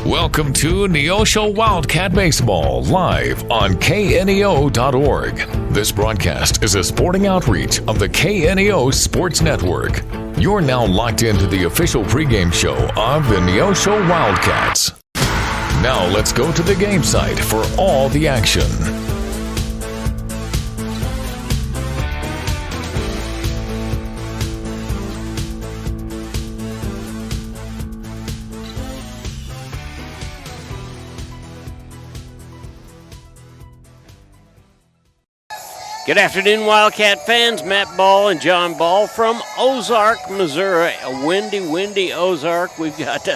Welcome to Neosho Wildcat Baseball, live on KNEO.org. This broadcast is a sporting outreach of the KNEO Sports Network. You're now locked into the official pregame show of the Neosho Wildcats. Now let's go to the game site for all the action. Good afternoon, Wildcat fans. Matt Ball and John Ball from Ozark, Missouri. A windy Ozark. We've got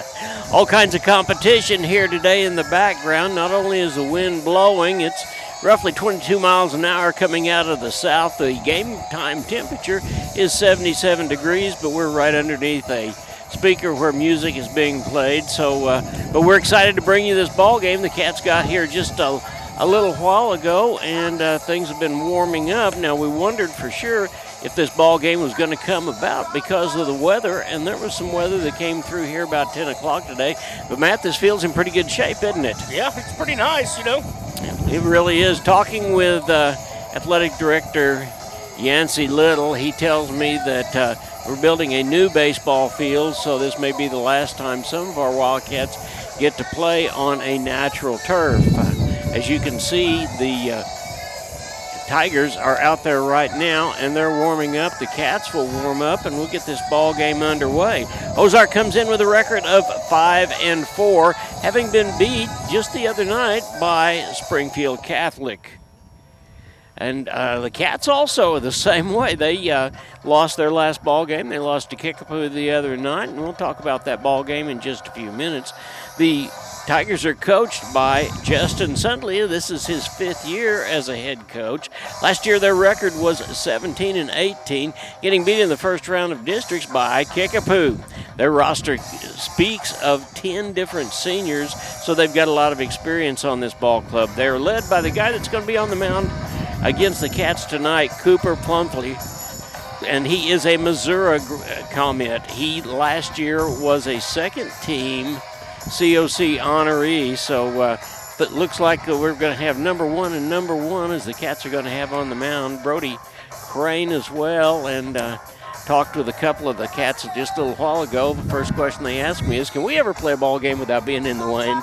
all kinds of competition here today in the background. Not only is the wind blowing, it's roughly 22 miles an hour coming out of the south. The game time temperature is 77 degrees, but we're right underneath a speaker where music is being played. But we're excited to bring you this ball game. The Cats got here just a little while ago, and things have been warming up. Now, we wondered for sure if this ball game was going to come about because of the weather, and there was some weather that came through here about 10 o'clock today. But, Matt, this field's in pretty good shape, isn't it? Yeah, it's pretty nice, you know. It really is. Talking with Athletic Director Yancey Little, he tells me that we're building a new baseball field, so this may be the last time some of our Wildcats get to play on a natural turf. As you can see, the Tigers are out there right now, and they're warming up. The Cats will warm up, and we'll get this ball game underway. Ozark comes in with a record of 5-4, having been beat just the other night by Springfield Catholic. And the Cats also the same way. They lost their last ball game. They lost to Kickapoo the other night, and we'll talk about that ball game in just a few minutes. The Tigers are coached by Justin Sundley. This is his 5th year as a head coach. Last year their record was 17-18, getting beat in the first round of districts by Kickapoo. Their roster speaks of 10 different seniors, so they've got a lot of experience on this ball club. They're led by the guy that's going to be on the mound against the Cats tonight, Cooper Plumley, and he is a Missouri commit. He last year was a second-team COC honoree, so it looks like we're going to have number 1 and number 1 as the Cats are going to have on the mound. Brody Crane as well, and talked with a couple of the Cats just a little while ago. The first question they asked me is, can we ever play a ball game without being in the wind?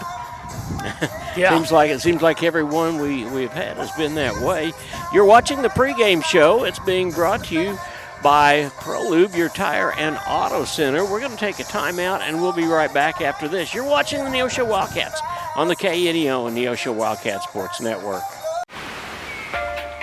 Yeah. It seems like every one we've had has been that way. You're watching the pregame show. It's being brought to you by ProLube, your tire and auto center. We're going to take a timeout, and we'll be right back after this. You're watching the Neosho Wildcats on the KNEO and Neosho Wildcat Sports Network.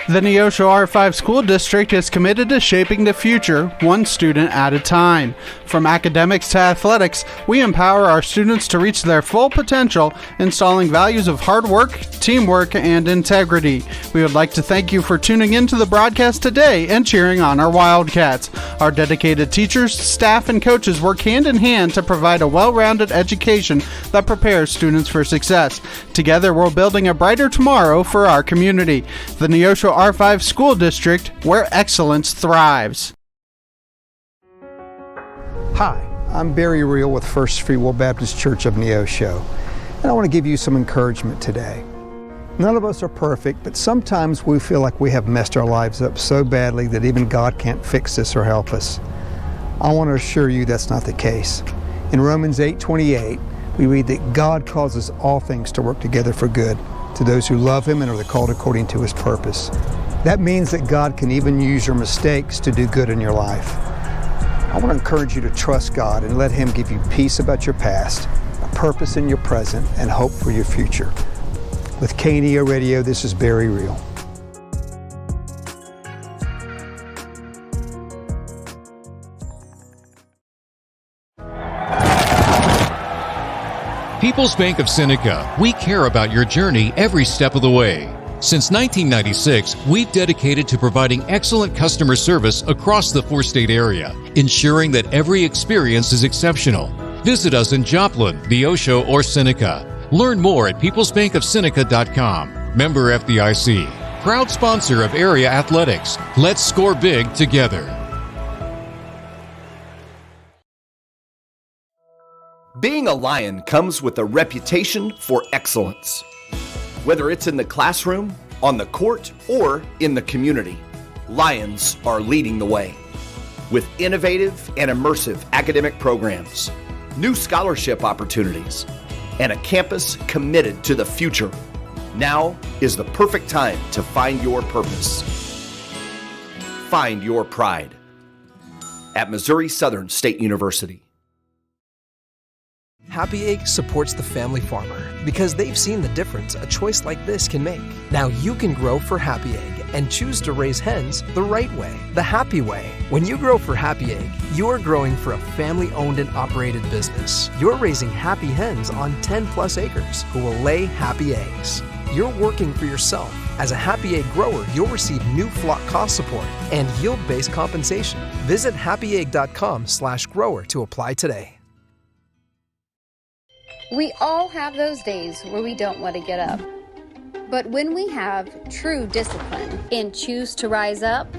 The Neosho R5 School District is committed to shaping the future, one student at a time. From academics to athletics, we empower our students to reach their full potential, installing values of hard work, teamwork, and integrity. We would like to thank you for tuning in to the broadcast today and cheering on our Wildcats. Our dedicated teachers, staff, and coaches work hand in hand to provide a well-rounded education that prepares students for success. Together, we're building a brighter tomorrow for our community. The Neosho R5 School District, where excellence thrives. Hi, I'm Barry Reel with First Free Will Baptist Church of Neosho, and I want to give you some encouragement today. None of us are perfect, but sometimes we feel like we have messed our lives up so badly that even God can't fix us or help us. I want to assure you that's not the case. In Romans 8:28, we read that God causes all things to work together for good to those who love Him and are called according to His purpose. That means that God can even use your mistakes to do good in your life. I want to encourage you to trust God and let Him give you peace about your past, a purpose in your present, and hope for your future. With KNEO Radio, this is Barry Reel. People's Bank of Seneca, we care about your journey every step of the way. Since 1996, we've dedicated to providing excellent customer service across the 4-state area, ensuring that every experience is exceptional. Visit us in Joplin, Neosho, or Seneca. Learn more at peoplesbankofseneca.com. Member FDIC. Proud sponsor of area athletics. Let's score big together. Being a Lion comes with a reputation for excellence. Whether it's in the classroom, on the court, or in the community, Lions are leading the way. With innovative and immersive academic programs, new scholarship opportunities, and a campus committed to the future, now is the perfect time to find your purpose. Find your pride at Missouri Southern State University. Happy Egg supports the family farmer because they've seen the difference a choice like this can make. Now you can grow for Happy Egg and choose to raise hens the right way, the happy way. When you grow for Happy Egg, you're growing for a family-owned and operated business. You're raising happy hens on 10+ acres who will lay happy eggs. You're working for yourself. As a Happy Egg grower, you'll receive new flock cost support and yield-based compensation. Visit happyegg.com/grower to apply today. We all have those days where we don't want to get up. But when we have true discipline and choose to rise up,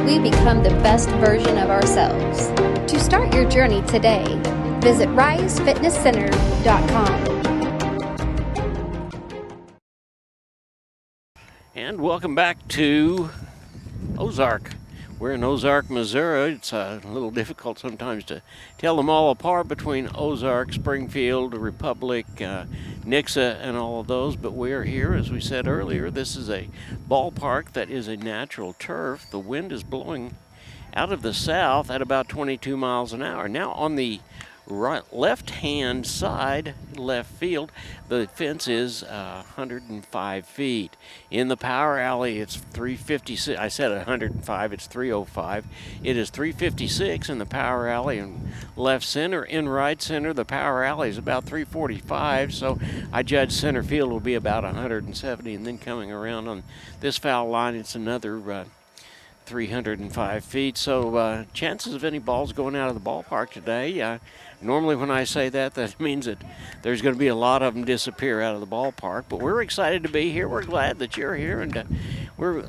we become the best version of ourselves. To start your journey today, visit risefitnesscenter.com. And welcome back to Ozark. We're in Ozark, Missouri. It's a little difficult sometimes to tell them all apart between Ozark, Springfield, Republic, Nixa, and all of those. But we're here, as we said earlier. This is a ballpark that is a natural turf. The wind is blowing out of the south at about 22 miles an hour. Now on the left-hand side, left field, the fence is 105 feet. In the power alley, it's 356. I said 105, it's 305. It is 356 in the power alley in left center. In right center, the power alley is about 345, so I judge center field will be about 170, and then coming around on this foul line, it's another 305 feet. So chances of any balls going out of the ballpark today, normally when I say that, that means that there's going to be a lot of them disappear out of the ballpark. But we're excited to be here. We're glad that you're here, and we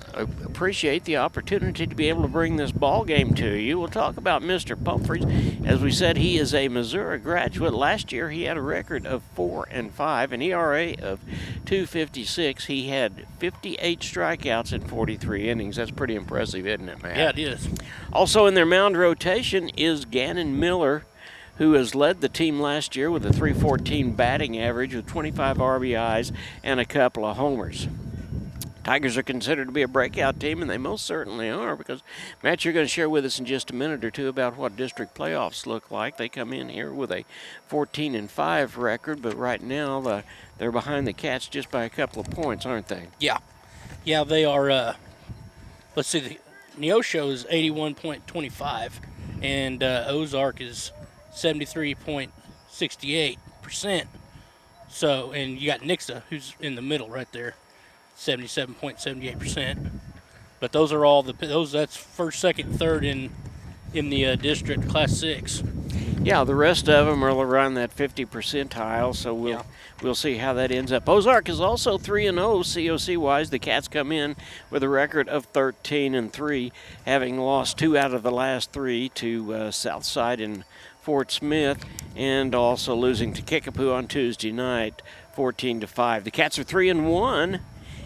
appreciate the opportunity to be able to bring this ball game to you. We'll talk about Mr. Pumphrey. As we said, he is a Missouri graduate. Last year he had a record of 4-5, an ERA of 2.56. He had 58 strikeouts in 43 innings. That's pretty impressive, isn't it, Matt? Yeah, it is. Also in their mound rotation is Gannon Miller, who has led the team last year with a .314 batting average with 25 RBIs and a couple of homers. Tigers are considered to be a breakout team, and they most certainly are, because, Matt, you're going to share with us in just a minute or two about what district playoffs look like. They come in here with a 14-5 record, but right now they're behind the Cats just by a couple of points, aren't they? Yeah. Yeah, they are. Let's see, the Neosho is 81.25, and Ozark is 73.68%. So, and you got Nixa, who's in the middle right there, 77.78%. But those are all that's first, second, third in the district, Class 6. Yeah, the rest of them are around that 50 percentile, so we'll see how that ends up. Ozark is also 3-0 COC-wise. The Cats come in with a record of 13-3, having lost 2 out of the last 3 to Southside and Fort Smith, and also losing to Kickapoo on Tuesday night, 14-5. The Cats are 3-1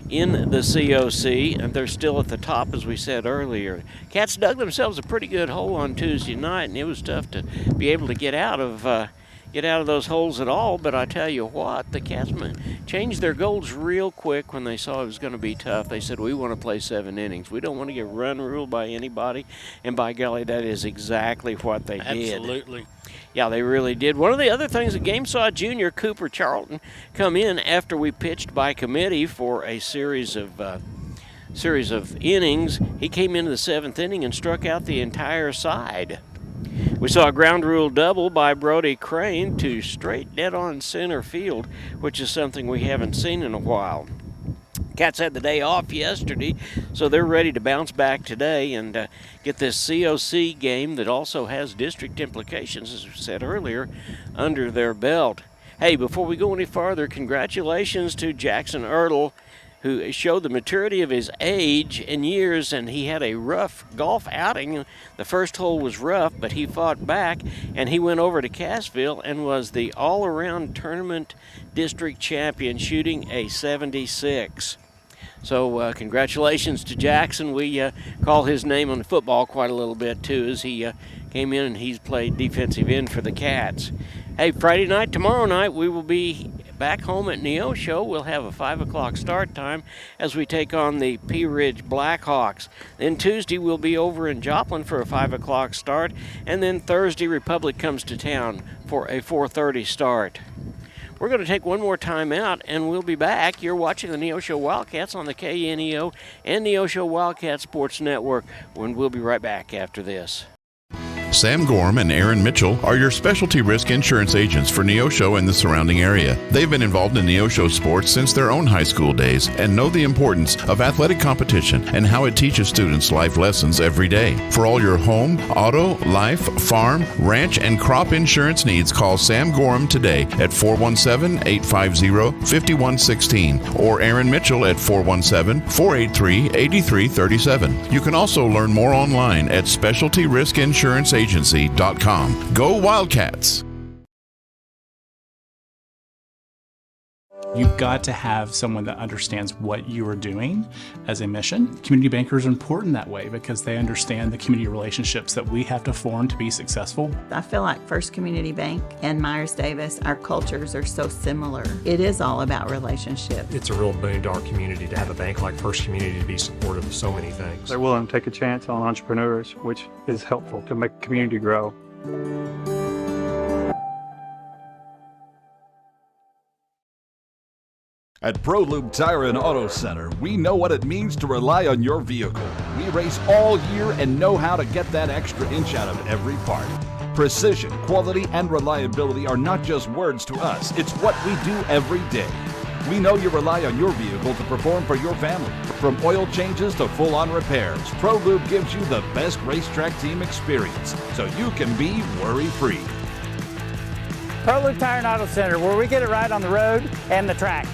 in the COC, and they're still at the top, as we said earlier. Cats dug themselves a pretty good hole on Tuesday night, and it was tough to be able to get out of those holes at all. But I tell you what, the Cats changed their goals real quick when they saw it was going to be tough. They said, we want to play 7 innings. We don't want to get run ruled by anybody, and by golly, that is exactly what they did. Absolutely. Yeah, they really did. One of the other things, the game saw junior Cooper Charlton come in after we pitched by committee for a series of innings. He came into the 7th inning and struck out the entire side. We saw a ground rule double by Brody Crane to straight dead on center field, which is something we haven't seen in a while. Cats had the day off yesterday, so they're ready to bounce back today and get this COC game that also has district implications, as we said earlier, under their belt. Hey, before we go any farther, congratulations to Jackson Ertl who showed the maturity of his age and years, and he had a rough golf outing. The first hole was rough, but he fought back, and he went over to Cassville and was the all-around tournament district champion, shooting a 76. So congratulations to Jackson. We call his name on the football quite a little bit, too, as he came in and he's played defensive end for the Cats. Hey, Friday night, tomorrow night, we will be back home at Neosho. We'll have a 5 o'clock start time as we take on the Pea Ridge Blackhawks. Then Tuesday, we'll be over in Joplin for a 5 o'clock start. And then Thursday, Republic comes to town for a 4:30 start. We're going to take one more time out, and we'll be back. You're watching the Neosho Wildcats on the KNEO and Neosho Wildcat Sports Network, and we'll be right back after this. Sam Gorham and Aaron Mitchell are your specialty risk insurance agents for Neosho and the surrounding area. They've been involved in Neosho sports since their own high school days and know the importance of athletic competition and how it teaches students life lessons every day. For all your home, auto, life, farm, ranch, and crop insurance needs, call Sam Gorham today at 417-850-5116 or Aaron Mitchell at 417-483-8337. You can also learn more online at specialtyriskinsuranceagency.com. Go Wildcats! You've got to have someone that understands what you are doing as a mission. Community bankers are important that way because they understand the community relationships that we have to form to be successful. I feel like First Community Bank and Myers-Davis, our cultures are so similar. It is all about relationships. It's a real boon to our community to have a bank like First Community to be supportive of so many things. They're willing to take a chance on entrepreneurs, which is helpful to make the community grow. At ProLube Tire and Auto Center, we know what it means to rely on your vehicle. We race all year and know how to get that extra inch out of every part. Precision, quality, and reliability are not just words to us. It's what we do every day. We know you rely on your vehicle to perform for your family. From oil changes to full-on repairs, ProLube gives you the best racetrack team experience, so you can be worry-free. ProLube Tire and Auto Center, where we get it right on the road and the track.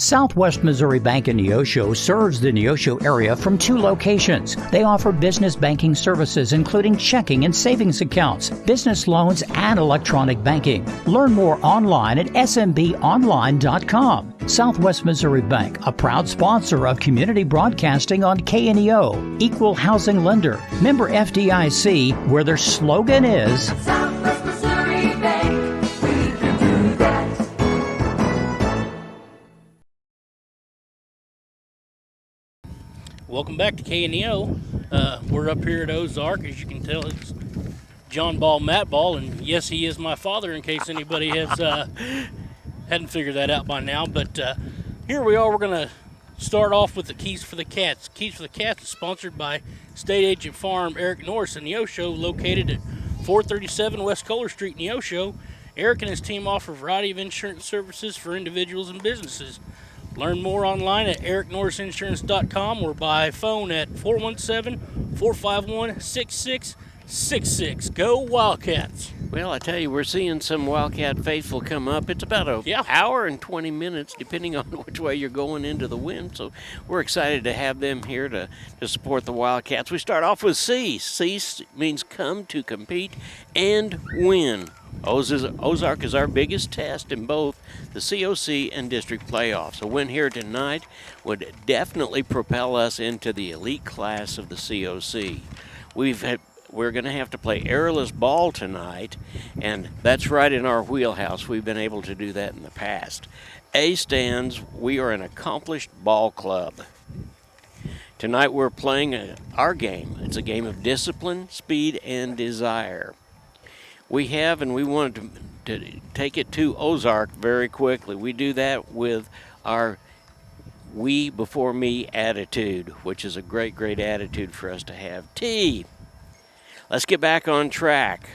Southwest Missouri Bank in Neosho serves the Neosho area from 2 locations. They offer business banking services including checking and savings accounts, business loans, and electronic banking. Learn more online at smbonline.com. Southwest Missouri Bank, a proud sponsor of community broadcasting on KNEO, equal housing lender, member FDIC, where their slogan is Southwest Missouri Bank, we can do that. Welcome back to KNEO. We're up here at Ozark. As you can tell, it's John Ball, Matt Ball, and yes, he is my father, in case anybody has hadn't figured that out by now. But here we are. We're going to start off with the Keys for the Cats. Keys for the Cats is sponsored by State Agent Farm Eric Norris in Neosho, located at 437 West Kohler Street, Neosho. Eric and his team offer a variety of insurance services for individuals and businesses. Learn more online at ericnorrisinsurance.com or by phone at 417-451-6666. Go Wildcats! Well, I tell you, we're seeing some Wildcat faithful come up. It's about an hour and 20 minutes, depending on which way you're going into the wind. So we're excited to have them here to support the Wildcats. We start off with C. C means come to compete and win. Ozark is our biggest test in both the COC and district playoffs. A win here tonight would definitely propel us into the elite class of the COC. We're going to have to play airless ball tonight, and that's right in our wheelhouse. We've been able to do that in the past. A stands, we are an accomplished ball club. Tonight we're playing our game. It's a game of discipline, speed, and desire. We have, and we wanted to take it to Ozark very quickly. We do that with our we before me attitude, which is a great, great attitude for us to have. T. Let's get back on track.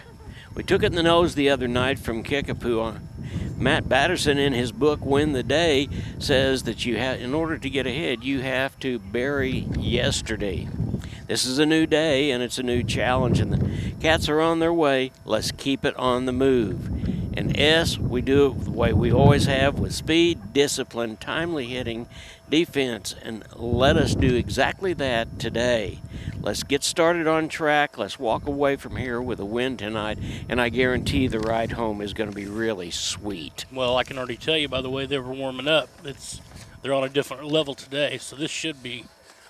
We took it in the nose the other night from Kickapoo. Matt Batterson, in his book Win the Day, says that in order to get ahead, you have to bury yesterday. This is a new day, and it's a new challenge, and the Cats are on their way. Let's keep it on the move. And S, we do it the way we always have, with speed, discipline, timely hitting, defense, and let us do exactly that today. Let's get started on track. Let's walk away from here with a win tonight, and I guarantee the ride home is going to be really sweet. Well, I can already tell you by the way they were warming up, they're on a different level today, so this should be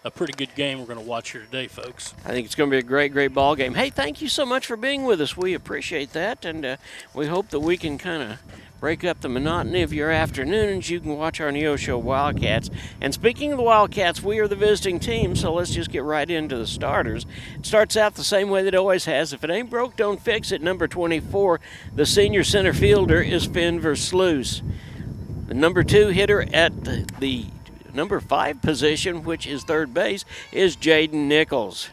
a pretty good game we're going to watch here today, folks. I think it's going to be a great, great ball game. Hey, thank you so much for being with us. We appreciate that, and we hope that we can kind of break up the monotony of your afternoons. You can watch our Neosho Wildcats. And speaking of the Wildcats, we are the visiting team, so let's just get right into the starters. It starts out the same way that it always has. If it ain't broke, don't fix it. Number 24, the senior center fielder, is Finn Versluis. The number 2 hitter at the number 5 position, which is third base, is Jaden Nichols.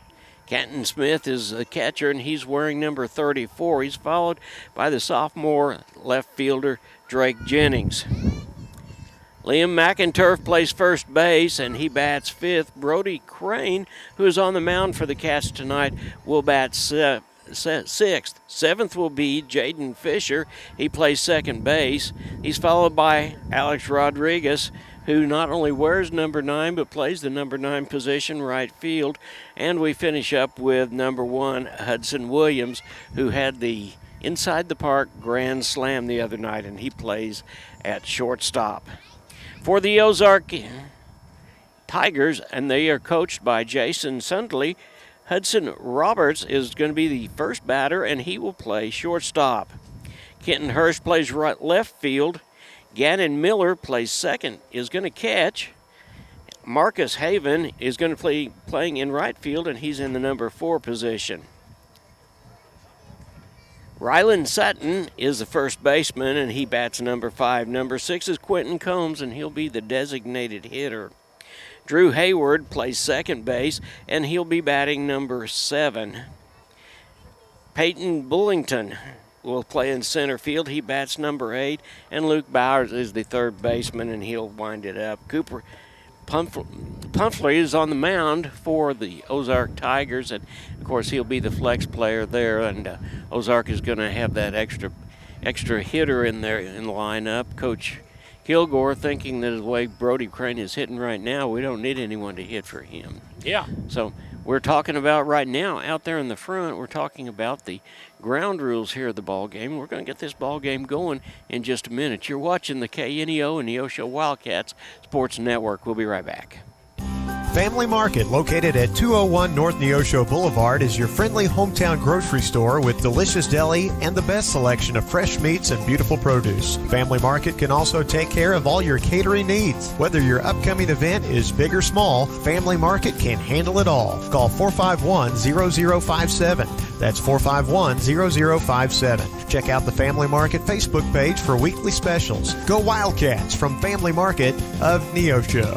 Canton Smith is the catcher, and he's wearing number 34. He's followed by the sophomore left fielder, Drake Jennings. Liam McInturf plays first base, and he bats 5th. Brody Crane, who is on the mound for the Cats tonight, will bat 6th. 7th will be Jaden Fisher. He plays second base. He's followed by Alex Rodriguez, who not only wears number 9 but plays the number 9 position, right field. And we finish up with number 1, Hudson Williams, who had the inside the park grand slam the other night, and he plays at shortstop. For the Ozark Tigers, and they are coached by Jason Sundley, Hudson Roberts is going to be the first batter, and he will play shortstop. Kenton Hurst plays left field. Gannon Miller plays second, is going to catch. Marcus Haven is going to playing in right field, and he's in the number 4 position. Rylan Sutton is the first baseman, and he bats number 5. Number 6 is Quentin Combs, and he'll be the designated hitter. Drew Hayward plays second base, and he'll be batting number 7. Peyton Bullington will play in center field. He bats number 8, and Luke Bowers is the third baseman, and he'll wind it up. Cooper Pumphrey is on the mound for the Ozark Tigers, and of course he'll be the flex player there, and Ozark is going to have that extra hitter in there in the lineup. Coach Kilgore thinking that the way Brody Crane is hitting right now, we don't need anyone to hit for him. Yeah. So we're talking about right now out there in the front, we're talking about the ground rules here of the ball game. We're going to get this ball game going in just a minute. You're watching the KNEO and Neosho Wildcats Sports Network. We'll be right back. Family Market, located at 201 North Neosho Boulevard, is your friendly hometown grocery store with delicious deli and the best selection of fresh meats and beautiful produce. Family Market can also take care of all your catering needs. Whether your upcoming event is big or small, Family Market can handle it all. Call 451-0057. That's 451-0057. Check out the Family Market Facebook page for weekly specials. Go Wildcats from Family Market of Neosho.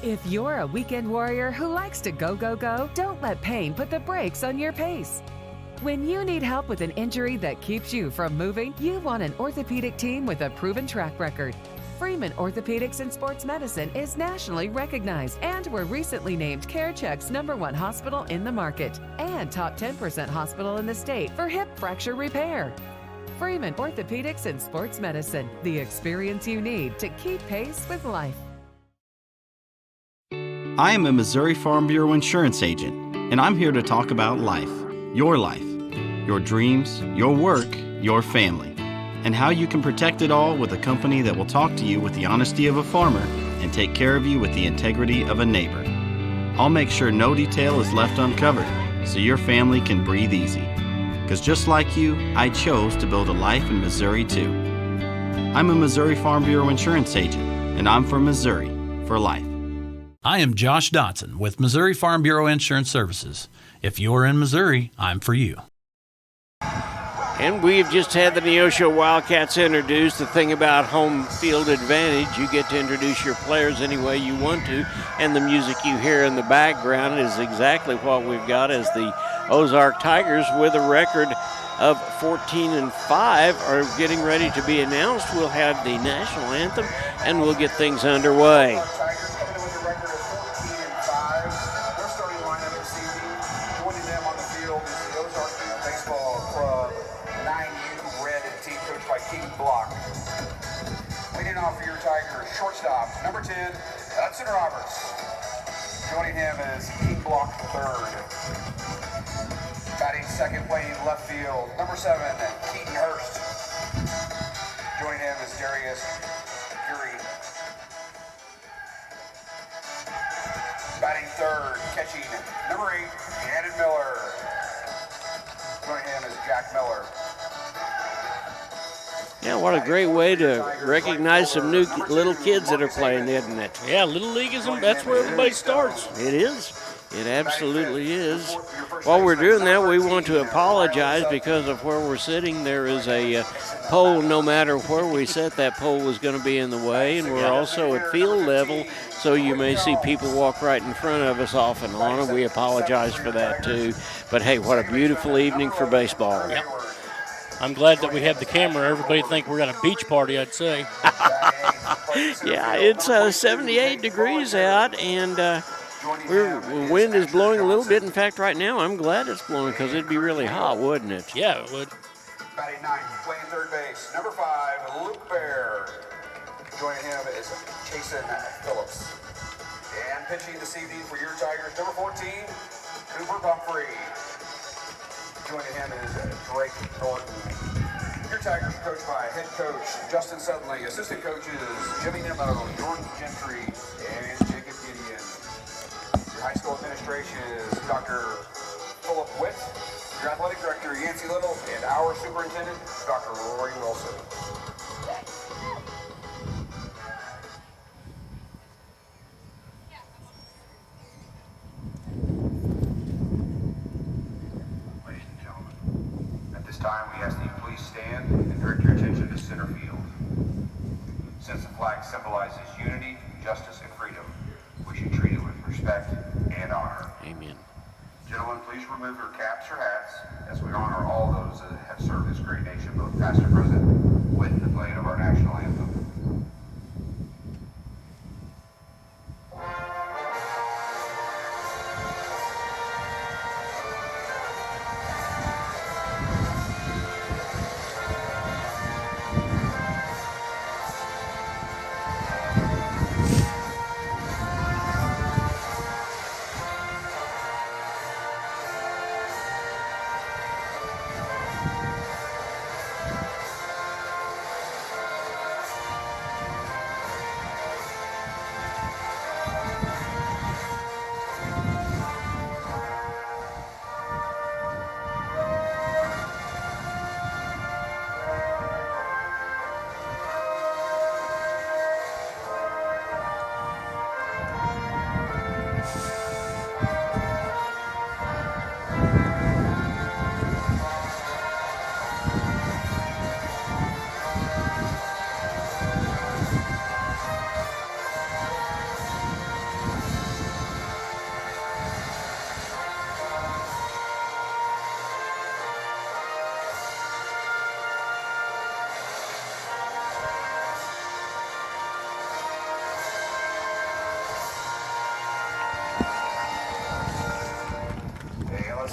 If you're a weekend warrior who likes to go, go, go, don't let pain put the brakes on your pace. When you need help with an injury that keeps you from moving, you want an orthopedic team with a proven track record. Freeman Orthopedics and Sports Medicine is nationally recognized and were recently named CareCheck's #1 hospital in the market and top 10% hospital in the state for hip fracture repair. Freeman Orthopedics and Sports Medicine, the experience you need to keep pace with life. I am a Missouri Farm Bureau insurance agent, and I'm here to talk about life, your dreams, your work, your family, and how you can protect it all with a company that will talk to you with the honesty of a farmer and take care of you with the integrity of a neighbor. I'll make sure no detail is left uncovered so your family can breathe easy. Because just like you, I chose to build a life in Missouri too. I'm a Missouri Farm Bureau insurance agent, and I'm from Missouri for life. I am Josh Dotson with Missouri Farm Bureau Insurance Services. If you're in Missouri, I'm for you. And we've just had the Neosho Wildcats introduced. The thing about home field advantage, you get to introduce your players any way you want to, and the music you hear in the background is exactly what we've got as the Ozark Tigers, with a record of 14-5, are getting ready to be announced. We'll have the national anthem, and we'll get things underway. your Tigers, shortstop, number 10, Hudson Roberts. Joining him is King Block III. Batting second, playing left field, number 7, Keaton Hurst. Joining him is Darius Gurry. Batting third, catching number 8, Gannon Miller. Joining him is Jack Miller. Yeah, what a great way to recognize some new little kids that are playing, isn't it? Yeah, Little League that's where everybody starts. It is. It absolutely is. While we're doing that, we want to apologize because of where we're sitting. There is a pole. No matter where we set, that pole was going to be in the way, and we're also at field level, so you may see people walk right in front of us off and on, and we apologize for that too. But hey, what a beautiful evening for baseball. Yep. I'm glad that we have the camera. Everybody think we're at a beach party, I'd say. Yeah, it's 78 degrees out, and the wind is blowing a little bit. In fact, right now, I'm glad it's blowing because it'd be really hot, wouldn't it? Yeah, it would. Batting 9, playing third base, number 5, Luke Bear. Joining him is Jason Phillips. And pitching this evening for your Tigers, number 14, Cooper Pumphrey. Joining him is Drake Norton. Your Tigers are coached by head coach Justin Suddenly, assistant coaches Jimmy Nimmo, Jordan Gentry, and Jacob Gideon. Your high school administration is Dr. Philip Witt, your athletic director Yancey Little, and our superintendent, Dr. Rory Wilson. Time, we ask that you please stand and direct your attention to center field. Since the flag symbolizes unity, justice, and freedom, we should treat it with respect and honor. Amen. Gentlemen, please remove your caps or hats as we honor all those that have served this great nation, both past and present, with the playing of our national anthem.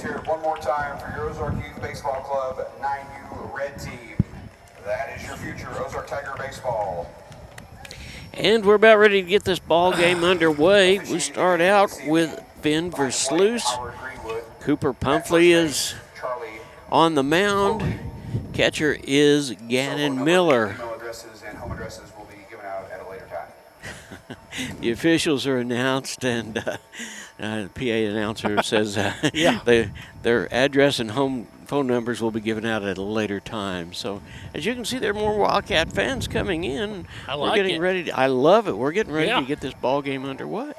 Hear it one more time for your Ozark Youth Baseball Club 9U Red Team. That is your future, Ozark Tiger Baseball. And we're about ready to get this ball game underway. We start out with Finn Versluis. Cooper Pumphrey is on the mound. Catcher is Gannon Miller. Email addresses and home addresses will be given out at a later time. The officials are announced, and the PA announcer says their address and home phone numbers will be given out at a later time. So, as you can see, there are more Wildcat fans coming in. We're getting ready. I love it. We're getting ready to get this ball game underway.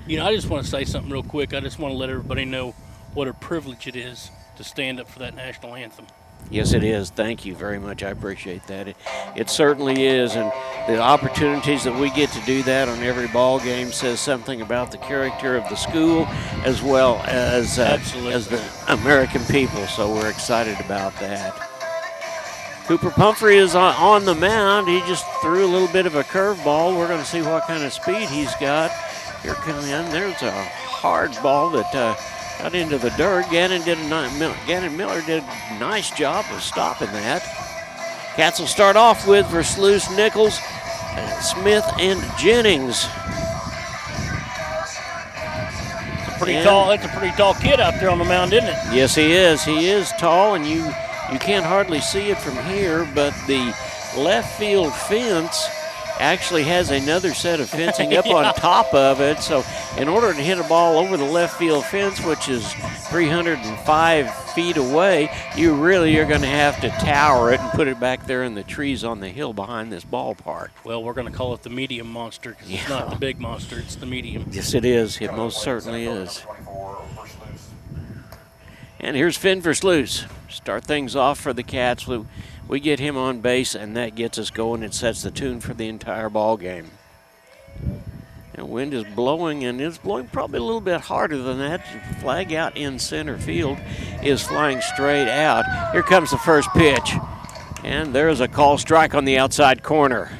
You know, I just want to say something real quick. I just want to let everybody know what a privilege it is to stand up for that national anthem. Yes, it is. Thank you very much. I appreciate that. It certainly is, and the opportunities that we get to do that on every ball game says something about the character of the school as well as the American people, so we're excited about that. Cooper Pumphrey is on the mound. He just threw a little bit of a curveball. We're going to see what kind of speed he's got. Here coming in, there's a hard ball that got into the dirt. Gannon Miller did a nice job of stopping that. Cats will start off with Versluis, Nichols, Smith, and Jennings. That's a pretty tall kid out there on the mound, isn't it? Yes, he is. He is tall, and you can't hardly see it from here, but the left field fence actually has another set of fencing up on top of it. So in order to hit a ball over the left field fence, which is 305 feet away, you really are going to have to tower it and put it back there in the trees on the hill behind this ballpark. Well, we're going to call it the medium monster because it's not the big monster, it's the medium. Yes, it is. It most certainly is. And here's Finn Versluis. Start things off for the Cats. We get him on base, and that gets us going. It sets the tune for the entire ball game. And wind is blowing, and it's blowing probably a little bit harder than that. The flag out in center field is flying straight out. Here comes the first pitch, and there's a call strike on the outside corner.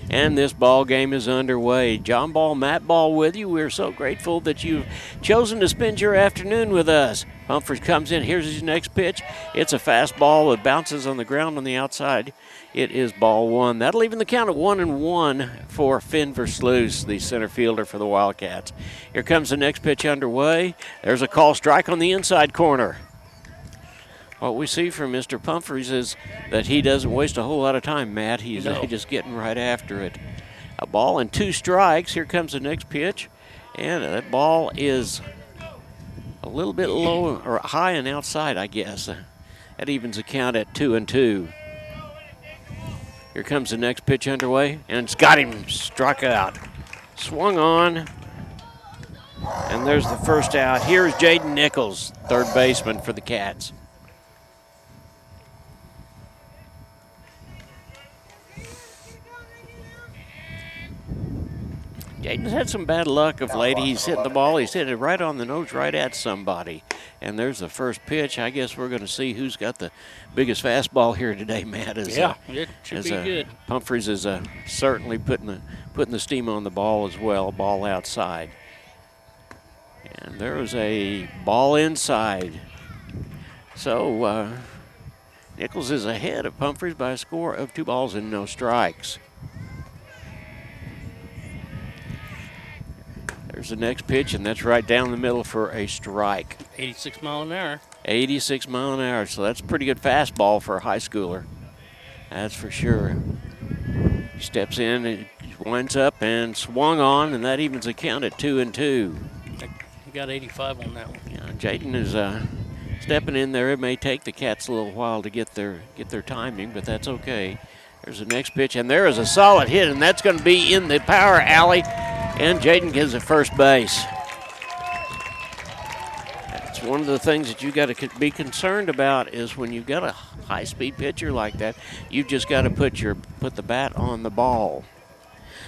And this ball game is underway. John Ball, Matt Ball with you. We're so grateful that you've chosen to spend your afternoon with us. Humphreys comes in. Here's his next pitch. It's a fastball that bounces on the ground on the outside. It is ball one. That'll even the count at 1-1 for Finn Versluis, the center fielder for the Wildcats. Here comes the next pitch underway. There's a call strike on the inside corner. What we see from Mr. Humphreys is that he doesn't waste a whole lot of time, Matt. He's just getting right after it. A ball and 2 strikes. Here comes the next pitch. And that ball is a little bit low or high and outside, I guess. That evens the count at 2-2. Here comes the next pitch underway, and it's got him struck out. Swung on, and there's the first out. Here's Jaden Nichols, third baseman for the Cats. Jaden's had some bad luck of late. He's hitting the ball. He's hit it right on the nose, right at somebody. And there's the first pitch. I guess we're going to see who's got the biggest fastball here today, Matt. It should be good. Humphreys is certainly putting the steam on the ball as well. Ball outside. And there was a ball inside. So Nichols is ahead of Humphreys by a score of 2 balls and no strikes. There's the next pitch, and that's right down the middle for a strike. 86 mile an hour. 86 mile an hour, so that's a pretty good fastball for a high schooler. That's for sure. He steps in, and winds up and swung on, and that evens the count at 2-2. He got 85 on that one. Yeah, Jaden is stepping in there. It may take the Cats a little while to get their timing, but that's okay. There's the next pitch, and there is a solid hit, and that's going to be in the power alley. And Jaden gets at first base. That's one of the things that you got to be concerned about is when you've got a high-speed pitcher like that, you've just got to put the bat on the ball.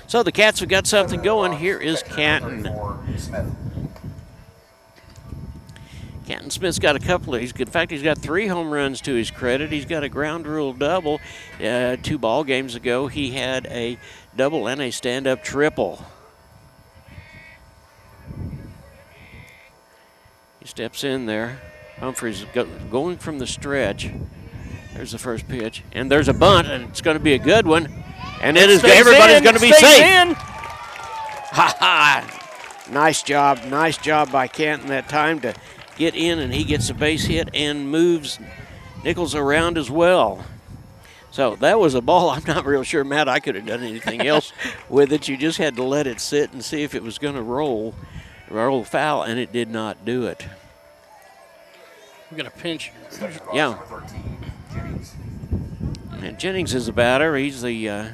So the Cats have got something going. Here is Canton. Canton Smith's got a couple of, in fact, he's got 3 home runs to his credit. He's got a ground rule double. 2 ball games ago, he had a double and a stand-up triple. He steps in there. Humphreys going from the stretch. There's the first pitch. And there's a bunt, and it's going to be a good one. And everybody's going to be safe. Ha ha! Nice job by Canton that time to get in, and he gets a base hit and moves Nichols around as well. So that was a ball. I'm not real sure, Matt, I could have done anything else with it. You just had to let it sit and see if it was going to roll foul, and it did not do it. We got a pinch. Yeah. And Jennings is the batter. He's the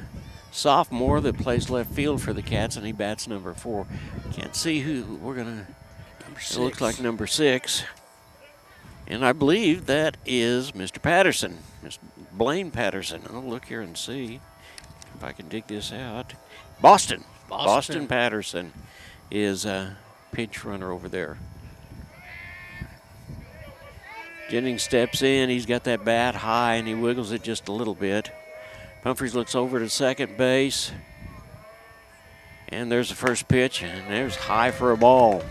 sophomore that plays left field for the Cats, and he bats number 4. Can't see who we're going to. It looks like number 6. And I believe that is Mr. Patterson, Mr. Blaine Patterson. I'll look here and see if I can dig this out. Boston Patterson is a pinch runner over there. Jennings steps in. He's got that bat high, and he wiggles it just a little bit. Humphreys looks over to second base. And there's the first pitch, and there's high for a ball.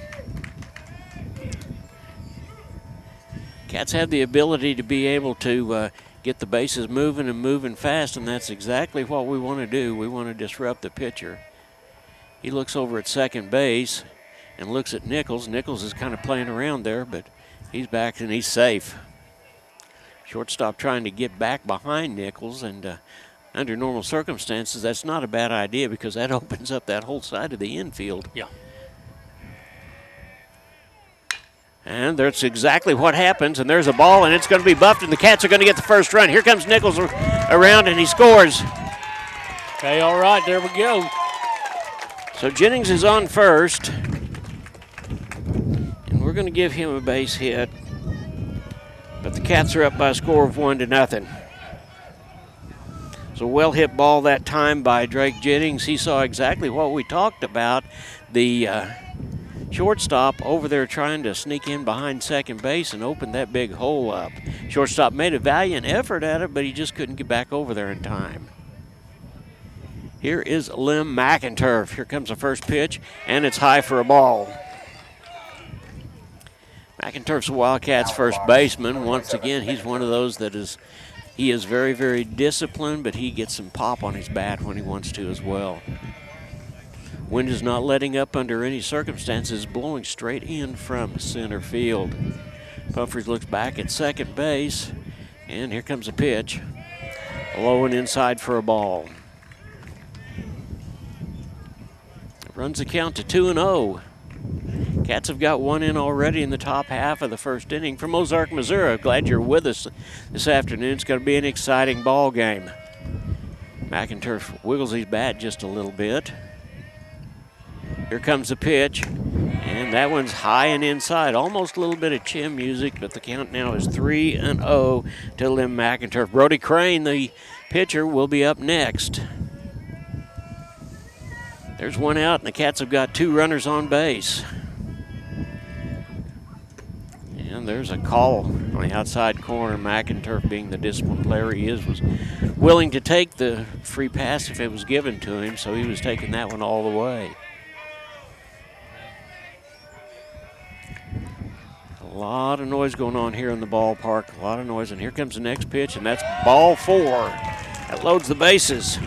Cats have the ability to be able to get the bases moving and moving fast, and that's exactly what we want to do. We want to disrupt the pitcher. He looks over at second base and looks at Nichols. Nichols is kind of playing around there, but he's back and he's safe. Shortstop trying to get back behind Nichols, and under normal circumstances, that's not a bad idea because that opens up that whole side of the infield. Yeah. And that's exactly what happens, and there's a ball, and it's going to be buffed, and the Cats are going to get the first run. Here comes Nichols around, and he scores. Okay, all right, there we go. So Jennings is on first, and we're going to give him a base hit, but the Cats are up by a score of 1-0. So well hit ball that time by Drake Jennings. He saw exactly what we talked about. The shortstop over there trying to sneak in behind second base and open that big hole up. Shortstop made a valiant effort at it, but he just couldn't get back over there in time. Here is Lim McInturf. Here comes the first pitch, and it's high for a ball. McInturf's a Wildcats first baseman. Once again, he's one of those that he is very, very disciplined, but he gets some pop on his bat when he wants to as well. Wind is not letting up under any circumstances, blowing straight in from center field. Pumphrey looks back at second base, and here comes a pitch. Low and inside for a ball. Runs the count to 2-0. Cats have got one in already in the top half of the first inning from Ozark, Missouri. Glad you're with us this afternoon. It's going to be an exciting ball game. McInturf wiggles his bat just a little bit. Here comes the pitch, and that one's high and inside. Almost a little bit of chin music, but the count now is 3-0 to Lim McInturf. Brody Crane, the pitcher, will be up next. There's one out, and the Cats have got two runners on base. And there's a call on the outside corner. McInturf, being the disciplined player he is, was willing to take the free pass if it was given to him, so he was taking that one all the way. A lot of noise going on here in the ballpark, a lot of noise, and here comes the next pitch, and that's ball 4. That loads the bases.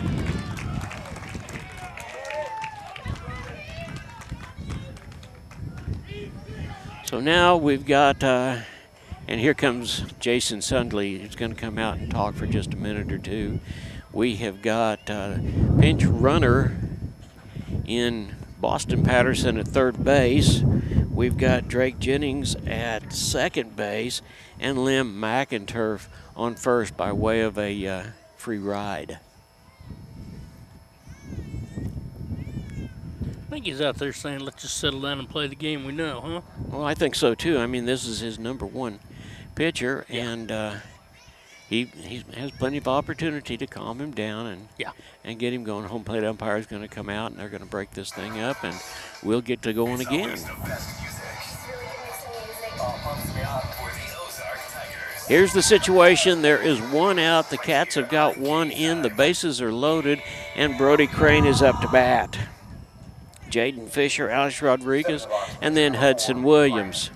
So now we've got, and here comes Jason Sundley, who's going to come out and talk for just a minute or two. We have got pinch runner in Boston Patterson at third base. We've got Drake Jennings at second base, and Lim McInturf on first by way of a free ride. I think he's out there saying, let's just settle down and play the game we know, huh? Well, I think so, too. I mean, this is his number one pitcher, and he has plenty of opportunity to calm him down and get him going. Home plate umpire is going to come out, and they're going to break this thing up, and we'll get to going again. Here's the situation. There is one out. The Cats have got one in. The bases are loaded, and Brody Crane is up to bat. Jaden Fisher, Alex Rodriguez, and then Hudson Williams.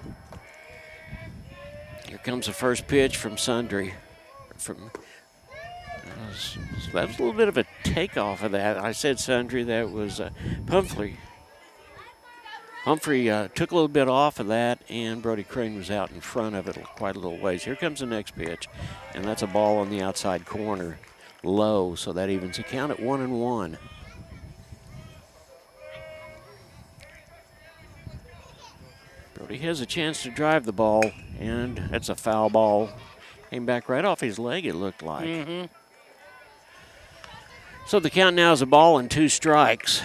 Here comes the first pitch from Sundry. That was a little bit of a takeoff of that. I said Sundry, that was Pumphrey. Humphrey took a little bit off of that, and Brody Crane was out in front of it quite a little ways. Here comes the next pitch, and that's a ball on the outside corner, low, so that evens the count at 1-1. Brody has a chance to drive the ball, and that's a foul ball. Came back right off his leg, it looked like. Mm-hmm. So the count now is a ball and 2 strikes.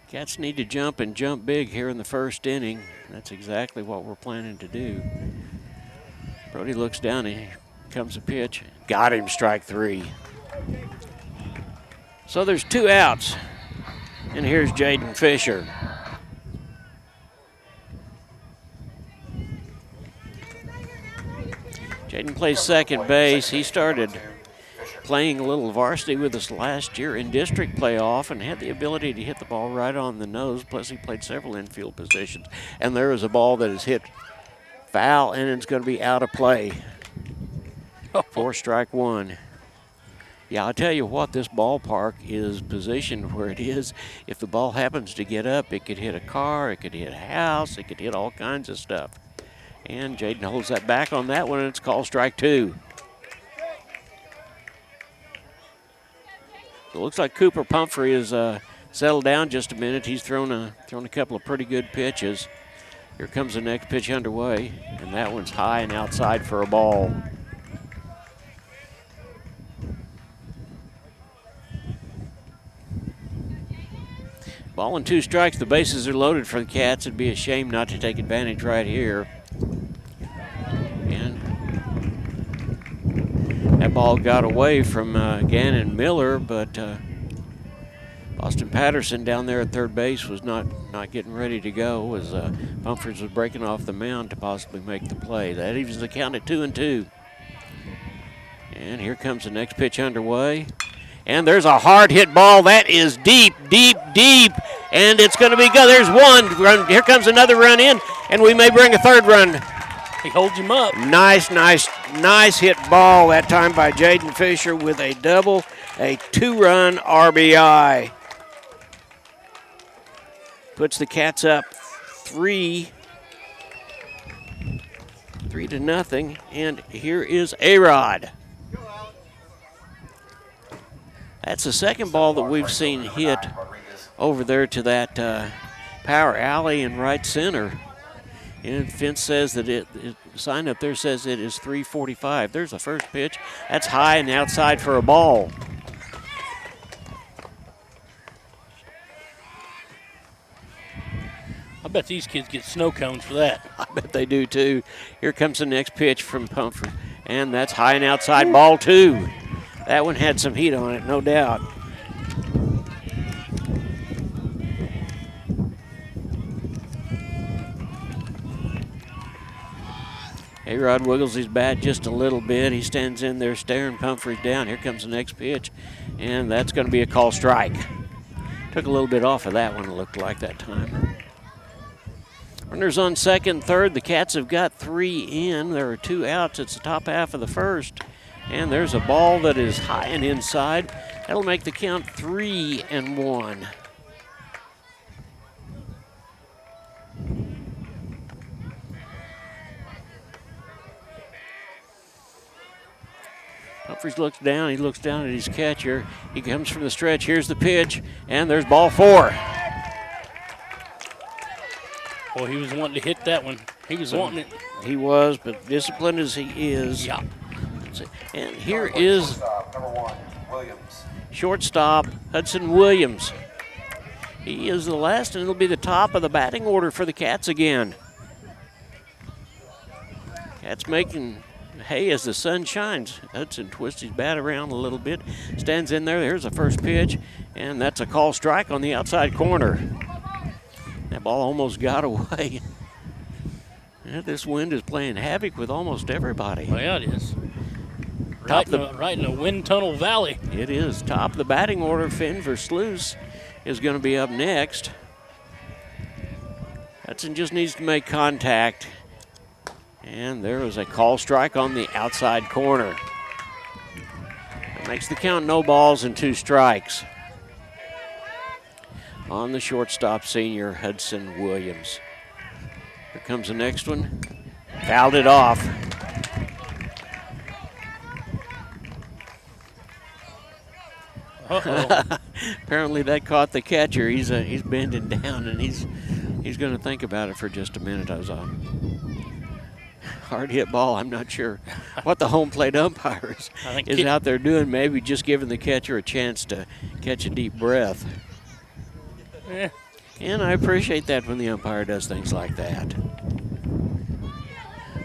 Cats need to jump and jump big here in the first inning. That's exactly what we're planning to do. Brody looks down, and here comes a pitch. Got him, strike 3. So there's 2 outs, and here's Jaden Fisher. Jaden plays second base. He started playing a little varsity with us last year in district playoff and had the ability to hit the ball right on the nose. Plus, he played several infield positions. And there is a ball that is hit foul, and it's going to be out of play. 4 strike 1. Yeah, I'll tell you what, this ballpark is positioned where it is. If the ball happens to get up, it could hit a car, it could hit a house, it could hit all kinds of stuff. And Jaden holds that back on that one, and it's called strike 2. So it looks like Cooper Pumphrey has settled down just a minute. He's thrown a couple of pretty good pitches. Here comes the next pitch underway, and that one's high and outside for a ball. Ball and 2 strikes. The bases are loaded for the Cats. It'd be a shame not to take advantage right here. And that ball got away from Gannon Miller, but Boston Patterson down there at third base was not getting ready to go as Humphreys was breaking off the mound to possibly make the play. That evens the count at 2-2. And here comes the next pitch underway. And there's a hard hit ball. That is deep, deep, deep. And it's going to be good. There's one run. Here comes another run in, and we may bring a third run. He holds him up. Nice hit ball that time by Jaden Fisher with a double, a 2-run RBI. Puts the Cats up 3-0. And here is A-Rod. That's the second ball that we've seen hit over there to that power alley in right center. And fence says that the sign up there says it is 345. There's the first pitch. That's high and outside for a ball. I bet these kids get snow cones for that. I bet they do too. Here comes the next pitch from Pumphrey. And that's high and outside, ball 2. That one had some heat on it, no doubt. A-Rod wiggles his bat just a little bit. He stands in there staring Pumphrey down. Here comes the next pitch, and that's going to be a call strike. Took a little bit off of that one, it looked like that time. Runners on second, third. The Cats have got 3 in. There are 2 outs. It's the top half of the first. And there's a ball that is high and inside. That'll make the count 3-1. Humphreys looks down. He looks down at his catcher. He comes from the stretch. Here's the pitch, and there's ball 4. Boy, he was wanting to hit that one. He was wanting it. He was, but disciplined as he is. Yeah. And here is number 1, Williams. Shortstop Hudson Williams. He is the last, and it'll be the top of the batting order for the Cats again. Cats making hay as the sun shines. Hudson twists his bat around a little bit, stands in there. There's the first pitch, and that's a call strike on the outside corner. That ball almost got away. Yeah, this wind is playing havoc with almost everybody. Oh, yeah, it is. Right in the wind tunnel valley. It is. Top of the batting order, Finn Versluis is going to be up next. Hudson just needs to make contact. And there is a call strike on the outside corner. That makes the count no balls and 2 strikes. On the shortstop, senior Hudson Williams. Here comes the next one. Fouled it off. Apparently that caught the catcher. He's bending down, and he's going to think about it for just a minute. I was hard hit ball. I'm not sure what the home plate umpire is out there doing. Maybe just giving the catcher a chance to catch a deep breath. Yeah. And I appreciate that when the umpire does things like that.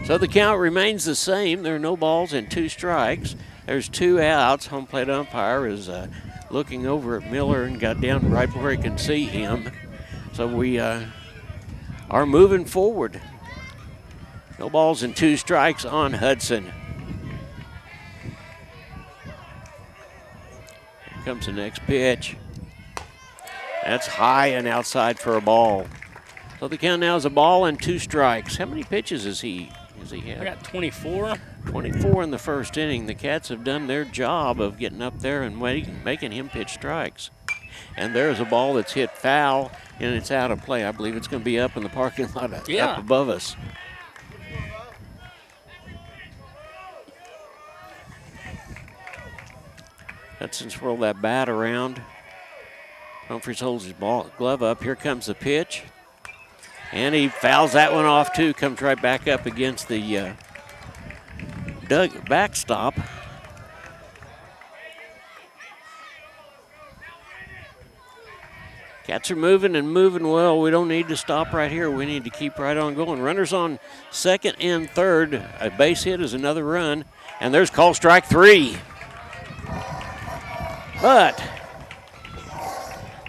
So the count remains the same. There are no balls and 2 strikes. There's 2 outs. Home plate umpire is looking over at Miller and got down right where he can see him. So we are moving forward. No balls and 2 strikes on Hudson. Comes the next pitch. That's high and outside for a ball. So the count now is a ball and 2 strikes. How many pitches has he had? I got 24. 24 in the first inning. The Cats have done their job of getting up there and making him pitch strikes. And there's a ball that's hit foul, and it's out of play. I believe it's going to be up in the parking lot up above us. Hudson's swirled that bat around. Humphreys holds his glove up. Here comes the pitch. And he fouls that one off, too. Comes right back up against the backstop. Cats are moving and moving well. We don't need to stop right here. We need to keep right on going. Runners on second and third. A base hit is another run. And there's call strike 3. But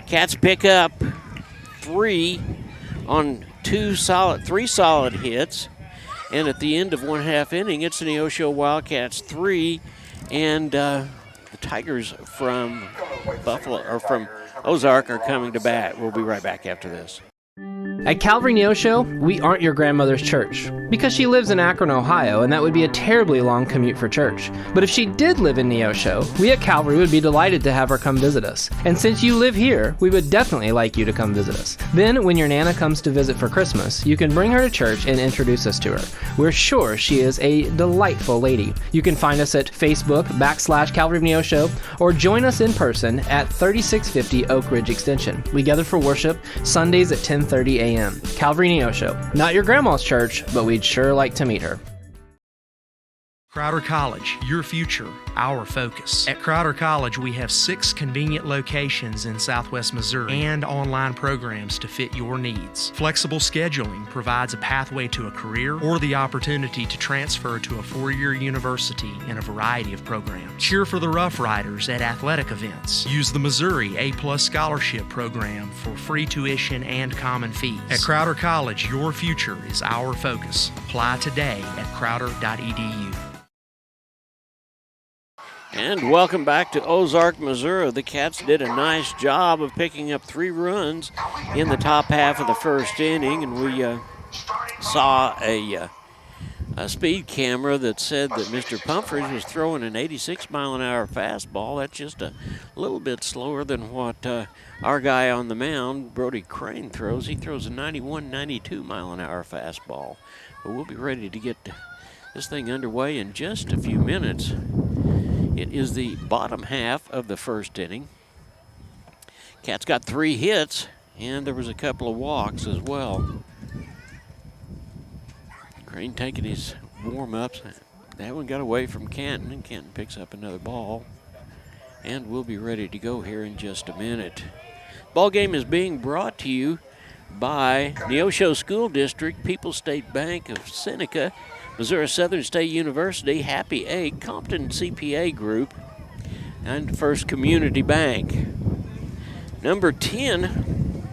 Cats pick up 3 on 3 solid hits. And at the end of 1/2 inning, it's the Neosho Wildcats 3 and the Tigers from from Ozark are coming to bat. We'll be right back after this. At Calvary Neosho, we aren't your grandmother's church, because she lives in Akron, Ohio, and that would be a terribly long commute for church. But if she did live in Neosho, we at Calvary would be delighted to have her come visit us. And since you live here, we would definitely like you to come visit us. Then, when your Nana comes to visit for Christmas, you can bring her to church and introduce us to her. We're sure she is a delightful lady. You can find us at Facebook.com/Calvary of Neosho, or join us in person at 3650 Oak Ridge Extension. We gather for worship Sundays at 10:30 a.m. Calvary Neosho. Not your grandma's church, but we'd sure like to meet her. Crowder College, your future, our focus. At Crowder College, we have 6 convenient locations in Southwest Missouri and online programs to fit your needs. Flexible scheduling provides a pathway to a career or the opportunity to transfer to a 4-year university in a variety of programs. Cheer for the Rough Riders at athletic events. Use the Missouri A+ Scholarship Program for free tuition and common fees. At Crowder College, your future is our focus. Apply today at crowder.edu. And welcome back to Ozark, Missouri. The Cats did a nice job of picking up 3 runs in the top half of the first inning, and we saw a speed camera that said that Mr. Humphreys was throwing an 86-mile-an-hour fastball. That's just a little bit slower than what our guy on the mound, Brody Crane, throws. He throws a 91, 92-mile-an-hour fastball. But we'll be ready to get this thing underway in just a few minutes. It is the bottom half of the first inning. Cats got 3 hits, and there was a couple of walks as well. Crane taking his warm-ups. That one got away from Canton, and Canton picks up another ball. And we'll be ready to go here in just a minute. Ball game is being brought to you by Neosho School District, People's State Bank of Seneca, Missouri Southern State University, Happy Egg, Compton CPA Group, and First Community Bank. Number 10,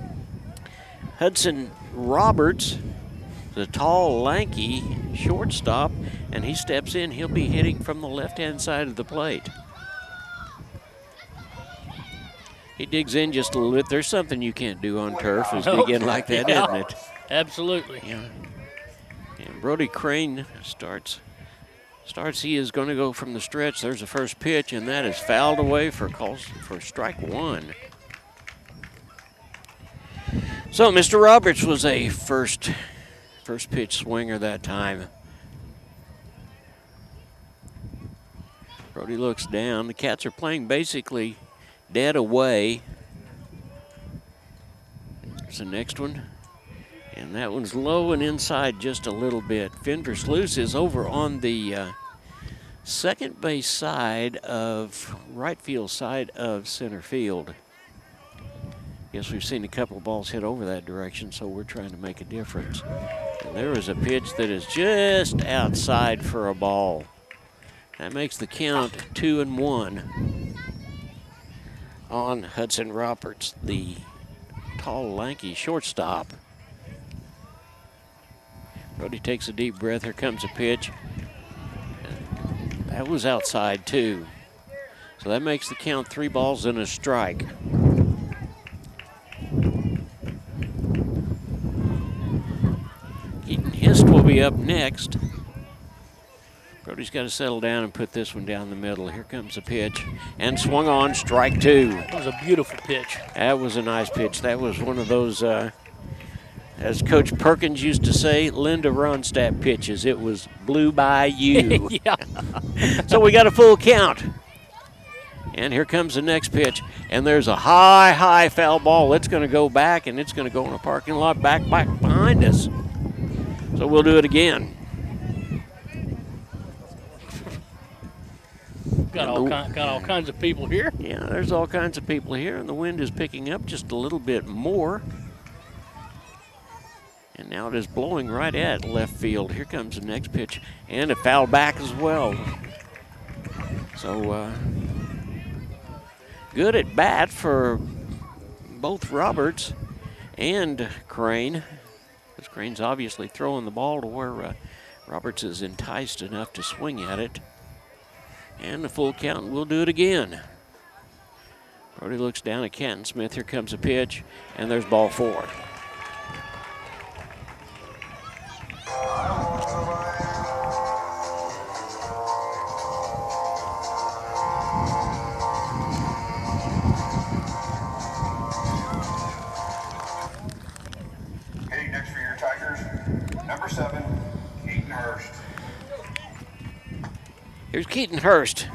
Hudson Roberts, the tall, lanky shortstop, and he steps in. He'll be hitting from the left-hand side of the plate. He digs in just a little bit. There's something you can't do on turf is dig in like that, isn't it? Absolutely. Yeah. And Brody Crane starts. He is going to go from the stretch. There's the first pitch, and that is fouled away for strike 1. So Mr. Roberts was a first pitch swinger that time. Brody looks down. The Cats are playing basically dead away. There's the next one. And that one's low and inside just a little bit. Finn Versluis is over on the second base side of right field side of center field. Guess we've seen a couple of balls hit over that direction, so we're trying to make a difference. And there is a pitch that is just outside for a ball. That makes the count 2-1 on Hudson Roberts, the tall, lanky shortstop. Brody takes a deep breath. Here comes a pitch. That was outside, too. So that makes the count 3 balls and a strike. Keaton Hist will be up next. Brody's got to settle down and put this one down the middle. Here comes the pitch, and swung on, strike 2. That was a beautiful pitch. That was a nice pitch. That was one of those, as Coach Perkins used to say, Linda Ronstadt pitches. It was blew by you. Yeah. So we got a full count. And here comes the next pitch, and there's a high foul ball. It's going to go back, and it's going to go in a parking lot back behind us. So we'll do it again. Got all kinds of people here. Yeah, there's all kinds of people here, and the wind is picking up just a little bit more. And now it is blowing right at left field. Here comes the next pitch, and a foul back as well. So good at bat for both Roberts and Crane. Because Crane's obviously throwing the ball to where Roberts is enticed enough to swing at it. And the full count, we'll do it again. Brody looks down at Canton Smith. Here comes a pitch, and there's ball 4. Hitting next for your Tigers, number 7, Keaton Hurst. Here's Keaton Hurst,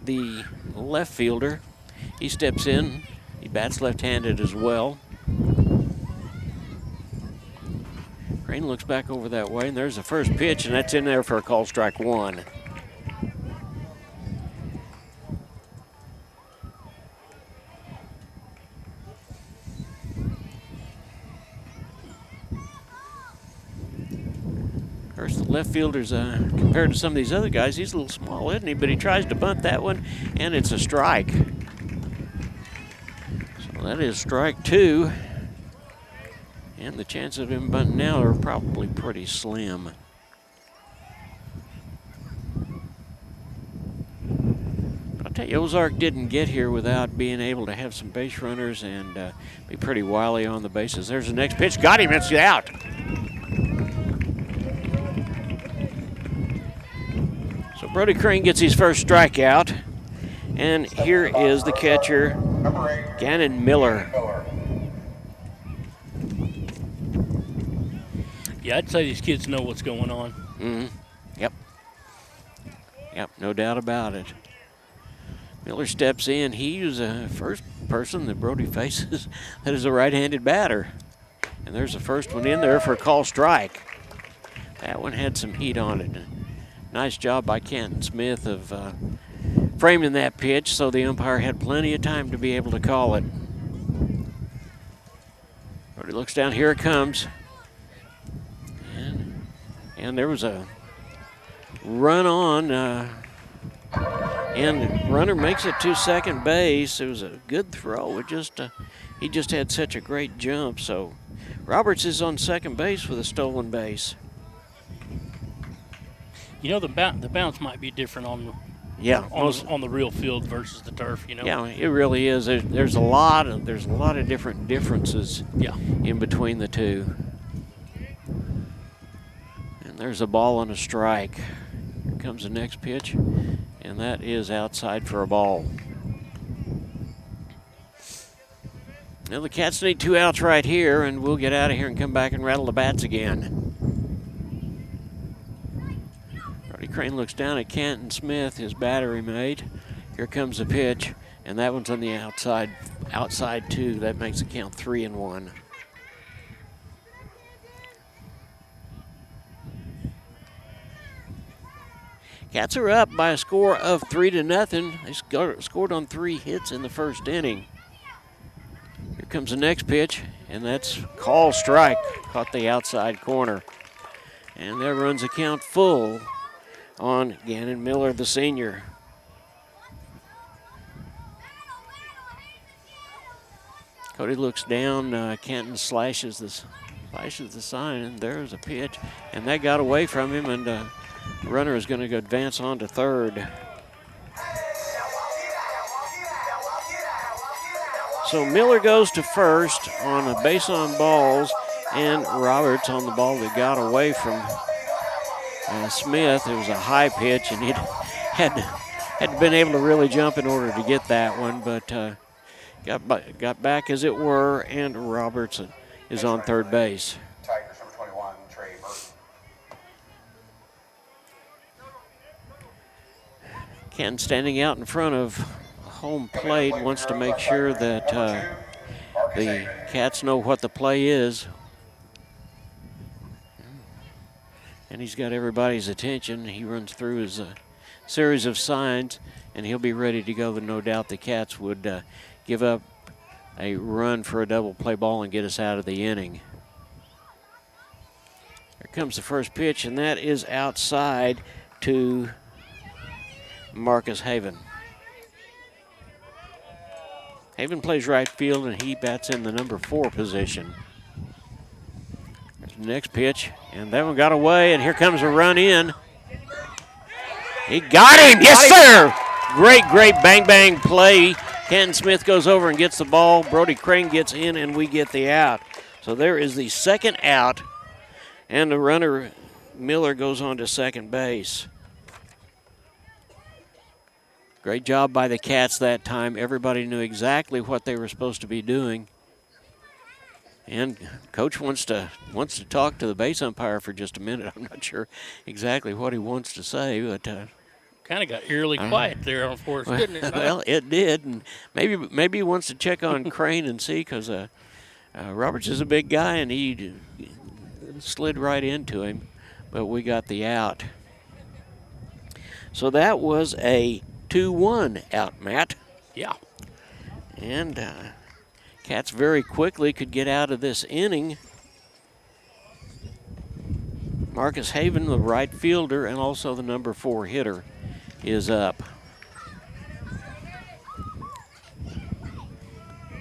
the left fielder. He steps in. He bats left-handed as well. Crane looks back over that way, and there's the first pitch, and that's in there for a call strike 1. Hurst, the left fielder's compared to some of these other guys, he's a little small, isn't he? But he tries to bunt that one, and it's a strike. So that is strike 2. And the chances of him bunting now are probably pretty slim. I'll tell you, Ozark didn't get here without being able to have some base runners and be pretty wily on the bases. There's the next pitch. Got him. It's out. So Brody Crane gets his first strikeout. And here is the catcher, Gannon Miller. Yeah, I'd say these kids know what's going on. Mm-hmm. Yep, no doubt about it. Miller steps in. He was the first person that Brody faces that is a right-handed batter. And there's the first one in there for a call strike. That one had some heat on it. Nice job by Canton Smith of framing that pitch so the umpire had plenty of time to be able to call it. Brody looks down. Here it comes. And there was a run on, and the runner makes it to second base. It was a good throw. It just he just had such a great jump. So Roberts is on second base with a stolen base. You know, the bounce might be different on the real field versus the turf. You know. Yeah, it really is. There's a lot of different differences. Yeah. In between the two. There's a ball and a strike. Here comes the next pitch, and that is outside for a ball. Now the Cats need 2 outs right here, and we'll get out of here and come back and rattle the bats again. Brody Crane looks down at Canton Smith, his battery mate. Here comes the pitch, and that one's on the outside 2. That makes it count 3-1. Cats are up by a score of 3-0. They scored on 3 hits in the first inning. Here comes the next pitch, and that's call strike. Caught the outside corner. And that runs the count full on Gannon Miller, the senior. Cody looks down. Canton slashes the sign, and there's a pitch. And that got away from him, and the runner is going to go advance on to third. So Miller goes to first on a base on balls, and Roberts on the ball that got away from Smith. It was a high pitch, and he had been able to really jump in order to get that one, but got back as it were, and Roberts is on third base. Tigers, number 21, Trey Burton. Ken standing out in front of home plate wants to make sure that the Cats know what the play is. And he's got everybody's attention. He runs through his series of signs, and he'll be ready to go. No doubt the Cats would give up a run for a double play ball and get us out of the inning. Here comes the first pitch, and that is outside to Marcus Haven. Haven plays right field, and he bats in the number 4 position. There's the next pitch, and that one got away, and here comes a run in. He got him! Yes, sir! Great bang play. Canton Smith goes over and gets the ball. Brody Crane gets in, and we get the out. So there is the second out, and the runner, Miller, goes on to second base. Great job by the Cats that time. Everybody knew exactly what they were supposed to be doing. And Coach wants to talk to the base umpire for just a minute. I'm not sure exactly what he wants to say, but kind of got eerily quiet there on fourth, didn't it? Well, it did, and maybe he wants to check on Crane and see, because Roberts is a big guy, and he slid right into him, but we got the out. So that was a 2-1 out, Matt. Yeah. And Cats very quickly could get out of this inning. Marcus Haven, the right fielder, and also the number 4 hitter, is up.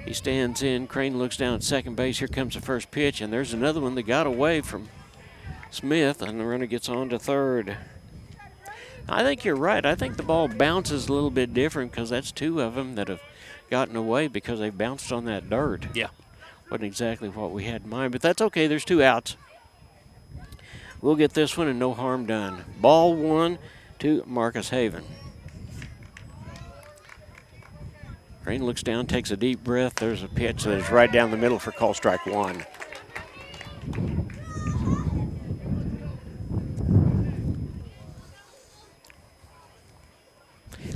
He stands in. Crane looks down at second base. Here comes the first pitch, and there's another one that got away from Smith, and the runner gets on to third. I think you're right. I think the ball bounces a little bit different, because that's 2 of them that have gotten away because they bounced on that dirt. Yeah. Wasn't exactly what we had in mind, but that's okay. There's 2 outs. We'll get this one and no harm done. Ball 1 to Marcus Haven. Crane looks down, takes a deep breath. There's a pitch that is right down the middle for call strike 1.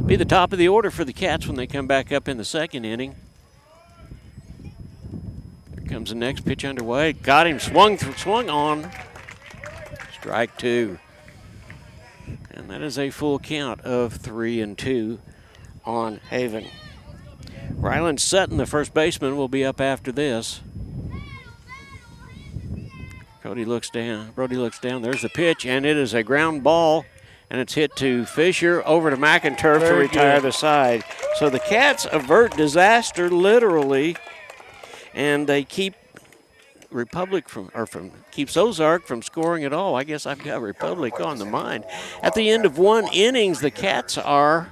Be the top of the order for the Cats when they come back up in the second inning. Here comes the next pitch underway. Got him, swung on. Strike 2. And that is a full count of 3-2 on Haven. Ryland Sutton, the first baseman, will be up after this. Brody looks down. There's the pitch, and it is a ground ball. And it's hit to Fisher, over to McInturf to retire the side. So the Cats avert disaster, literally, and they keep keeps Ozark from scoring at all. I guess I've got Republic on the mind. At the end of 1 innings, the Cats are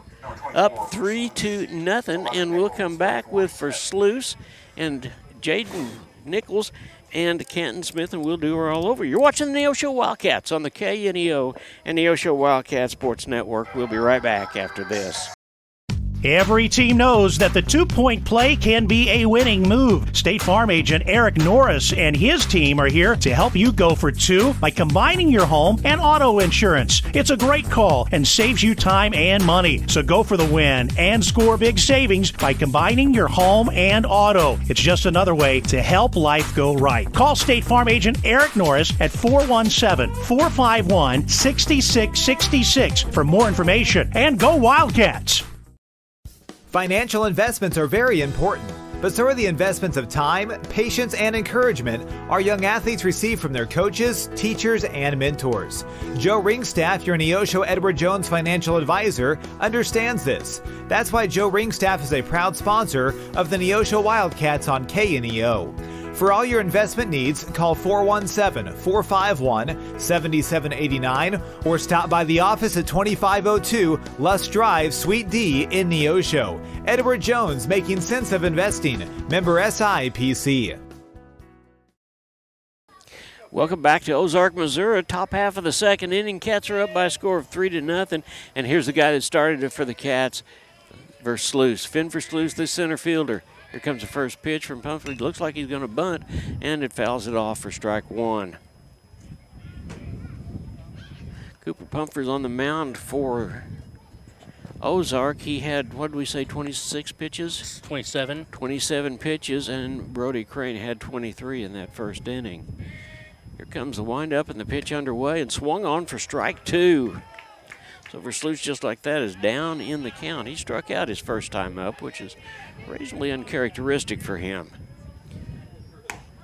up 3-0, and we'll come back with for Sluice and Jaden Nichols and Canton Smith, and we'll do her all over. You're watching the Neosho Wildcats on the KNEO and Neosho Wildcat Sports Network. We'll be right back after this. Every team knows that the 2-point play can be a winning move. State Farm agent Eric Norris and his team are here to help you go for 2 by combining your home and auto insurance. It's a great call and saves you time and money. So go for the win and score big savings by combining your home and auto. It's just another way to help life go right. Call State Farm agent Eric Norris at 417-451-6666 for more information. And go Wildcats! Financial investments are very important, but so are the investments of time, patience, and encouragement our young athletes receive from their coaches, teachers, and mentors. Joe Ringstaff, your Neosho Edward Jones financial advisor, understands this. That's why Joe Ringstaff is a proud sponsor of the Neosho Wildcats on KNEO. For all your investment needs, call 417-451-7789 or stop by the office at 2502 Lusk Drive, Suite D in Neosho. Edward Jones, making sense of investing. Member SIPC. Welcome back to Ozark, Missouri. Top half of the second inning. Cats are up by a score of 3-0. And here's the guy that started it for the Cats versus Sluice. Finn for Sluice, the center fielder. Here comes the first pitch from Pumphrey. Looks like he's going to bunt, and it fouls it off for strike one. Cooper Pumphrey's on the mound for Ozark. He had, what did we say, 26 pitches? 27. 27 pitches, and Brody Crane had 23 in that first inning. Here comes the windup and the pitch underway, and swung on for strike two. So Versluis, just like that, is down in the count. He struck out his first time up, which is reasonably uncharacteristic for him.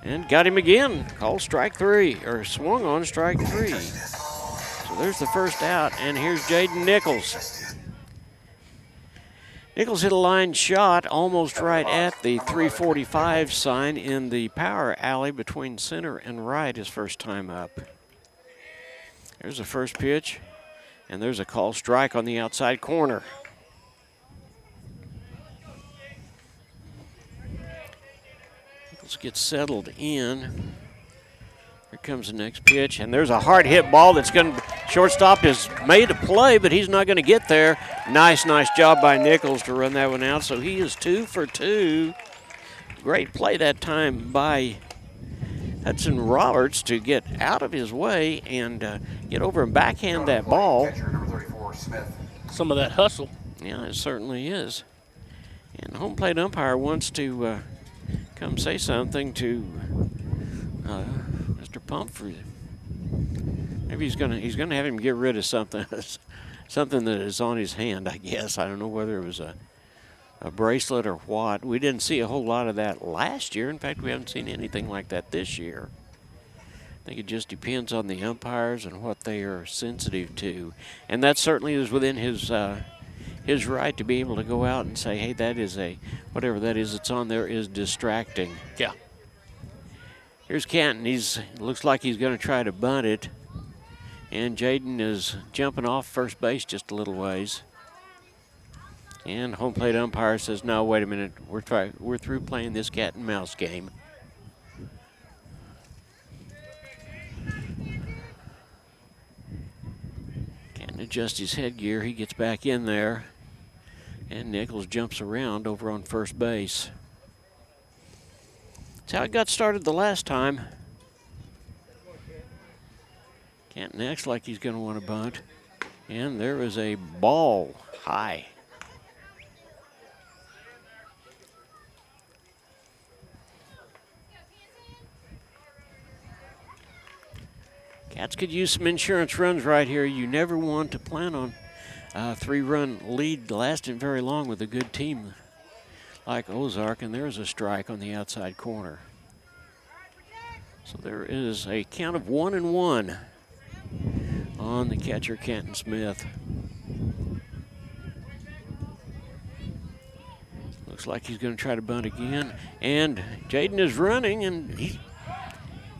And got him again. Called strike three, or swung on strike three. So there's the first out, and here's Jaden Nichols. Nichols hit a line shot almost right at the 345 sign in the power alley between center and right his first time up. There's the first pitch. And there's a call strike on the outside corner. Nichols gets settled in. Here comes the next pitch, and there's a hard hit ball that's going to, shortstop has made a play, but he's not going to get there. Nice job by Nichols to run that one out. So he is 2 for 2. Great play that time by Hudson Roberts to get out of his way and get over and backhand that ball. Some of that hustle. Yeah, it certainly is. And the home plate umpire wants to come say something to Mr. Pumphrey. Maybe he's gonna have him get rid of something, something that is on his hand, I guess. I don't know whether it was a bracelet or what. We didn't see a whole lot of that last year. In fact, we haven't seen anything like that this year. I think it just depends on the umpires and what they are sensitive to. And that certainly is within his right to be able to go out and say, hey, that is whatever that is that's on there is distracting. Yeah. Here's Canton. Looks like he's going to try to bunt it. And Jaden is jumping off first base just a little ways. And home plate umpire says, no, wait a minute. We're through playing this cat and mouse game. Can't adjust his headgear. He gets back in there. And Nichols jumps around over on first base. That's how it got started the last time. Canton acts like he's going to want to bunt. And there is a ball high. Cats could use some insurance runs right here. You never want to plan on a 3-run lead lasting very long with a good team like Ozark, and there's a strike on the outside corner. So there is a count of 1-1 on the catcher, Canton Smith. Looks like he's going to try to bunt again, and Jaden is running, and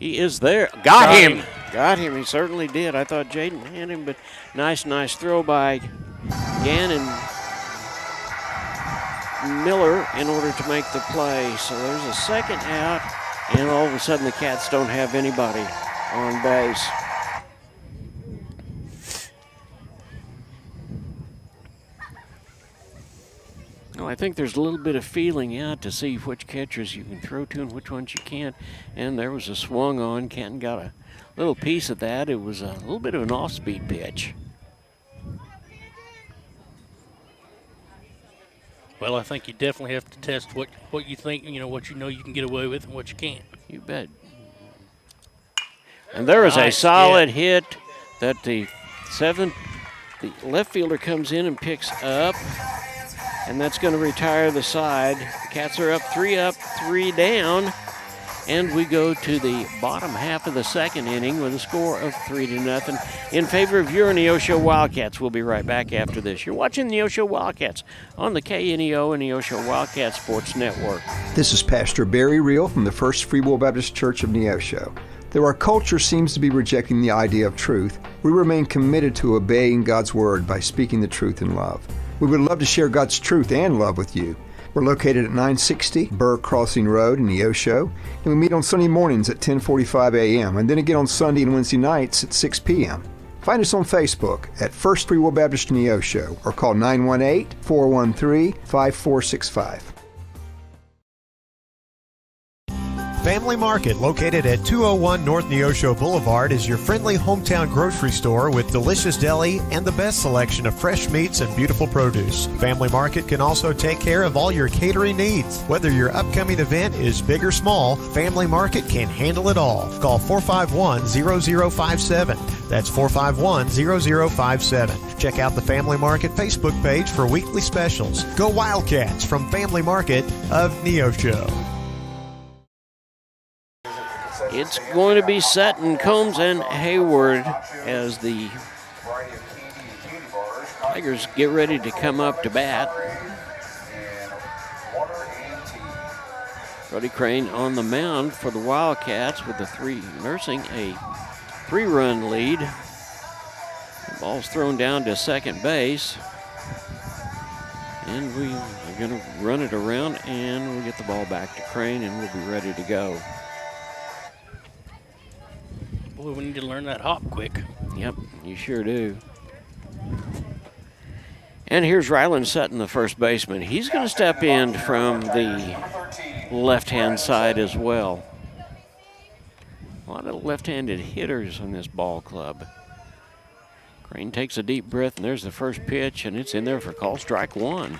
he is there. Got him. Got him. He certainly did. I thought Jaden had him, but nice throw by Gannon Miller in order to make the play. So there's a second out, and all of a sudden the Cats don't have anybody on base. Well, I think there's a little bit of feeling out to see which catchers you can throw to and which ones you can't. And there was a swung on. Canton got a little piece of that. It was a little bit of an off-speed pitch. Well, I think you definitely have to test what you think, what you know you can get away with and what you can't. You bet. And there is a solid hit that the left fielder comes in and picks up. And that's going to retire the side. The Cats are up, 3 down. And we go to the bottom half of the second inning with a score of 3-0 in favor of your Neosho Wildcats. We'll be right back after this. You're watching Neosho Wildcats on the KNEO and Neosho Wildcat Sports Network. This is Pastor Barry Reel from the First Free Will Baptist Church of Neosho. Though our culture seems to be rejecting the idea of truth, we remain committed to obeying God's Word by speaking the truth in love. We would love to share God's truth and love with you. We're located at 960 Burr Crossing Road in Neosho, and we meet on Sunday mornings at 10:45 a.m. and then again on Sunday and Wednesday nights at 6 p.m. Find us on Facebook at First Free Will Baptist Neosho or call 918-413-5465. Family Market, located at 201 North Neosho Boulevard, is your friendly hometown grocery store with delicious deli and the best selection of fresh meats and beautiful produce. Family Market can also take care of all your catering needs. Whether your upcoming event is big or small, Family Market can handle it all. Call 451-0057. That's 451-0057. Check out the Family Market Facebook page for weekly specials. Go Wildcats from Family Market of Neosho. It's going to be Sutton, Combs, and Hayward as the Tigers get ready to come up to bat. Brody Crane on the mound for the Wildcats with nursing a 3-run lead. The ball's thrown down to second base. And we are going to run it around, and we'll get the ball back to Crane, and we'll be ready to go. Boy, we need to learn that hop quick. Yep, you sure do. And here's Ryland Sutton, the first baseman. He's going to step in from the left-hand side as well. A lot of left-handed hitters on this ball club. Crane takes a deep breath, and there's the first pitch, and it's in there for call strike one.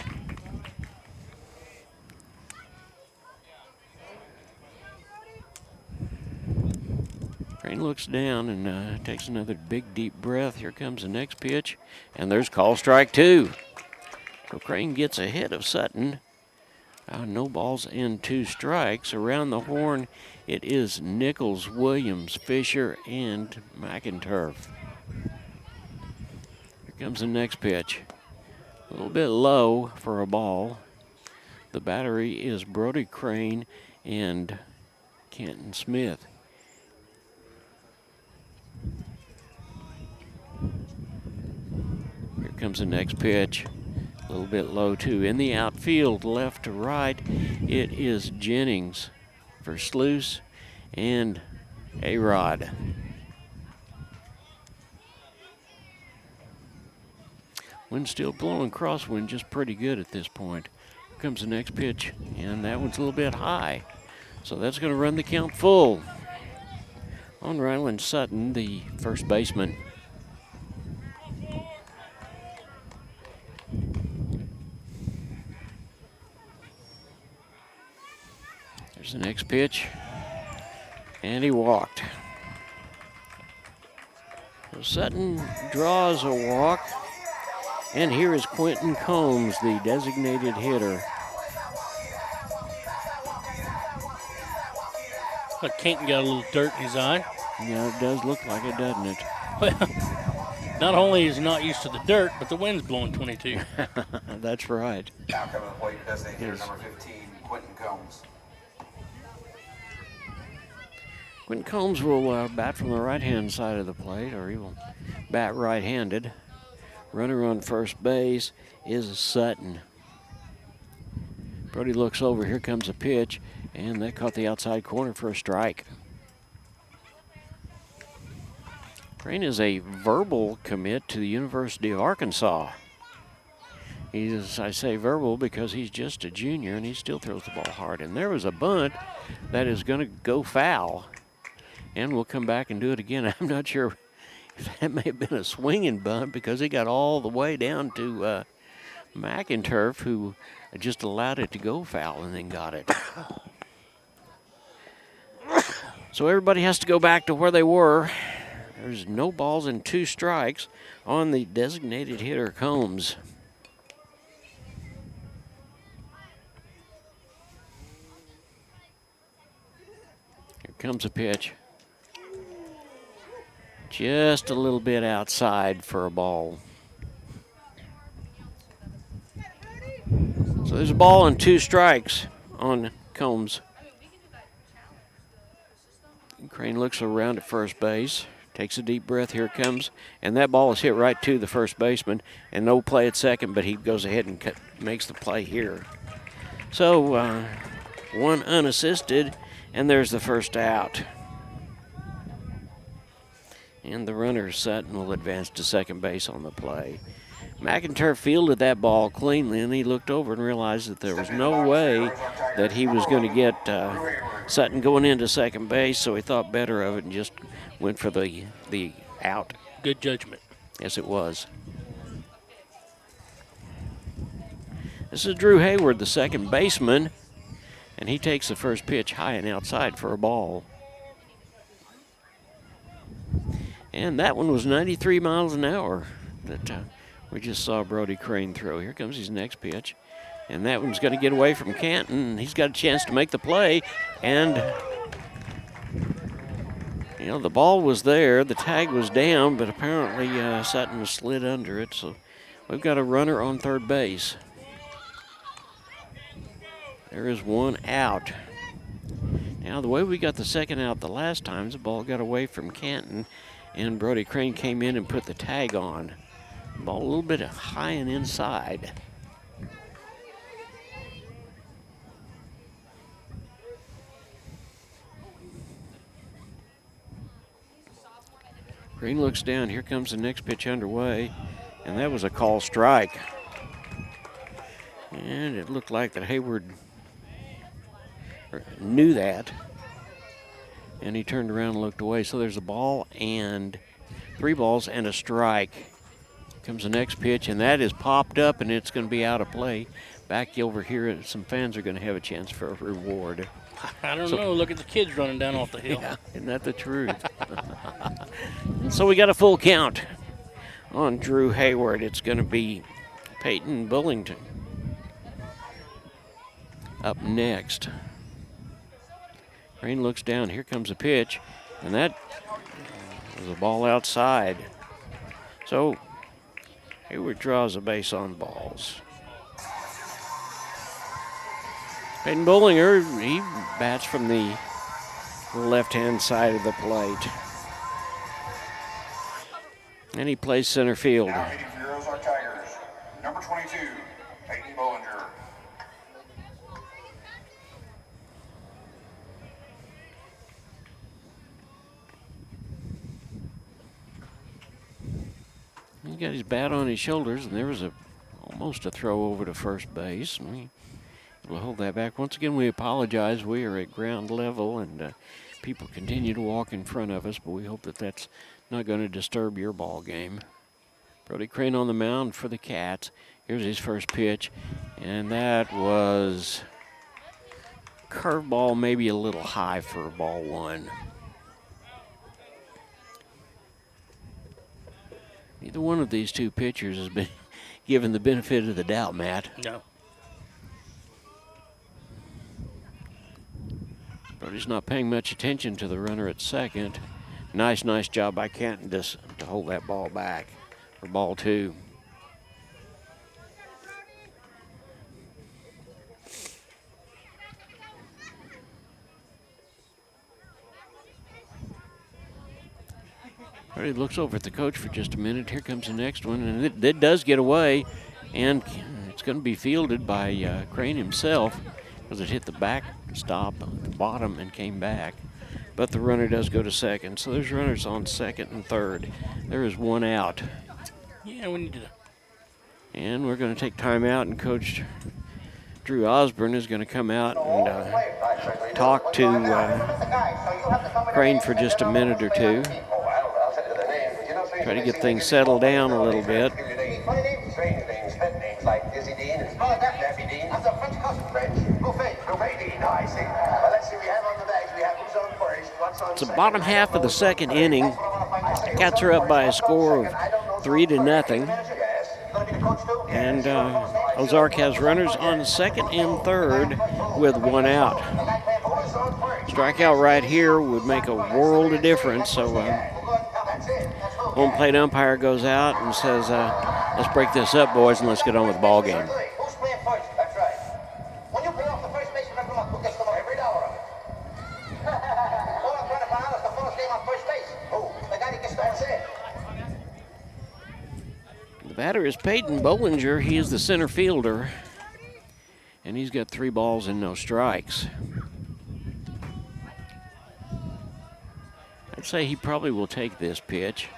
Crane looks down and takes another big, deep breath. Here comes the next pitch, and there's call strike two. So Crane gets ahead of Sutton. No balls and 2 strikes. Around the horn, it is Nichols, Williams, Fisher, and McInturf. Here comes the next pitch. A little bit low for a ball. The battery is Brody Crane and Kenton Smith. Here comes the next pitch. A little bit low too. In the outfield, left to right, it is Jennings for Sluice and A-Rod. Wind still blowing crosswind, just pretty good at this point. Here comes the next pitch, and that one's a little bit high. So that's going to run the count full on Ryland Sutton, the first baseman. There's the next pitch, and he walked. So Sutton draws a walk, and here is Quentin Combs, the designated hitter. Kenton got a little dirt in his eye. Yeah, it does look like it, doesn't it? Well, not only is he not used to the dirt, but the wind's blowing 22. That's right. Now coming to the plate, designated hitter number 15, Quentin Combs. Quentin Combs will bat from the right-hand side of the plate, or he will bat right-handed. Runner on first base is Sutton. Brody looks over. Here comes a pitch, and that caught the outside corner for a strike. Crane is a verbal commit to the University of Arkansas. I say verbal because he's just a junior, and he still throws the ball hard. And there was a bunt that is going to go foul. And we'll come back and do it again. I'm not sure if that may have been a swinging bunt because it got all the way down to McInturf, who just allowed it to go foul and then got it. So everybody has to go back to where they were. There's no balls and 2 strikes on the designated hitter, Combs. comes a pitch. Just a little bit outside for a ball. So there's a ball and 2 strikes on Combs. Crane looks around at first base, takes a deep breath, here it comes, and that ball is hit right to the first baseman, and no play at second, but he goes ahead and makes the play here. So 1 unassisted, and there's the first out. And the runner, Sutton, will advance to second base on the play. McIntyre fielded that ball cleanly, and he looked over and realized that there was no way that he was going to get Sutton going into second base, so he thought better of it and just went for the out. Good judgment. Yes, it was. This is Drew Hayward, the second baseman, and he takes the first pitch high and outside for a ball. And that one was 93 miles an hour that we just saw Brody Crane throw. Here comes his next pitch. And that one's going to get away from Canton. He's got a chance to make the play. And, you know, the ball was there. The tag was down, but apparently Sutton slid under it. So we've got a runner on third base. There is 1 out. Now, the way we got the second out the last time, the ball got away from Canton, and Brody Crane came in and put the tag on. Ball a little bit high and inside. Crane looks down. Here comes the next pitch underway, and that was a call strike. And it looked like that Hayward knew that, and he turned around and looked away. So there's a ball and 3 balls and a strike. Comes the next pitch, and that is popped up, and it's going to be out of play. Back over here, some fans are going to have a chance for a reward. I don't know. Look at the kids running down off the hill. Yeah, isn't that the truth? So we got a full count on Drew Hayward. It's going to be Peyton Bullington up next. Crane looks down. Here comes a pitch, and that was a ball outside. So Hayward draws a base on balls. Peyton Bullinger, he bats from the left-hand side of the plate. And he plays center field. Now hitting for your Ozark Tigers, number 22, Peyton Bullinger. He's got his bat on his shoulders, and there was almost a throw over to first base. We'll hold that back. Once again, we apologize. We are at ground level, and people continue to walk in front of us, but we hope that that's not going to disturb your ball game. Brody Crane on the mound for the Cats. Here's his first pitch, and that was curveball, maybe a little high for ball 1. Neither one of these 2 pitchers has been given the benefit of the doubt, Matt. No. Brody's not paying much attention to the runner at second. Nice job by Canton to hold that ball back for ball 2. Brody looks over at the coach for just a minute. Here comes the next one, and it does get away, and it's going to be fielded by Crane himself because it hit the backstop at the bottom and came back. But the runner does go to second, so there's runners on second and third. There is 1 out. Yeah, we need to. And we're going to take time out, and Coach Drew Osborne is going to come out and talk to Crane for just a minute or 2. Try to get things settled down a little bit. It's the bottom half of the second inning. Cats are up by a score of 3-0. And Ozark has runners on second and third with 1 out. strikeout right here would make a world of difference. So home plate umpire goes out and says, let's break this up, boys, and let's get on with the ball game. The batter is Peyton Bollinger. He is the center fielder, and he's got 3 balls and no strikes. I'd say he probably will take this pitch.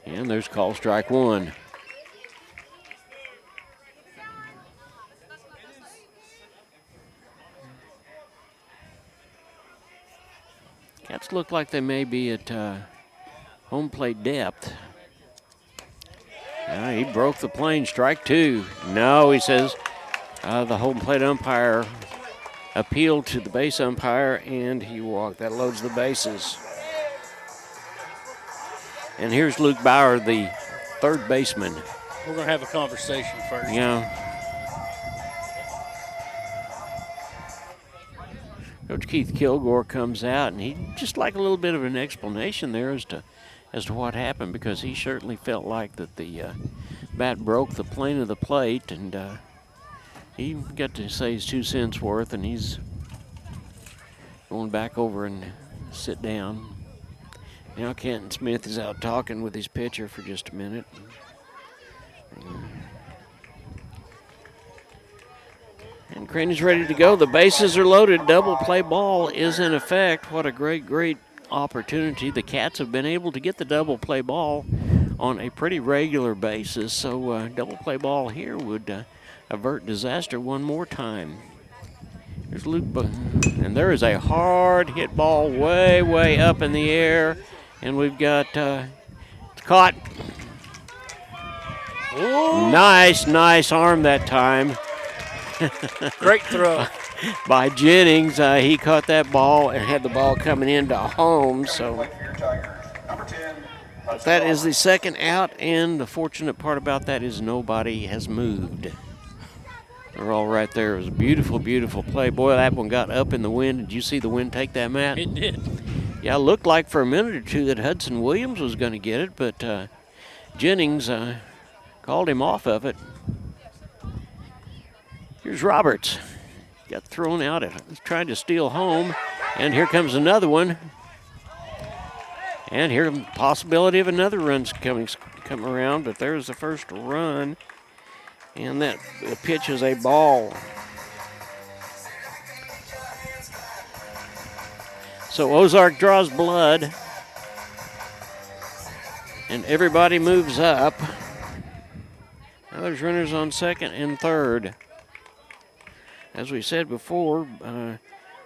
And there's call strike 1. Cats look like they may be at home plate depth. He broke the plane, strike 2. No, he says the home plate umpire appealed to the base umpire and he walked. That loads the bases. And here's Luke Bauer, the third baseman. We're going to have a conversation first. Yeah. Coach Keith Kilgore comes out, and he'd just like a little bit of an explanation there as to what happened, because he certainly felt like that the bat broke the plane of the plate, and he got to say his 2 cents worth, and he's going back over and sit down. Now Kenton Smith is out talking with his pitcher for just a minute. And Crane's ready to go. The bases are loaded. Double play ball is in effect. What a great, great opportunity. The Cats have been able to get the double play ball on a pretty regular basis. So double play ball here would avert disaster one more time. Here's Luke, and there is a hard hit ball way, way up in the air. And we've got, it's caught. Ooh. Nice arm that time. Great throw. By Jennings. He caught that ball and had the ball coming into home. So that is the second out, and the fortunate part about that is nobody has moved. They're all right there. It was a beautiful, beautiful play. Boy, that one got up in the wind. Did you see the wind take that, Matt? It did. Yeah, it looked like for a minute or two that Hudson Williams was going to get it, but Jennings called him off of it. Here's Roberts. Got thrown out. He's trying to steal home. And here comes another one. And here, possibility of another run's come around, but there's the first run. And that pitch is a ball. So Ozark draws blood. And everybody moves up. Now there's runners on second and third. As we said before,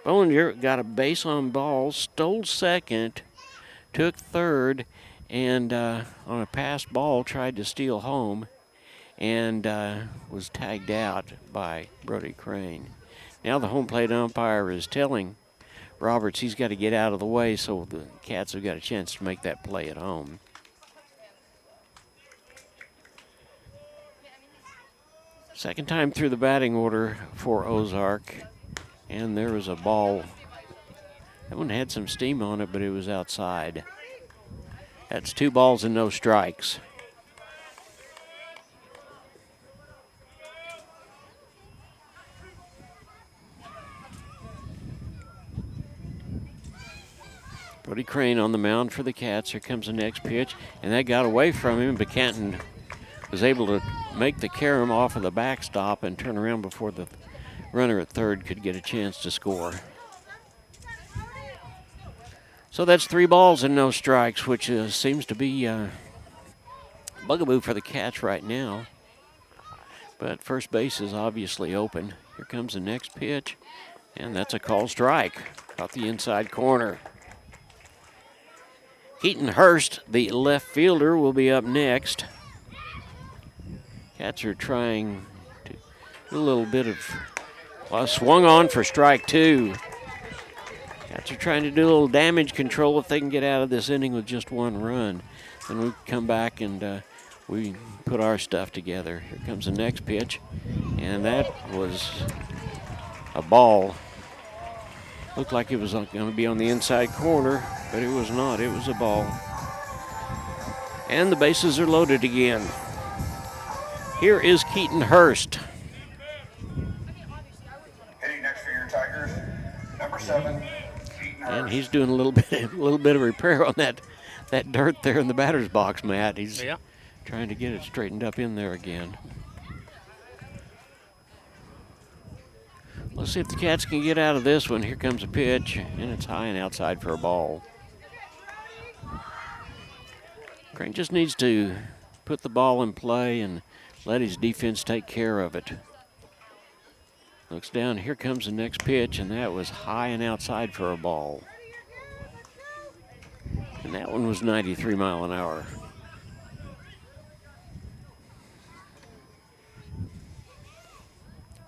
Bollinger got a base on ball, stole second, took third, and on a passed ball tried to steal home and was tagged out by Brody Crane. Now the home plate umpire is telling Roberts he's got to get out of the way so the Cats have got a chance to make that play at home. Second time through the batting order for Ozark, and there was a ball. That one had some steam on it, but it was outside. That's 2 balls and no strikes. Brody Crane on the mound for the Cats. Here comes the next pitch, and that got away from him, but Canton was able to make the carom off of the backstop and turn around before the runner at third could get a chance to score. So that's 3 balls and no strikes, which seems to be bugaboo for the Cats right now. But first base is obviously open. Here comes the next pitch, and that's a call strike. Caught the inside corner. Keaton Hurst, the left fielder, will be up next. Cats are trying to do a little bit of, well, swung on for strike 2. Cats are trying to do a little damage control if they can get out of this inning with just 1 run. Then we come back and we put our stuff together. Here comes the next pitch, and that was a ball. Looked like it was going to be on the inside corner, but it was not. It was a ball. And the bases are loaded again. Here is Keaton Hurst. Hitting next for your Tigers, number 7, Keaton Hurst. And he's doing a little bit of repair on that dirt there in the batter's box, Matt. He's trying to get it straightened up in there again. Let's see if the Cats can get out of this one. Here comes a pitch, and it's high and outside for a ball. Crane just needs to put the ball in play and let his defense take care of it. Looks down, here comes the next pitch, and that was high and outside for a ball. And that one was 93 mile an hour.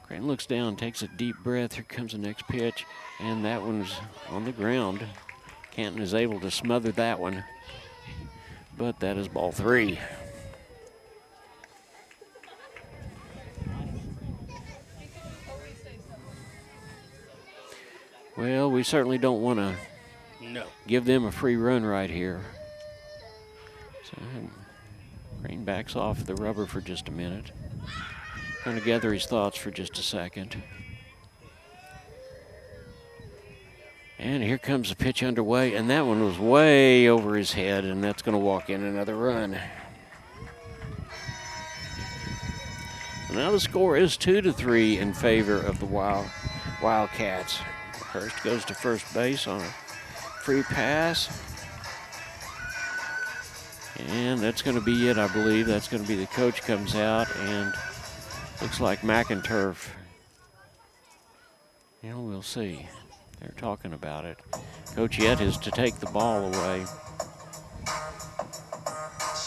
Crane looks down, takes a deep breath. Here comes the next pitch, and that one's on the ground. Canton is able to smother that one, but that is ball 3. Well, we certainly don't want to give them a free run right here. So Crane backs off the rubber for just a minute. Going to gather his thoughts for just a second. And here comes the pitch underway, and that one was way over his head, and that's going to walk in another run. So now the score is 2-3 in favor of the Wildcats. Hurst goes to first base on a free pass. And that's going to be it, I believe. That's going to be the coach comes out, and looks like McInturf. We'll see. They're talking about it. Coach Yett is to take the ball away.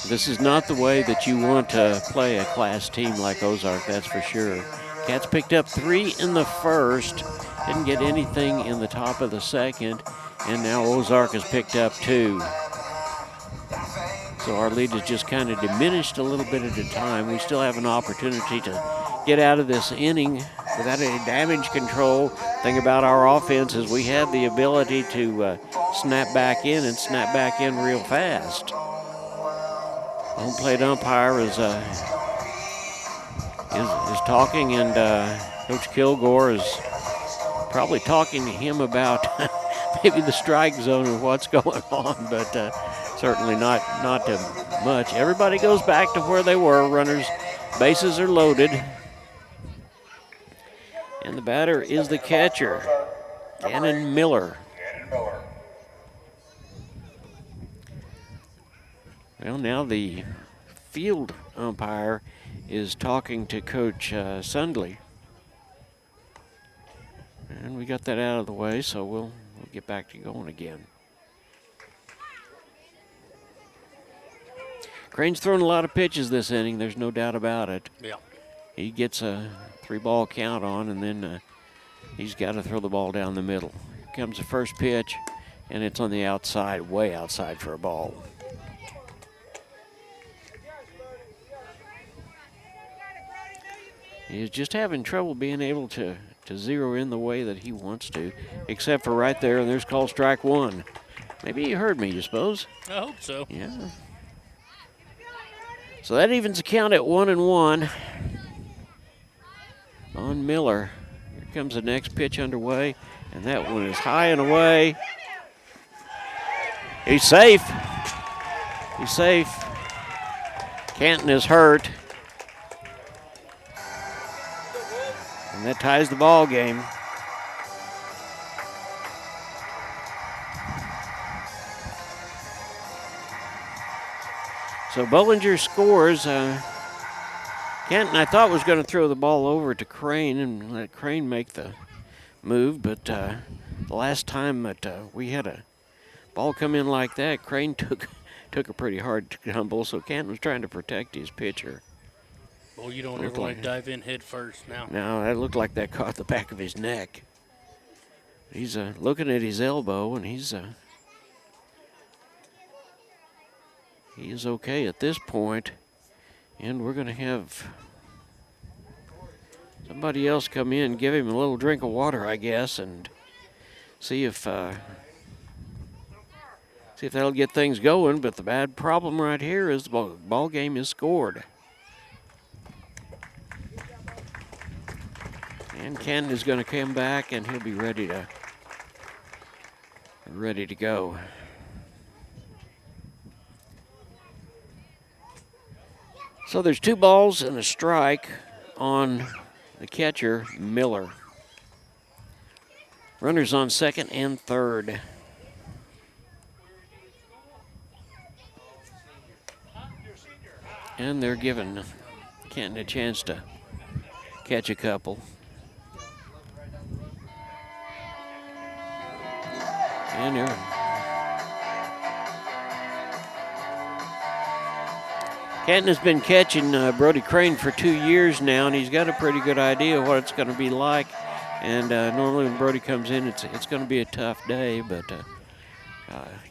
This is not the way that you want to play a class team like Ozark, that's for sure. Cats picked up 3 in the first. Didn't get anything in the top of the second, and now Ozark has picked up 2. So our lead has just kind of diminished a little bit at a time. We still have an opportunity to get out of this inning without any damage control. Thing about our offense is we have the ability to snap back in and snap back in real fast. Home plate umpire is talking, and Coach Kilgore is probably talking to him about maybe the strike zone or what's going on, but certainly not much. Everybody goes back to where they were. Runners, bases are loaded. And the batter is the catcher, Gannon Miller. Well, now the field umpire is talking to Coach Sundley. And we got that out of the way, so we'll get back to going again. Crane's thrown a lot of pitches this inning, there's no doubt about it. Yeah. He gets a 3-ball count on, and then he's got to throw the ball down the middle. Here comes the first pitch, and it's on the outside, way outside for a ball. He's just having trouble being able to zero in the way that he wants to, except for right there, and there's called strike 1. Maybe you heard me, you suppose? I hope so. Yeah. So that evens the count at 1-1 on Miller. Here comes the next pitch underway, and that one is high and away. He's safe. He's safe. Canton is hurt. And that ties the ball game. So Bollinger scores. Canton, I thought, was going to throw the ball over to Crane and let Crane make the move, but the last time that we had a ball come in like that, Crane took a pretty hard tumble, so Canton was trying to protect his pitcher. Well, you don't ever want to dive in head first now. No, that looked like that caught the back of his neck. He's looking at his elbow, and he is okay at this point. And we're going to have somebody else come in, give him a little drink of water, I guess, and see if that'll get things going. But the bad problem right here is the ball game is scored. And Ken is going to come back, and he'll be ready to go. So there's 2 balls and a strike on the catcher, Miller. Runners on second and third. And they're giving Kenton a chance to catch a couple. And there. Kenton has been catching Brody Crane for 2 years now, and he's got a pretty good idea of what it's going to be like. And normally when Brody comes in, it's going to be a tough day, but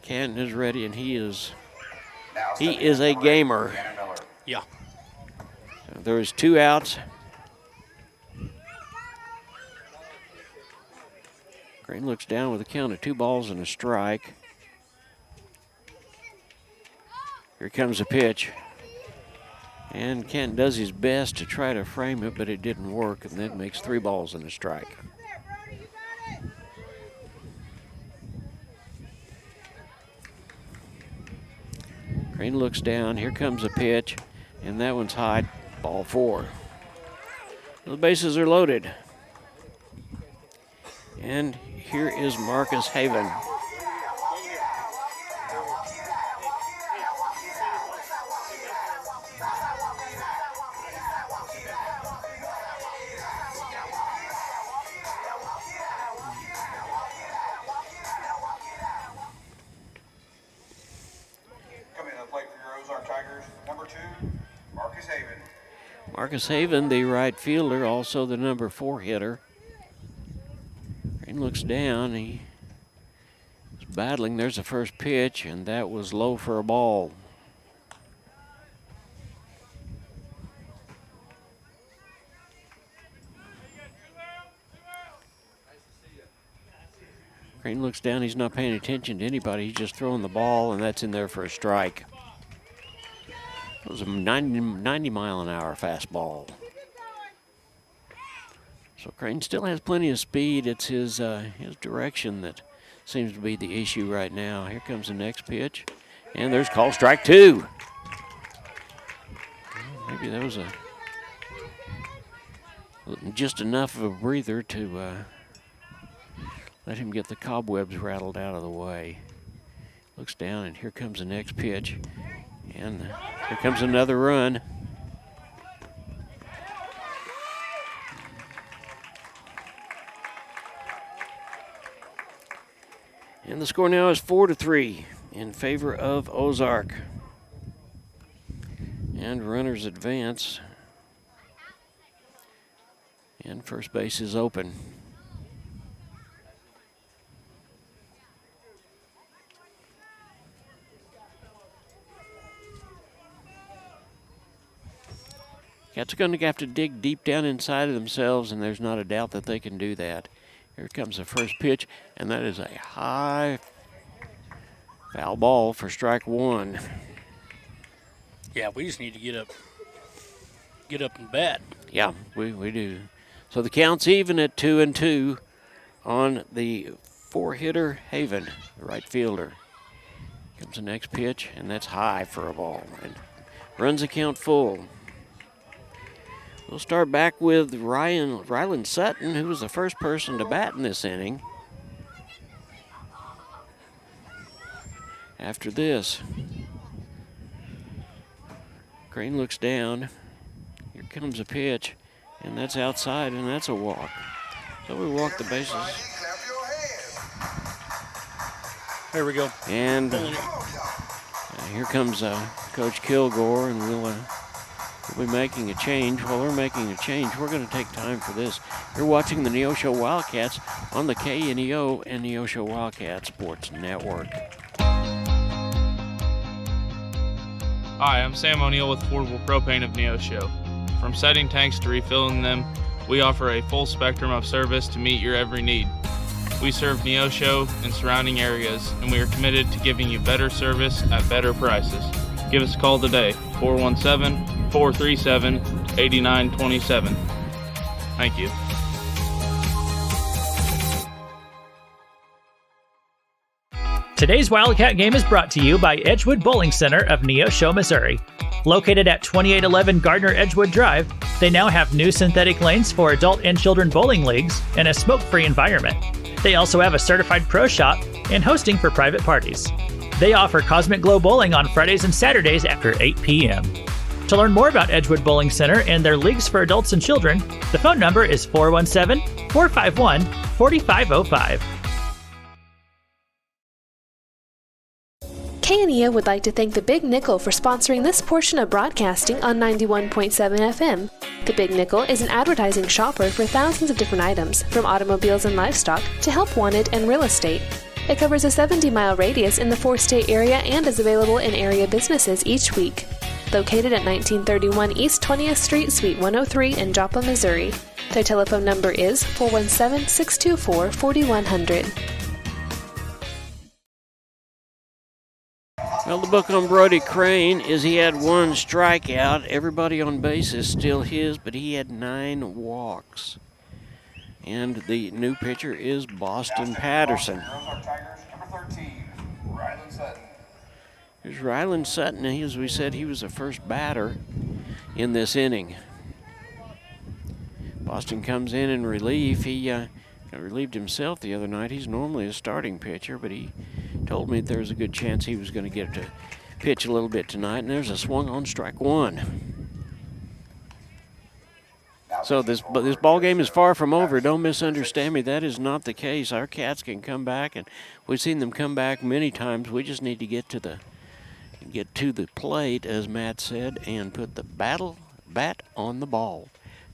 Kenton is ready, and he is a gamer. Yeah. So there's 2 outs. Crane looks down with a count of 2 balls and a strike. Here comes a pitch. And Kent does his best to try to frame it, but it didn't work, and that makes 3 balls and a strike. Crane looks down. Here comes a pitch, and that one's high. Ball 4. The bases are loaded. And here is Marcus Haven. Coming to the plate for your Ozark Tigers, number 2, Marcus Haven. Marcus Haven, the right fielder, also the number 4 hitter. Crane looks down. He's battling. There's the first pitch, and that was low for a ball. Crane looks down. He's not paying attention to anybody. He's just throwing the ball, and that's in there for a strike. It was a 90-mile-an-hour fastball. So Crane still has plenty of speed. It's his direction that seems to be the issue right now. Here comes the next pitch, and there's call strike 2. Maybe that was just enough of a breather to let him get the cobwebs rattled out of the way. Looks down, and here comes the next pitch, and here comes another run. And the score now is 4-3 in favor of Ozark. And runners advance. And first base is open. Cats are going to have to dig deep down inside of themselves, and there's not a doubt that they can do that. Here comes the first pitch, and that is a high foul ball for strike 1. Yeah, we just need to get up and bat. Yeah, we do. So the count's even at 2-2 on the 4-hitter Haven, the right fielder. Comes the next pitch, and that's high for a ball, and runs the count full. We'll start back with Rylan Sutton, who was the first person to bat in this inning. After this, Crane looks down. Here comes a pitch, and that's outside, and that's a walk. So we walk the bases. There we go. And here comes Coach Kilgore, and we'll be making a change. While we're making a change, we're going to take time for this. You're watching the Neosho Wildcats on the KNEO and Neosho Wildcat Sports Network. Hi, I'm Sam O'Neill with Affordable Propane of Neosho. From setting tanks to refilling them, we offer a full spectrum of service to meet your every need. We serve Neosho and surrounding areas, and we are committed to giving you better service at better prices. Give us a call today, 417-437-8927. Thank you. Today's Wildcat game is brought to you by Edgewood Bowling Center of Neosho, Missouri. Located at 2811 Gardner Edgewood Drive, they now have new synthetic lanes for adult and children bowling leagues and a smoke-free environment. They also have a certified pro shop and hosting for private parties. They offer Cosmic Glow Bowling on Fridays and Saturdays after 8 p.m. To learn more about Edgewood Bowling Center and their leagues for adults and children, the phone number is 417-451-4505. KNEO would like to thank the Big Nickel for sponsoring this portion of broadcasting on 91.7 FM. The Big Nickel is an advertising shopper for thousands of different items, from automobiles and livestock to help wanted and real estate. It covers a 70-mile radius in the 4-state area and is available in area businesses each week. Located at 1931 East 20th Street, Suite 103 in Joplin, Missouri. Their telephone number is 417-624-4100. Well, the book on Brody Crane is he had one strikeout. Everybody on base is still his, but he had 9 walks. And the new pitcher is Boston Patterson. Here's Ryland Sutton. As we said, he was the first batter in this inning. Boston comes in relief. He relieved himself the other night. He's normally a starting pitcher, but he told me there's a good chance he was going to get to pitch a little bit tonight, and there's a swung on strike one. So this ball game is far from over. Don't misunderstand me. That is not the case. Our Cats can come back, and we've seen them come back many times. We just need to get to the plate, as Matt said, and put the bat on the ball.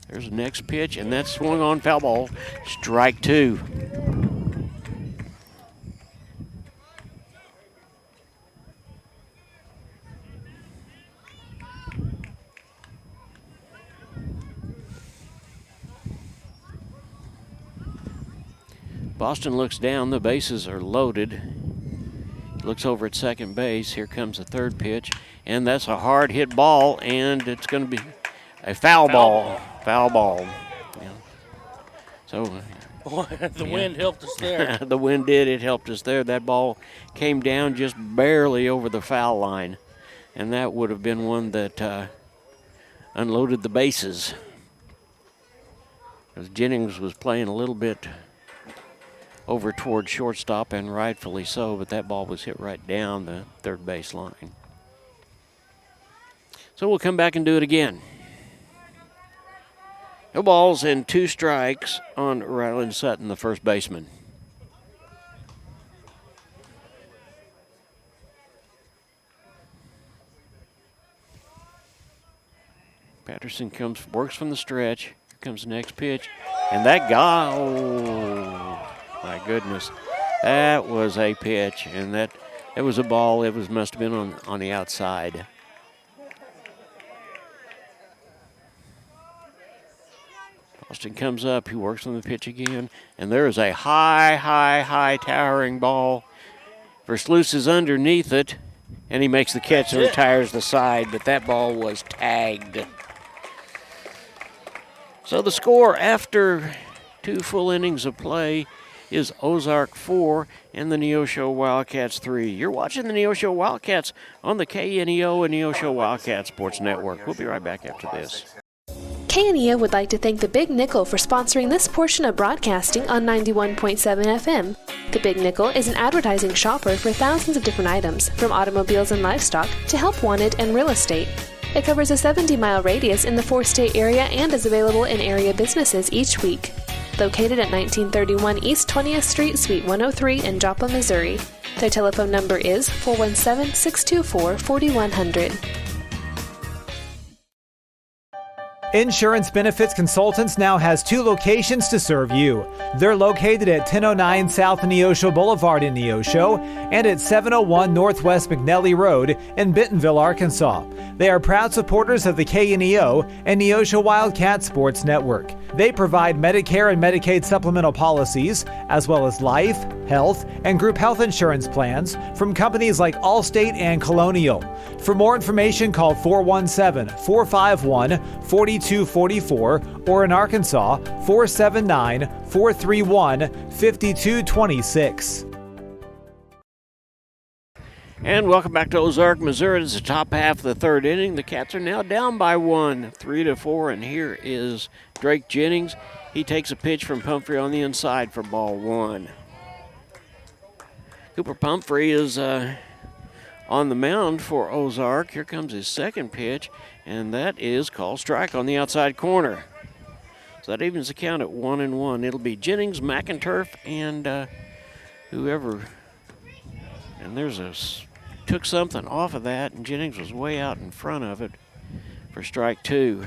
There's the next pitch, and that's swung on, foul ball, strike 2. Boston looks down, the bases are loaded. Looks over at second base. Here comes the third pitch, and that's a hard hit ball, and it's going to be a foul ball. Foul ball. Yeah. So the wind helped us there. The wind did. It helped us there. That ball came down just barely over the foul line, and that would have been one that unloaded the bases. Because Jennings was playing a little bit over toward shortstop, and rightfully so, but that ball was hit right down the third base line. So we'll come back and do it again. No balls and 2 strikes on Ryland Sutton, the first baseman. Patterson works from the stretch. Here comes the next pitch, and that guy, oh my goodness, that was a pitch, and that was a ball. It must have been on the outside. Boston comes up, he works on the pitch again, and there is a high towering ball. Versluis is underneath it, and he makes the catch and retires the side, but that ball was tagged. So the score after 2 full innings of play is Ozark 4 and the Neosho Wildcats 3. You're watching the Neosho Wildcats on the KNEO and Neosho Wildcat Sports Network. We'll be right back after this. KNEO would like to thank the Big Nickel for sponsoring this portion of broadcasting on 91.7 FM. The Big Nickel is an advertising shopper for thousands of different items, from automobiles and livestock to help wanted and real estate. It covers a 70-mile radius in the 4-state area and is available in area businesses each week. Located at 1931 East 20th Street, Suite 103 in Joplin, Missouri. Their telephone number is 417-624-4100. Insurance Benefits Consultants now has 2 locations to serve you. They're located at 1009 South Neosho Boulevard in Neosho and at 701 Northwest McNelly Road in Bentonville, Arkansas. They are proud supporters of the KNEO and Neosho Wildcat Sports Network. They provide Medicare and Medicaid supplemental policies, as well as life, health, and group health insurance plans from companies like Allstate and Colonial. For more information, call 417-451-4244 or in Arkansas, 479-431-5226. And welcome back to Ozark, Missouri. It's the top half of the third inning. The Cats are now down by 1, 3-4, and here is Drake Jennings. He takes a pitch from Pumphrey on the inside for ball 1. Cooper Pumphrey is on the mound for Ozark. Here comes his second pitch, and that is called strike on the outside corner. So that evens the count at 1-1. It'll be Jennings, McInturf, and whoever. And took something off of that, and Jennings was way out in front of it for strike 2.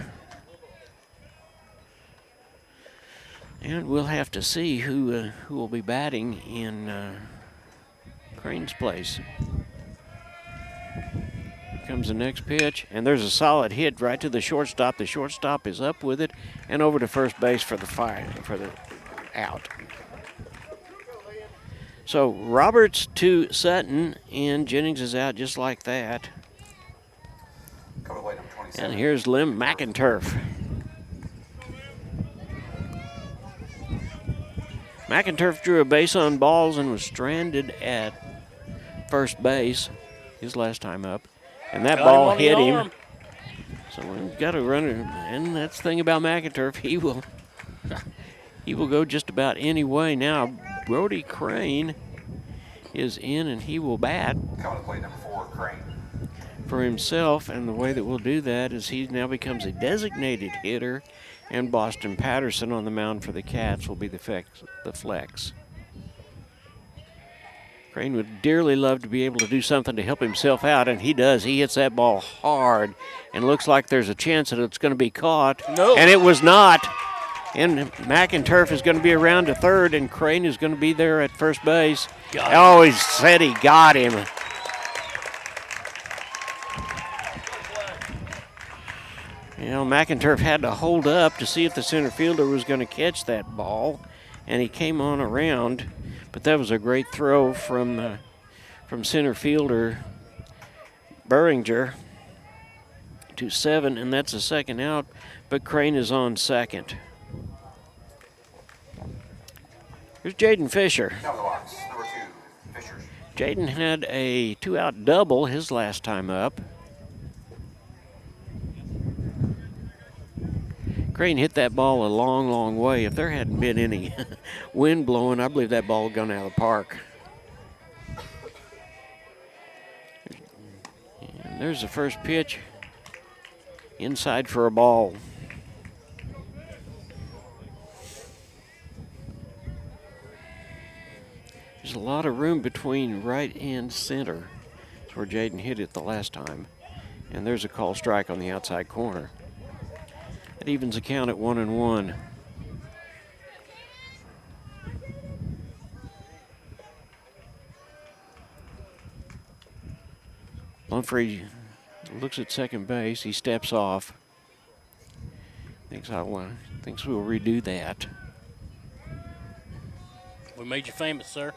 And we'll have to see who will be batting in Crane's place. Here comes the next pitch, and there's a solid hit right to the shortstop. The shortstop is up with it and over to first base for the out. So Roberts to Sutton, and Jennings is out just like that. And here's Lim McInturf. McInturf drew a base on balls and was stranded at first base his last time up. And that ball hit him. So we've got a runner, and that's the thing about McInturf. He will go just about any way. Now Brody Crane is in, and he will bat Coming to play number 4, Crane. for himself, and the way that we'll do that is he now becomes a designated hitter, and Boston Patterson on the mound for the Cats will be the flex. Crane would dearly love to be able to do something to help himself out, and he does. He hits that ball hard, and looks like there's a chance that it's going to be caught. No. And it was not. And McInturf is going to be around to third, and Crane is going to be there at first base. Oh, he said he got him. You know, McInturf had to hold up to see if the center fielder was going to catch that ball, and he came on around. But that was a great throw from center fielder Beringer to 7, and that's a second out, but Crane is on second. Here's Jaden Fisher. Down the box, number 2, Fisher. Jaden had a 2-out double his last time up. Crane hit that ball a long, long way. If there hadn't been any wind blowing, I believe that ball had gone out of the park. And there's the first pitch. Inside for a ball. There's a lot of room between right and center. That's where Jaden hit it the last time. And there's a call strike on the outside corner. That evens the count at 1-1. Pumphrey looks at second base. He steps off. Thinks we'll redo that. We made you famous, sir.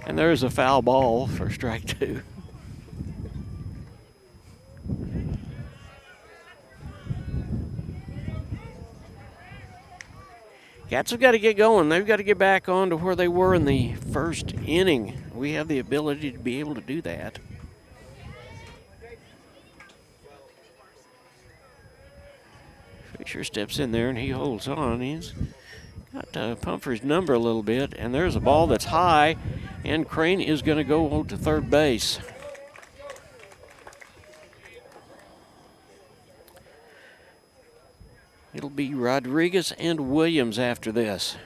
And there's a foul ball for strike 2. Cats have got to get going. They've got to get back on to where they were in the first inning. We have the ability to be able to do that. Fisher steps in there and he holds on. He's got Pumphrey's number a little bit, and there's a ball that's high, and Crane is going to go to third base. It'll be Rodriguez and Williams after this.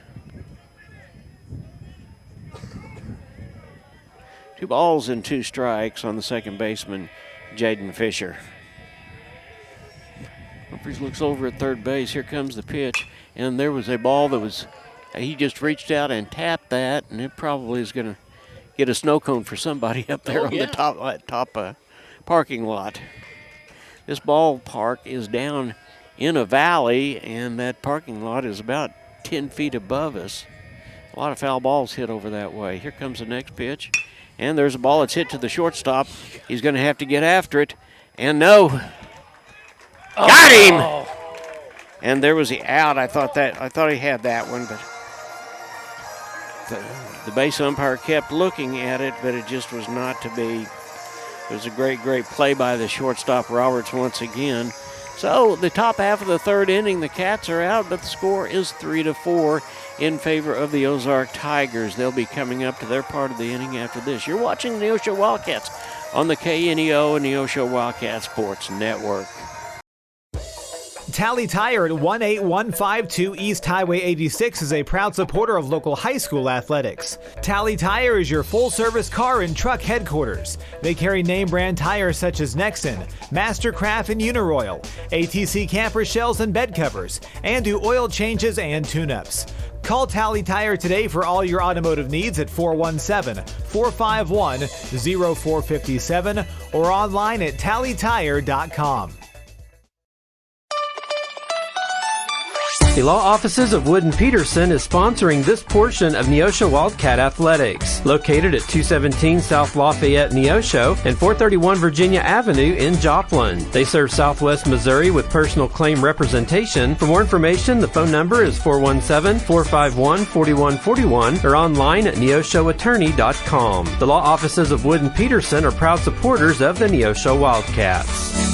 2 balls and 2 strikes on the second baseman, Jaden Fisher. Humphreys looks over at third base. Here comes the pitch. And there was a ball that was, he just reached out and tapped that, and it probably is going to get a snow cone for somebody up there on the top parking lot. This ballpark is down in a valley, and that parking lot is about 10 feet above us. A lot of foul balls hit over that way. Here comes the next pitch, and there's a ball that's hit to the shortstop. He's going to have to get after it, and no. Got him! And there was the out. I thought he had that one, but the base umpire kept looking at it, but it just was not to be. It was a great play by the shortstop Roberts once again. So the top half of the third inning, the Cats are out, but the score is 3-4 in favor of the Ozark Tigers. They'll be coming up to their part of the inning after this. You're watching the Neosho Wildcats on the KNEO and Neosho Wildcat Sports Network. Tally Tire at 18152 East Highway 86 is a proud supporter of local high school athletics. Tally Tire is your full-service car and truck headquarters. They carry name-brand tires such as Nexen, Mastercraft, and Uniroyal, ATC camper shells and bed covers, and do oil changes and tune-ups. Call Tally Tire today for all your automotive needs at 417-451-0457 or online at tallytire.com. The law offices of Wood & Peterson is sponsoring this portion of Neosho Wildcat Athletics. Located at 217 South Lafayette, Neosho, and 431 Virginia Avenue in Joplin. They serve Southwest Missouri with personal claim representation. For more information, the phone number is 417-451-4141 or online at neoshoattorney.com. The law offices of Wood & Peterson are proud supporters of the Neosho Wildcats.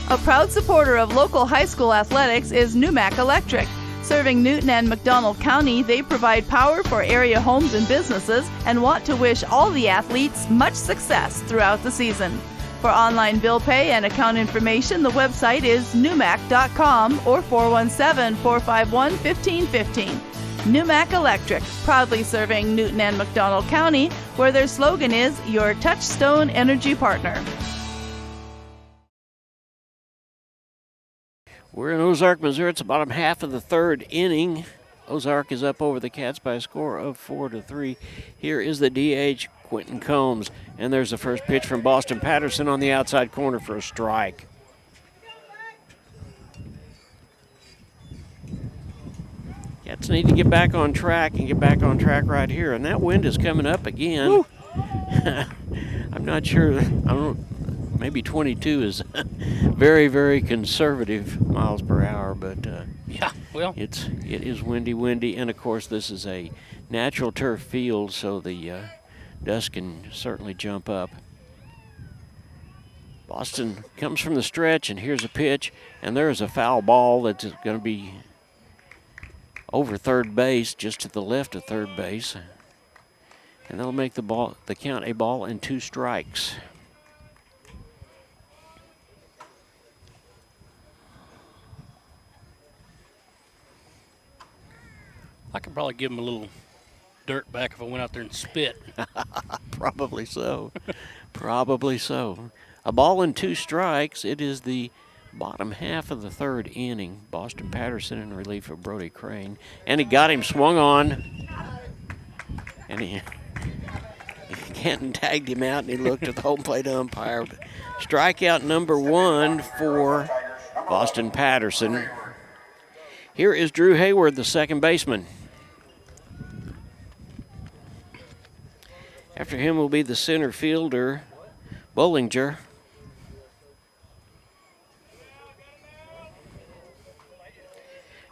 A proud supporter of local high school athletics is Numac Electric. Serving Newton and McDonald County, they provide power for area homes and businesses and want to wish all the athletes much success throughout the season. For online bill pay and account information, the website is numac.com or 417-451-1515. Numac Electric, proudly serving Newton and McDonald County, where their slogan is your touchstone energy partner. We're in Ozark, Missouri. It's the bottom half of the third inning. Ozark is up over the Cats by a score of 4-3. Here is the DH, Quentin Combs. And there's the first pitch from Boston Patterson on the outside corner for a strike. Cats need to get back on track and get back on track right here. And that wind is coming up again. I'm not sure. Maybe 22 is very, very conservative miles per hour, but yeah, well, it is windy, and of course this is a natural turf field, so the dust can certainly jump up. Boston comes from the stretch, and here's a pitch, and there is a foul ball that's going to be over third base, just to the left of third base, and they'll make the count a ball and 2 strikes. I could probably give him a little dirt back if I went out there and spit. Probably so. Probably so. A ball and 2 strikes. It is the bottom half of the third inning. Boston Patterson in relief of Brody Crane. And he got him swung on. And he Canton tagged him out, and he looked at the home plate umpire. But strikeout number 1 for Boston Patterson. Here is Drew Hayward, the second baseman. After him will be the center fielder, Bollinger.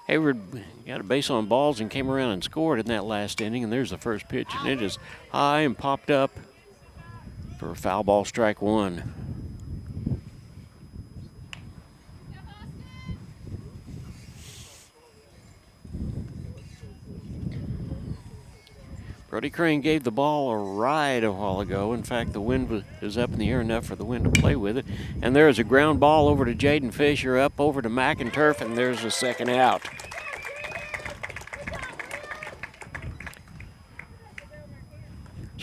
Hayward got a base on balls and came around and scored in that last inning, and there's the first pitch, and it is high and popped up for a foul ball, strike 1. Brody Crane gave the ball a ride a while ago. In fact, the wind was up in the air enough for the wind to play with it. And there is a ground ball over to Jaden Fisher, up over to McInturf, and there's a second out.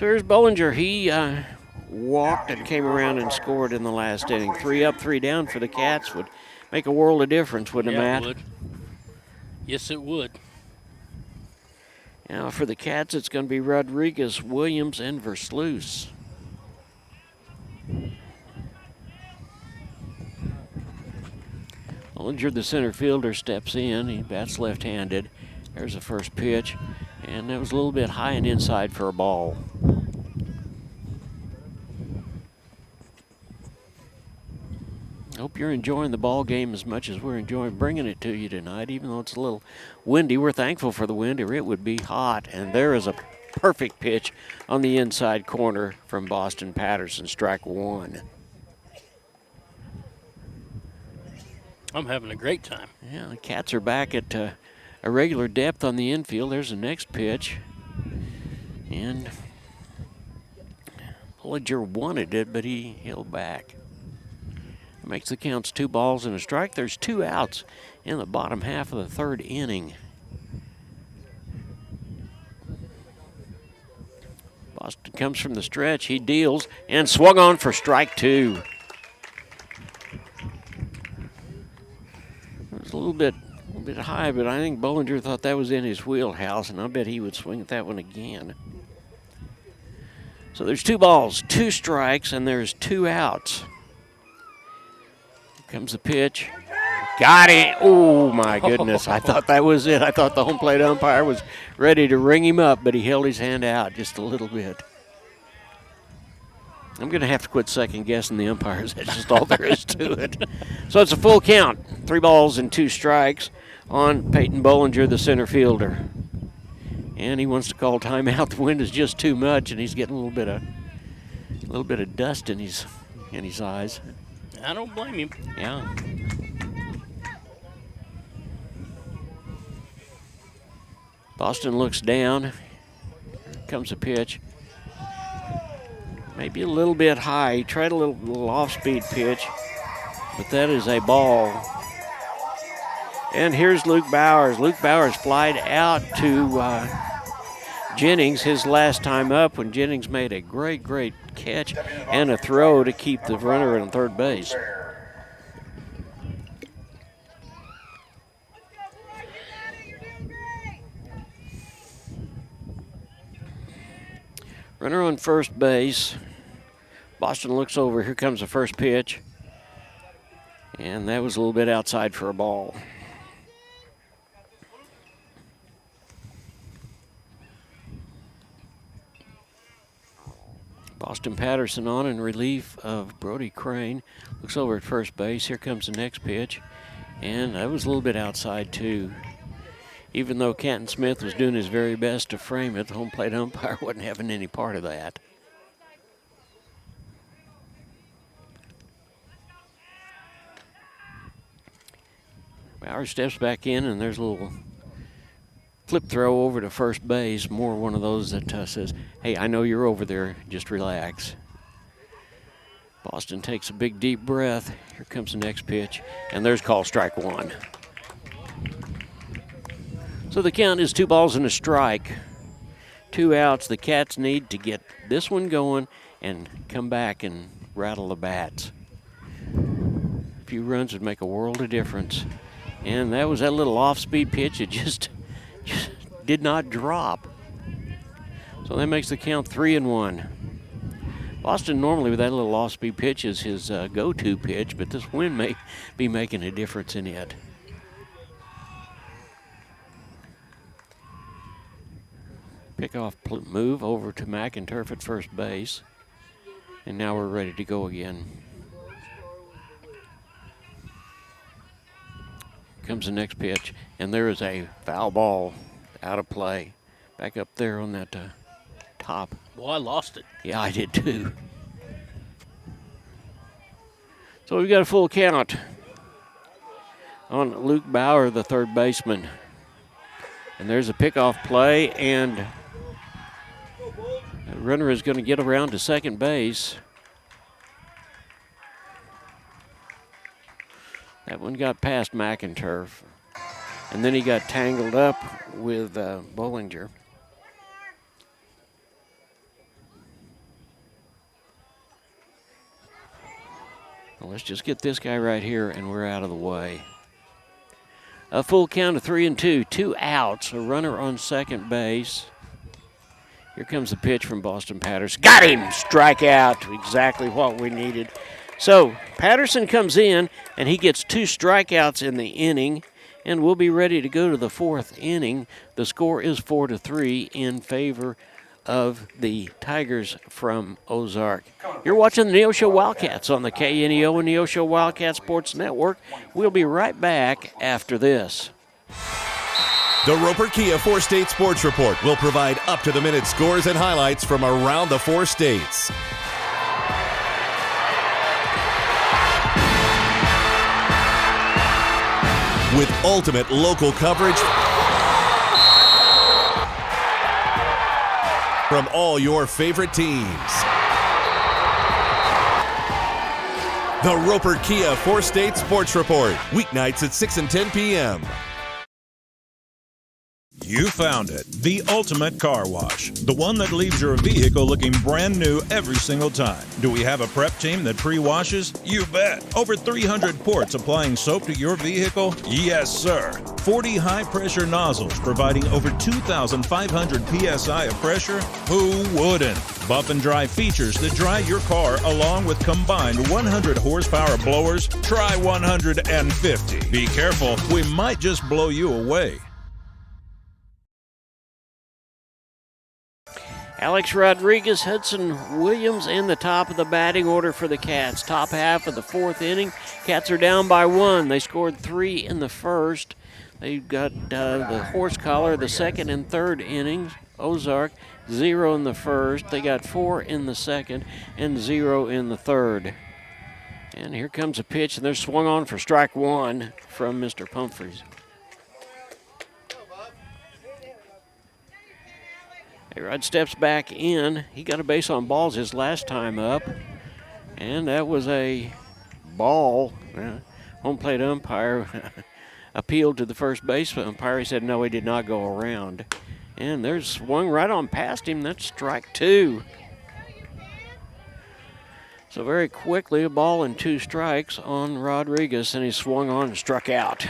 So here's Bollinger. He walked and came around and scored in the last inning. 3 up, 3 down for the Cats would make a world of difference, wouldn't it, Matt? It would. Yes, it would. Now for the Cats, it's going to be Rodriguez, Williams, and Versluis. Bollinger, the center fielder, steps in. He bats left-handed. There's the first pitch, and that was a little bit high and inside for a ball. Hope you're enjoying the ball game as much as we're enjoying bringing it to you tonight, even though it's a little windy. We're thankful for the wind, or it would be hot. And there is a perfect pitch on the inside corner from Boston Patterson, strike 1. I'm having a great time. Yeah, the Cats are back at a regular depth on the infield. There's the next pitch. And Bollinger wanted it, but he held back. Makes the counts 2 balls and a strike. There's 2 outs in the bottom half of the 3rd inning. Boston comes from the stretch. He deals and swung on for strike 2. It was a little bit high, but I think Bollinger thought that was in his wheelhouse, and I bet he would swing at that one again. So there's 2 balls, 2 strikes, and there's 2 outs. Comes the pitch. Got it. Oh, my goodness. I thought that was it. I thought the home plate umpire was ready to ring him up, but he held his hand out just a little bit. I'm going to have to quit second-guessing the umpires. That's just all there is to it. So it's a full count. 3 balls and 2 strikes on Peyton Bollinger, the center fielder. And he wants to call timeout. The wind is just too much, and he's getting a little bit of dust in his eyes. I don't blame him. Yeah. Boston looks down. Here comes a pitch. Maybe a little bit high. He tried a little off-speed pitch, but that is a ball. And here's Luke Bowers. Luke Bowers flied out to Jennings his last time up when Jennings made a great catch and a throw to keep the runner on third base. Runner on first base. Boston looks over. Here comes the first pitch. And that was a little bit outside for a ball. Boston Patterson on in relief of Brody Crane. Looks over at first base. Here comes the next pitch. And that was a little bit outside, too. Even though Canton Smith was doing his very best to frame it, the home plate umpire wasn't having any part of that. Bauer steps back in, and there's a little flip throw over to first base. More one of those that says, hey, I know you're over there. Just relax. Boston takes a big, deep breath. Here comes the next pitch, and there's called strike 1. So the count is 2 balls and a strike. 2 outs. The Cats need to get this one going and come back and rattle the bats. A few runs would make a world of difference. And that was that little off-speed pitch. It just did not drop. So that makes the count 3-1. Boston normally with that little off-speed pitch is his go-to pitch, but this wind may be making a difference in it. Pickoff move over to McInturf at first base. And now we're ready to go again. Comes the next pitch, and there is a foul ball out of play. Back up there on that top. Well, I lost it. Yeah, I did too. So we've got a full count on Luke Bauer, the third baseman. And there's a pickoff play, and the runner is going to get around to second base. That one got past McInturf. And then he got tangled up with Bollinger. Well, let's just get this guy right here, and we're out of the way. A full count of 3-2, 2 outs, a runner on second base. Here comes the pitch from Boston Patterson. Got him! Strikeout, exactly what we needed. So Patterson comes in, and he gets 2 strikeouts in the inning, and we'll be ready to go to the 4th inning. The score is 4-3 in favor of the Tigers from Ozark. You're watching the Neosho Wildcats on the KNEO and Neosho Wildcat Sports Network. We'll be right back after this. The Roper Kia 4-State Sports Report will provide up-to-the-minute scores and highlights from around the 4 states. With ultimate local coverage from all your favorite teams. The Roper Kia 4-State Sports Report, weeknights at 6 and 10 p.m. You found it, the ultimate car wash. The one that leaves your vehicle looking brand new every single time. Do we have a prep team that pre-washes? You bet. Over 300 ports applying soap to your vehicle? Yes, sir. 40 high-pressure nozzles providing over 2,500 PSI of pressure? Who wouldn't? Buff and dry features that dry your car along with combined 100 horsepower blowers? Try 150. Be careful, we might just blow you away. Alex Rodriguez, Hudson Williams in the top of the batting order for the Cats. Top half of the 4th inning. Cats are down by 1. They scored 3 in the first. They got the horse collar the 2nd and 3rd innings. Ozark, 0 in the first. They got 4 in the 2nd and 0 in the 3rd. And here comes a pitch, and they're swung on for strike 1 from Mr. Pumphrey. Rod steps back in. He got a base on balls his last time up, and that was a ball. Home plate umpire appealed to the first base umpire. He said no, he did not go around. And there's swung right on past him. That's strike 2. So very quickly, a ball and 2 strikes on Rodriguez, and he swung on and struck out.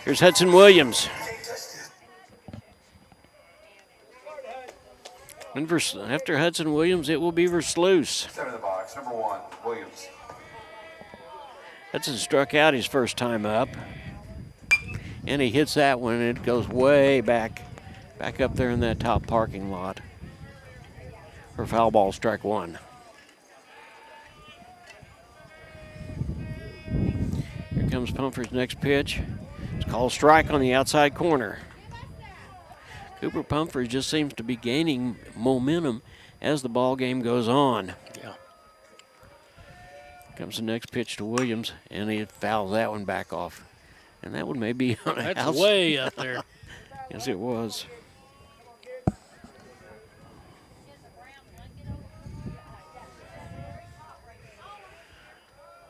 Here's Hudson Williams. And after Hudson Williams, it will be Versluis. Center of the box, number 1, Williams. Hudson struck out his first time up. And he hits that one, and it goes way back up there in that top parking lot. For foul ball, strike 1. Here comes Pumphrey's next pitch. It's called strike on the outside corner. Cooper Pumphrey just seems to be gaining momentum as the ball game goes on. Yeah. Comes the next pitch to Williams, and he fouls that one back off. And that one may be on a That's house. way up there. Yes, it was.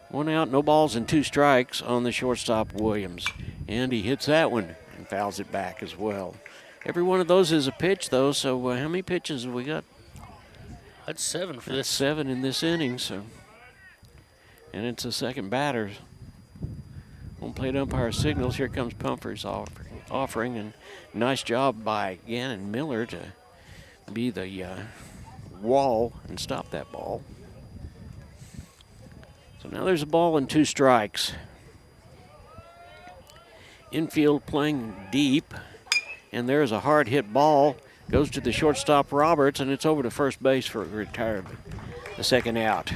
One out, no balls and 2 strikes on the shortstop Williams. And he hits that one and fouls it back as well. Every one of those is a pitch, though, so how many pitches have we got? That's 7 for That's this. 7 in this inning, so. And it's the second batter. Home plate umpire signals. Here comes Pumphrey's offering, and nice job by Gannon Miller to be the wall and stop that ball. So now there's a ball and 2 strikes. Infield playing deep, and there's a hard hit ball. Goes to the shortstop Roberts, and it's over to first base for retirement. The second out.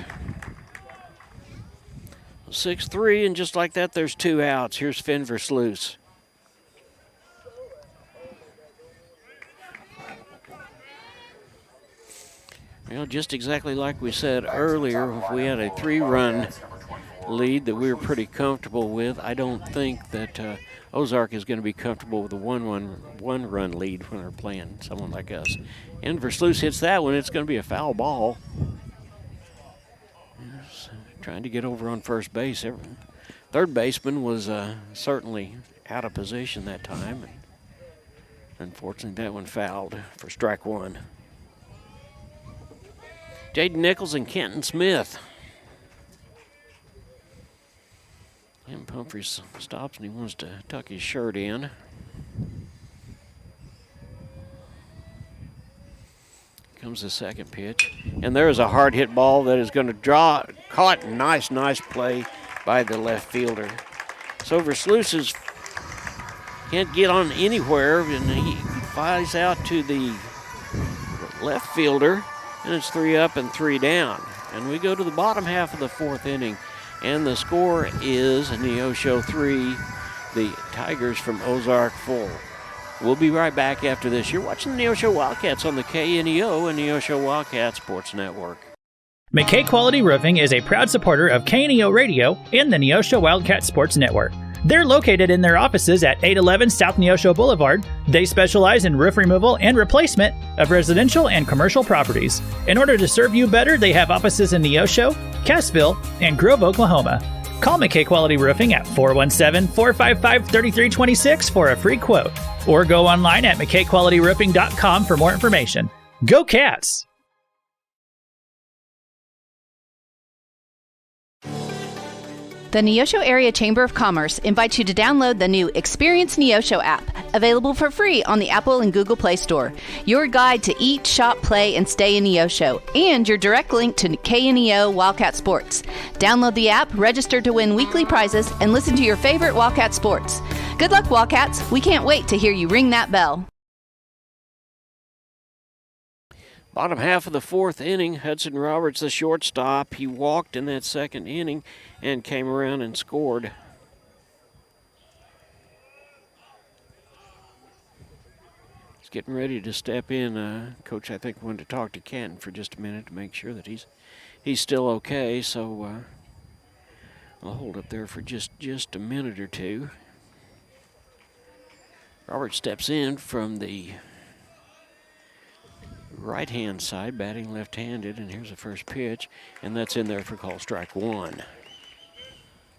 6-3, and just like that, there's 2 outs. Here's Finn Versluis. Well, just exactly like we said earlier, if we had a 3-run lead that we were pretty comfortable with, I don't think that Ozark is going to be comfortable with a one-run lead when they're playing someone like us. And Versluis hits that one. It's going to be a foul ball. Yes, trying to get over on first base. Third baseman was certainly out of position that time. And unfortunately, that one fouled for strike 1. Jaden Nichols and Kenton Smith. And Humphreys stops and he wants to tuck his shirt in. Comes the second pitch. And there's a hard hit ball that is going to draw. Caught. Nice play by the left fielder. So Versluis can't get on anywhere, and he flies out to the left fielder, and it's 3 up and 3 down. And we go to the bottom half of the 4th inning, and the score is Neosho 3, the Tigers from Ozark 4. We'll be right back after this. You're watching the Neosho Wildcats on the KNEO and Neosho Wildcat Sports Network. McKay Quality Roofing is a proud supporter of KNEO Radio and the Neosho Wildcat Sports Network. They're located in their offices at 811 South Neosho Boulevard. They specialize in roof removal and replacement of residential and commercial properties. In order to serve you better, they have offices in Neosho, Cassville, and Grove, Oklahoma. Call McKay Quality Roofing at 417-455-3326 for a free quote, or go online at McKayQualityRoofing.com for more information. Go Cats! The Neosho Area Chamber of Commerce invites you to download the new Experience Neosho app, available for free on the Apple and Google Play Store. Your guide to eat, shop, play, and stay in Neosho, and your direct link to KNEO Wildcat Sports. Download the app, register to win weekly prizes, and listen to your favorite Wildcat sports. Good luck, Wildcats! We can't wait to hear you ring that bell. Bottom half of the 4th inning, Hudson Roberts, the shortstop. He walked in that 2nd inning and came around and scored. He's getting ready to step in. Coach, I think, wanted to talk to Kenton for just a minute to make sure that he's still okay. So I'll hold up there for just a minute or two. Roberts steps in from the right-hand side, batting left-handed, and here's the first pitch, and that's in there for call strike 1.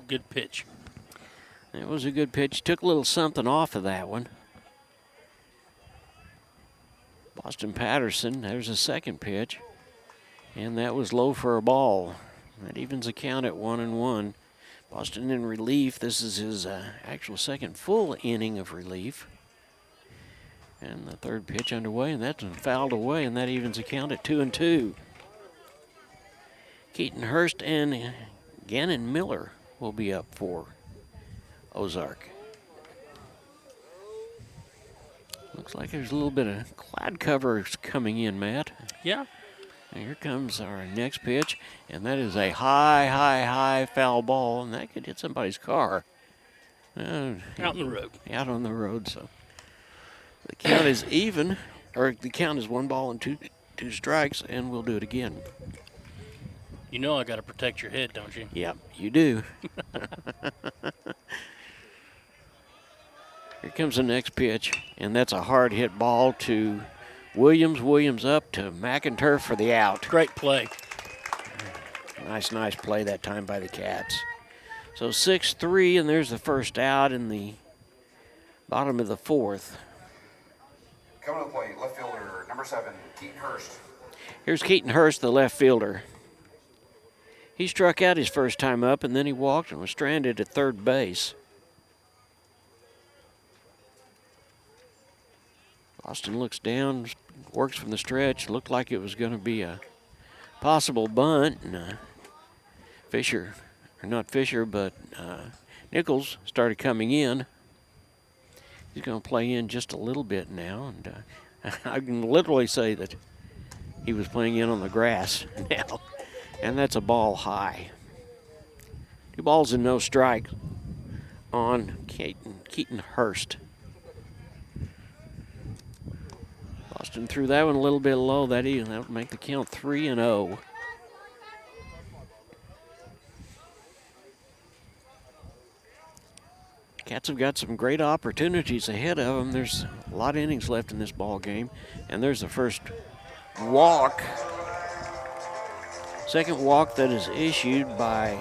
Good pitch. It was a good pitch. Took a little something off of that one. Boston Patterson, there's a second pitch, and that was low for a ball. That evens the count at 1-1. Boston in relief. This is his actual second full inning of relief. And the third pitch underway, and that's fouled away, and that evens the count at 2-2. Keaton Hurst and Gannon Miller will be up for Ozark. Looks like there's a little bit of cloud cover coming in, Matt. Yeah. And here comes our next pitch, and that is a high foul ball, and that could hit somebody's car. Out on the road. Out on the road, so. The count is even, or the count is 1 ball and two strikes, and we'll do it again. You know I got to protect your head, don't you? Yep, you do. Here comes the next pitch, and that's a hard hit ball to Williams. Williams up to McInturf for the out. Great play. Nice play that time by the Cats. So 6-3, and there's the first out in the bottom of the 4th. Coming to the plate, left fielder, number 7, Keaton Hurst. Here's Keaton Hurst, the left fielder. He struck out his first time up, and then he walked and was stranded at third base. Austin looks down, works from the stretch. Looked like it was going to be a possible bunt, and Nichols started coming in. He's going to play in just a little bit now, and I can literally say that he was playing in on the grass now, and that's a ball high. 2 balls and no strike on Keaton Hurst. Boston threw that one a little bit low. That would make the count 3-0. Cats have got some great opportunities ahead of them. There's a lot of innings left in this ball game, and there's the first walk. Second walk that is issued by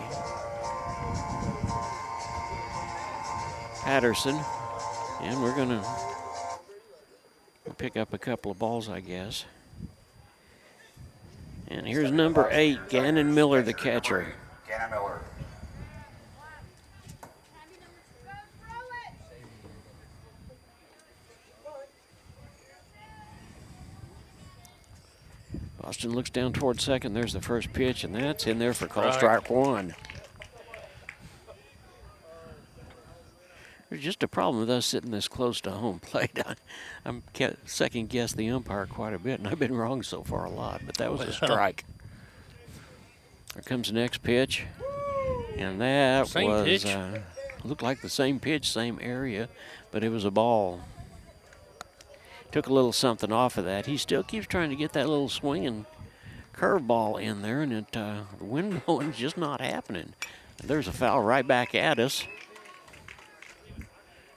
Patterson, and we're going to pick up a couple of balls, I guess. And here's number 8, Gannon Miller, the catcher. Gannon Miller. Boston looks down toward second. There's the first pitch, and that's in there for call strike 1. There's just a problem with us sitting this close to home plate. I'm second guess the umpire quite a bit, and I've been wrong so far a lot, but that was a strike. Here comes the next pitch, and that looked like the same pitch, same area, but it was a ball. Took a little something off of that. He still keeps trying to get that little swinging curveball in there, and the wind blowing's just not happening. There's a foul right back at us.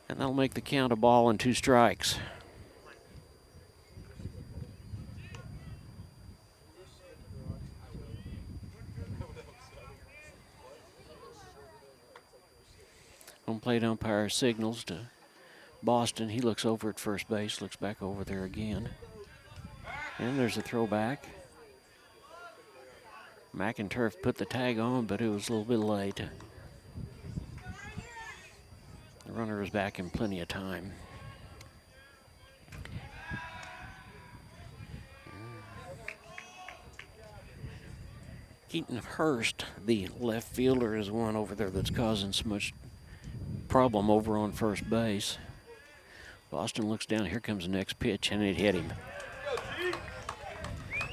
And that'll make the count a ball and 2 strikes. Home plate umpire signals to Boston. He looks over at first base, looks back over there again. And there's a throwback. McInturf put the tag on, but it was a little bit late. The runner is back in plenty of time. Keaton Hurst, the left fielder, is one over there that's causing so much problem over on first base. Boston looks down. Here comes the next pitch, and it hit him.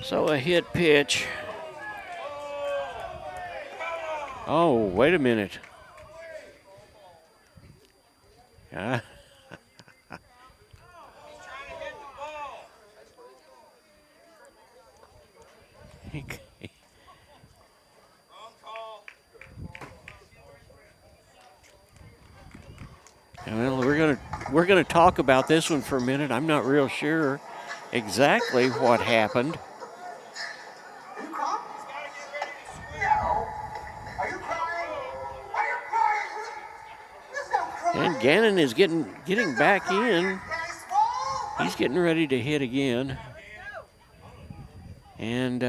So a hit pitch. Oh, wait a minute. Well, we're gonna talk about this one for a minute. I'm not real sure exactly what happened. And Gannon is getting back in. He's getting ready to hit again. And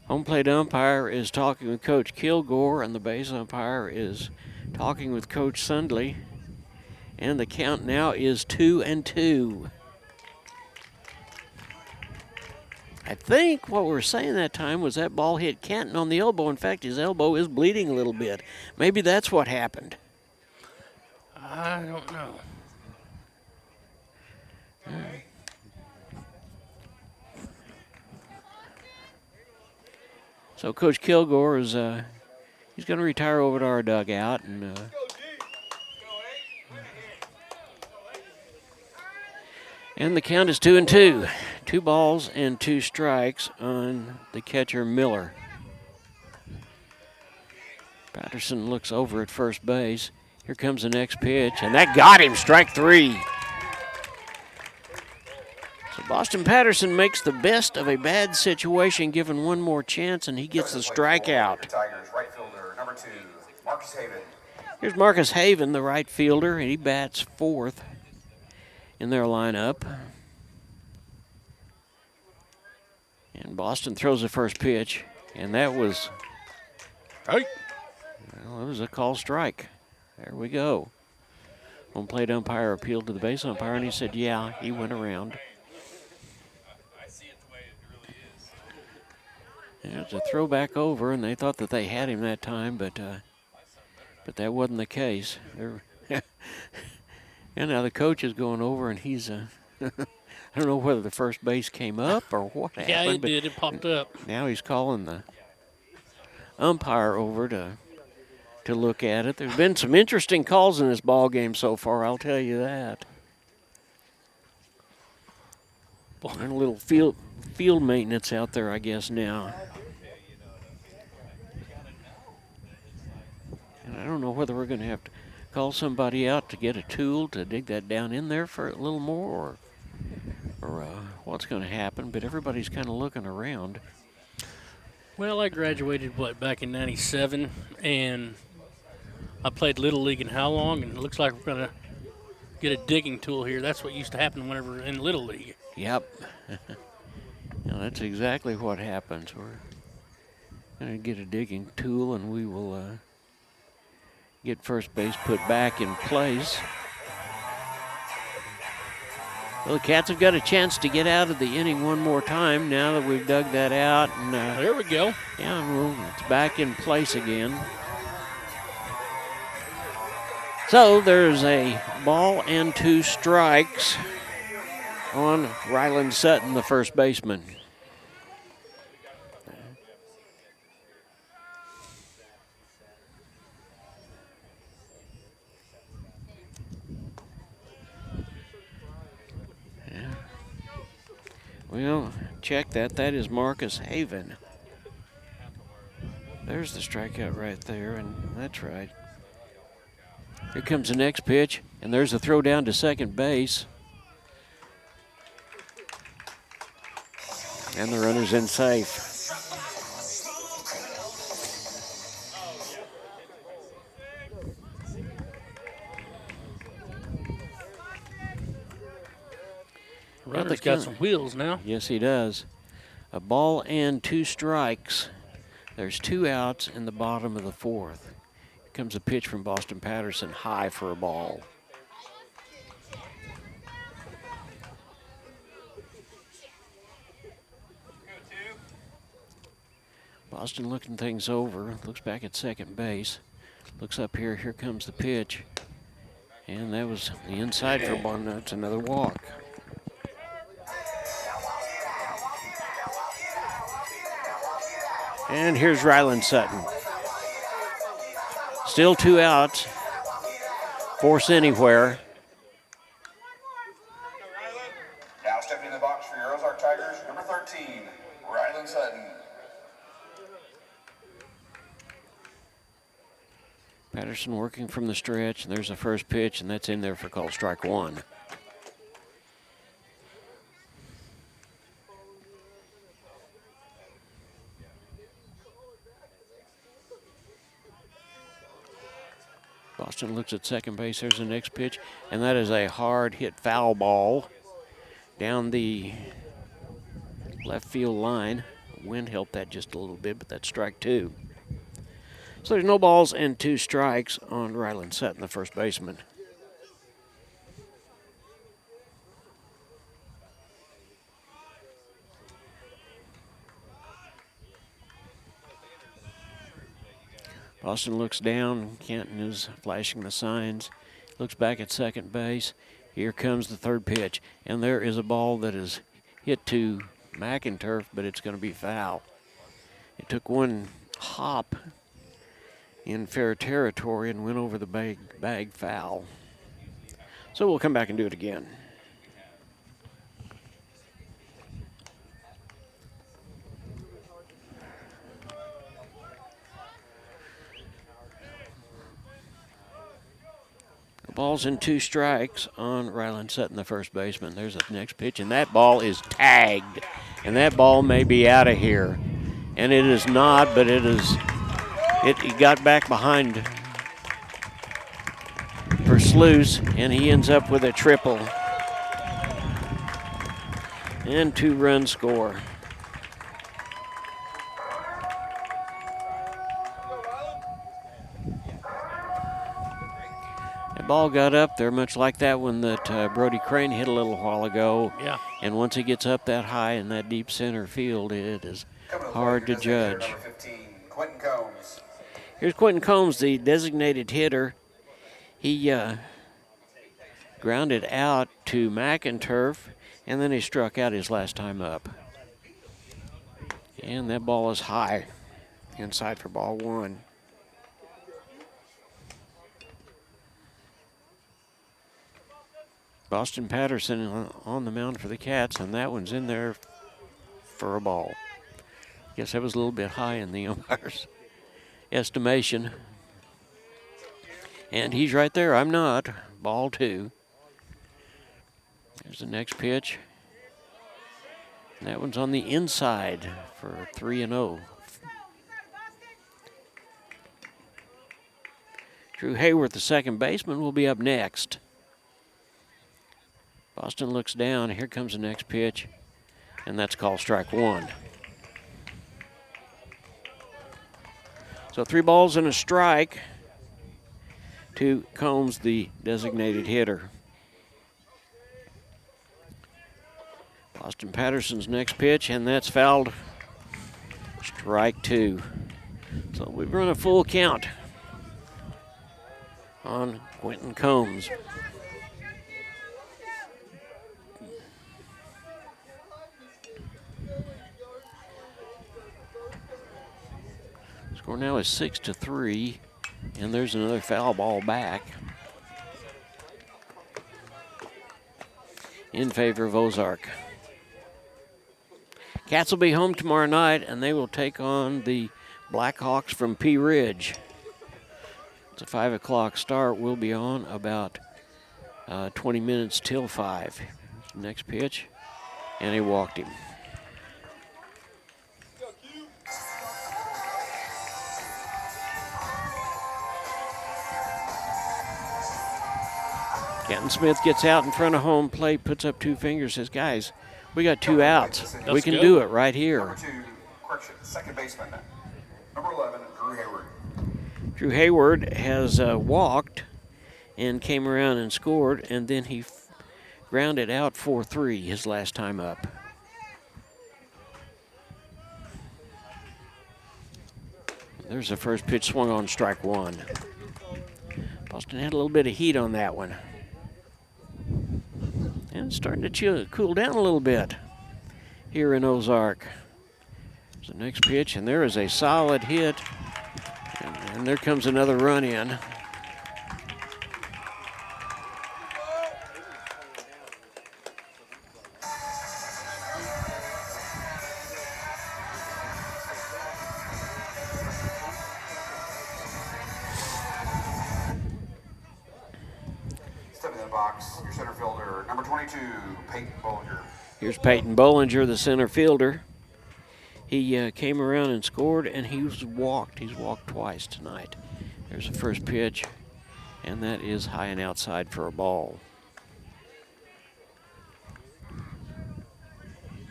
home plate umpire is talking with Coach Kilgore, and the base umpire is talking with Coach Sundley. And the count now is 2-2. I think what we were saying that time was that ball hit Canton on the elbow. In fact, his elbow is bleeding a little bit. Maybe that's what happened. I don't know. So Coach Kilgore is he's going to retire over to our dugout, and the count is 2-2. 2 balls and 2 strikes on the catcher Miller. Patterson looks over at first base. Here comes the next pitch, and that got him, strike 3. So Boston Patterson makes the best of a bad situation, given one more chance, and he gets the strikeout. Tigers right fielder, number 2, Marcus Haven. Here's Marcus Haven, the right fielder, and he bats 4th in their lineup. And Boston throws the first pitch, and that was, well, it was a call strike. There we go. Home plate umpire appealed to the base umpire, and he said, yeah, he went around. And it's a throwback over, and they thought that they had him that time, but that wasn't the case. And now the coach is going over, and he's, I don't know whether the first base came up or what happened. Yeah, it did. It popped up. Now he's calling the umpire over to look at it. There's been some interesting calls in this ball game so far, I'll tell you that. And a little field maintenance out there, I guess, now. And I don't know whether we're going to have to call somebody out to get a tool to dig that down in there for a little more, or what's going to happen, but everybody's kind of looking around. Well, I graduated, back in '97, and I played Little League in how long, and it looks like we're going to get a digging tool here. That's what used to happen whenever in Little League. Yep. Now that's exactly what happens. We're going to get a digging tool and we will get first base put back in place. Well, the Cats have got a chance to get out of the inning one more time now that we've dug that out. And there we go. Yeah, well, it's back in place again. So there's a ball and 2 strikes on Ryland Sutton, the first baseman. Yeah. Well, check that. That is Marcus Haven. There's the strikeout right there, and that's right. Here comes the next pitch, and there's a throw down to second base. And the runner's in safe. Runner's got some wheels now. Yes, he does. A ball and 2 strikes. There's 2 outs in the bottom of the 4th. Here comes a pitch from Boston Patterson, high for a ball. Boston looking things over, looks back at second base, looks up here, here comes the pitch. And that was the inside for a ball. That's another walk. And here's Ryland Sutton. Still 2 outs. Force anywhere. Now stepping in the box for your Ozark Tigers, number 13, Ryland Sutton. Patterson working from the stretch, and there's the first pitch, and that's in there for called strike 1. Boston looks at second base. There's the next pitch, and that is a hard hit foul ball down the left field line. Wind helped that just a little bit, but that's strike 2. So there's no balls and 2 strikes on Ryland Sutton, the first baseman. Boston looks down. Canton is flashing the signs. Looks back at second base. Here comes the third pitch. And there is a ball that is hit to McInturf, but it's going to be foul. It took one hop in fair territory and went over the bag foul. So we'll come back and do it again. Balls and 2 strikes on Ryland Sutton, the first baseman. There's the next pitch, and that ball is tagged. And that ball may be out of here. And it is not, but it is. It got back behind for Sluice, and he ends up with a triple. And 2-run score. The ball got up there much like that one that Brody Crane hit a little while ago. Yeah. And once it gets up that high in that deep center field, it is hard to judge. Number 15, Quentin Combs. Here's Quentin Combs, the designated hitter. He grounded out to McInturf, and then he struck out his last time up. And that ball is high, inside for ball 1. Boston Patterson on the mound for the Cats, and that one's in there for a ball. Guess that was a little bit high in the umpire's estimation. And he's right there. I'm not. Ball 2. There's the next pitch. And that one's on the inside for 3-0. Drew Hayworth, the second baseman, will be up next. Boston looks down. Here comes the next pitch. and that's called strike one. So 3 balls and a strike to Combs, the designated hitter. Austin Patterson's next pitch, and that's fouled. Strike 2. So we've run a full count on Quentin Combs. Score now is 6-3, and there's another foul ball back in favor of Ozark. Cats will be home tomorrow night, and they will take on the Blackhawks from Pea Ridge. It's a 5 o'clock start. We'll be on about 20 minutes till 5. Next pitch, and he walked him. Kenton Smith gets out in front of home plate, puts up 2 fingers, says, guys, we got 2 outs. We can do it right here. Number 2, correction, second baseman. Number 11, Drew Hayward. Drew Hayward has walked and came around and scored, and then he grounded out 4-3 his last time up. There's the first pitch, swung on, strike 1. Boston had a little bit of heat on that one. And it's starting to cool down a little bit here in Ozark. There's the next pitch, and there is a solid hit. And there comes another run in. Stepping in the box, your center fielder, number 22, Peyton Bollinger. Here's Peyton Bollinger, the center fielder. He came around and scored, and he was walked. He's walked twice tonight. There's the first pitch, and that is high and outside for a ball.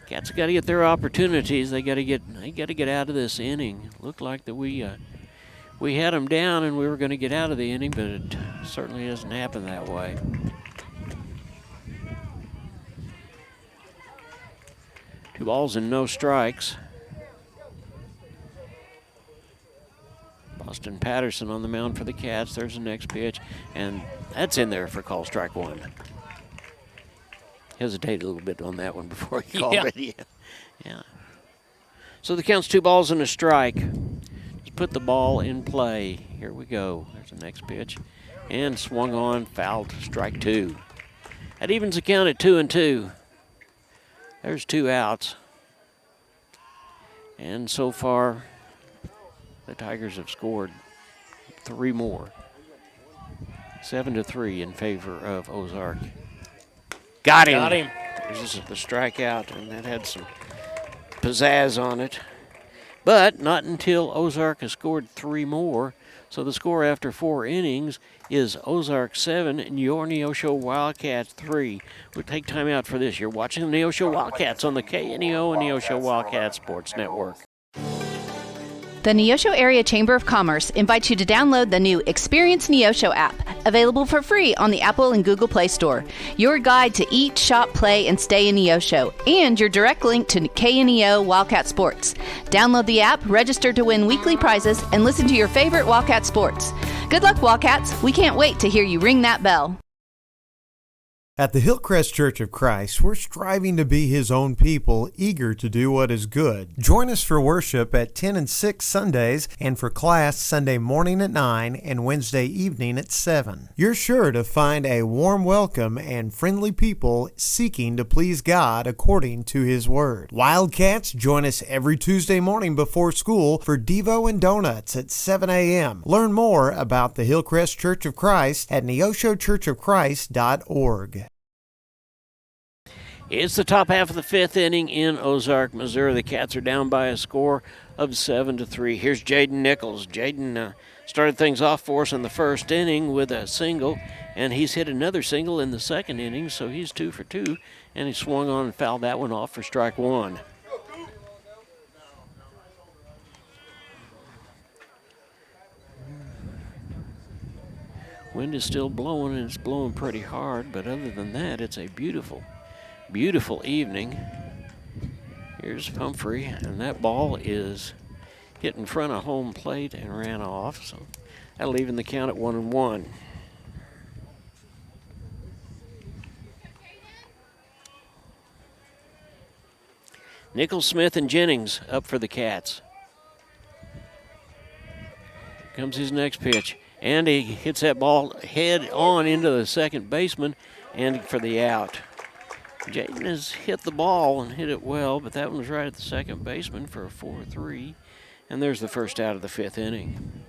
Cats got to get their opportunities. They got to get out of this inning. Looked like that we had them down, and we were going to get out of the inning, but it certainly doesn't happen that way. Two balls and no strikes. Austin Patterson on the mound for the Cats. There's the next pitch, and that's in there for call strike 1. Hesitated a little bit on that one before he called it. Yeah. So the count's 2 balls and a strike. Just put the ball in play. Here we go. There's the next pitch, and swung on, fouled, strike 2. That evens the count at 2-2. There's 2 outs. And so far, the Tigers have scored 3 more. 7-3 in favor of Ozark. Got him. Got him. There's the strikeout, and that had some pizzazz on it. But not until Ozark has scored 3 more. So the score after 4 innings is Ozark 7 and your Neosho Wildcats 3. We'll take time out for this. You're watching the Neosho Wildcats on the KNEO and Neosho Wildcat Sports Network. The Neosho Area Chamber of Commerce invites you to download the new Experience Neosho app, available for free on the Apple and Google Play Store. Your guide to eat, shop, play, and stay in Neosho, and your direct link to KNEO Wildcat Sports. Download the app, register to win weekly prizes, and listen to your favorite Wildcat sports. Good luck, Wildcats. We can't wait to hear you ring that bell. At the Hillcrest Church of Christ, we're striving to be His own people, eager to do what is good. Join us for worship at 10 and 6 Sundays, and for class Sunday morning at 9 and Wednesday evening at 7. You're sure to find a warm welcome and friendly people seeking to please God according to His Word. Wildcats, join us every Tuesday morning before school for Devo and Donuts at 7 a.m. Learn more about the Hillcrest Church of Christ at neoshochurchofchrist.org. It's the top half of the 5th inning in Ozark, Missouri. The Cats are down by a score of 7-3. Here's Jaden Nichols. Jaden started things off for us in the first inning with a single, and he's hit another single in the second inning, so he's 2 for 2. And he swung on and fouled that one off for strike one. Wind is still blowing, and it's blowing pretty hard, but other than that, it's a beautiful, beautiful evening. Here's Pumphrey, and that ball is hit in front of home plate and ran off, so that'll even the count at 1-1. Nichols, Smith, and Jennings up for the Cats. Here comes his next pitch. And he hits that ball head on into the second baseman and for the out. Jaden has hit the ball and hit it well, but that one was right at the second baseman for a 4-3. And there's the first out of the fifth inning.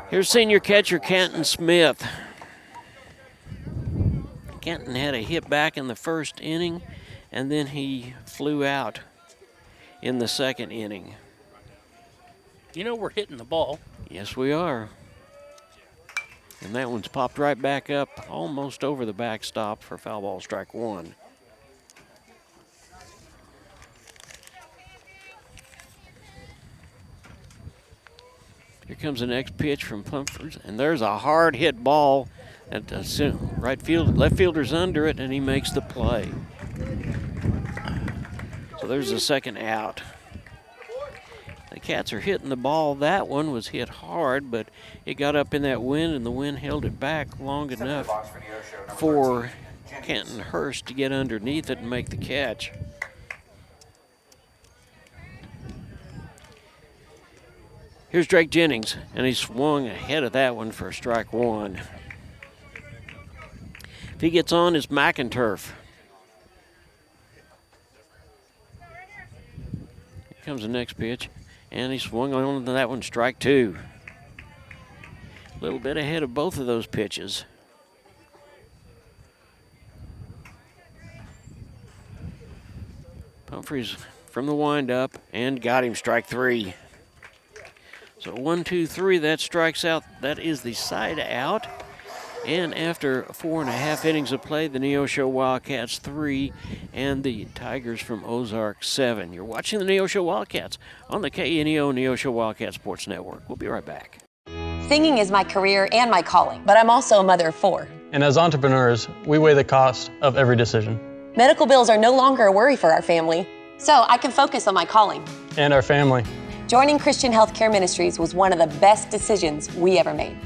Here's senior catcher Canton Smith. Canton had a hit back in the first inning, and then he flew out in the second inning. You know we're hitting the ball. Yes, we are. And that one's popped right back up, almost over the backstop for foul ball strike one. Here comes the next pitch from Pumphrey, and there's a hard hit ball at left fielder's under it, and he makes the play. So there's the second out. The Cats are hitting the ball. That one was hit hard, but it got up in that wind, and the wind held it back long enough for Canton Hurst to get underneath it and make the catch. Here's Drake Jennings, and he swung ahead of that one for strike one. If he gets on, it's McInturf. Here comes the next pitch. And he swung on to that one, strike two. A little bit ahead of both of those pitches. Humphreys from the windup and got him, strike three. So 1-2-3, that strikes out. That is the side out. And after 4.5 innings of play, the Neosho Wildcats 3 and the Tigers from Ozark 7. You're watching the Neosho Wildcats on the KNEO Neosho Wildcat Sports Network. We'll be right back. Singing is my career and my calling, but I'm also a mother of 4. And as entrepreneurs, we weigh the cost of every decision. Medical bills are no longer a worry for our family, so I can focus on my calling. And our family. Joining Christian Healthcare Ministries was one of the best decisions we ever made.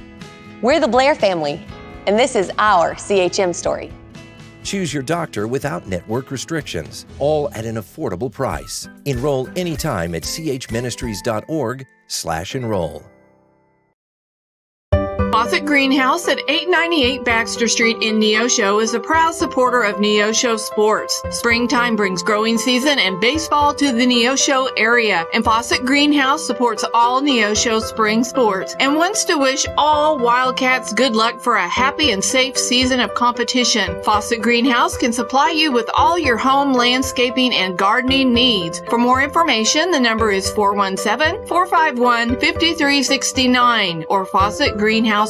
We're the Blair family, and this is our CHM story. Choose your doctor without network restrictions, all at an affordable price. Enroll anytime at chministries.org/enroll. Fawcett Greenhouse at 898 Baxter Street in Neosho is a proud supporter of Neosho sports. Springtime brings growing season and baseball to the Neosho area, and Fawcett Greenhouse supports all Neosho spring sports and wants to wish all Wildcats good luck for a happy and safe season of competition. Fawcett Greenhouse can supply you with all your home landscaping and gardening needs. For more information, the number is 417-451-5369 or FawcettGreenhouse.com.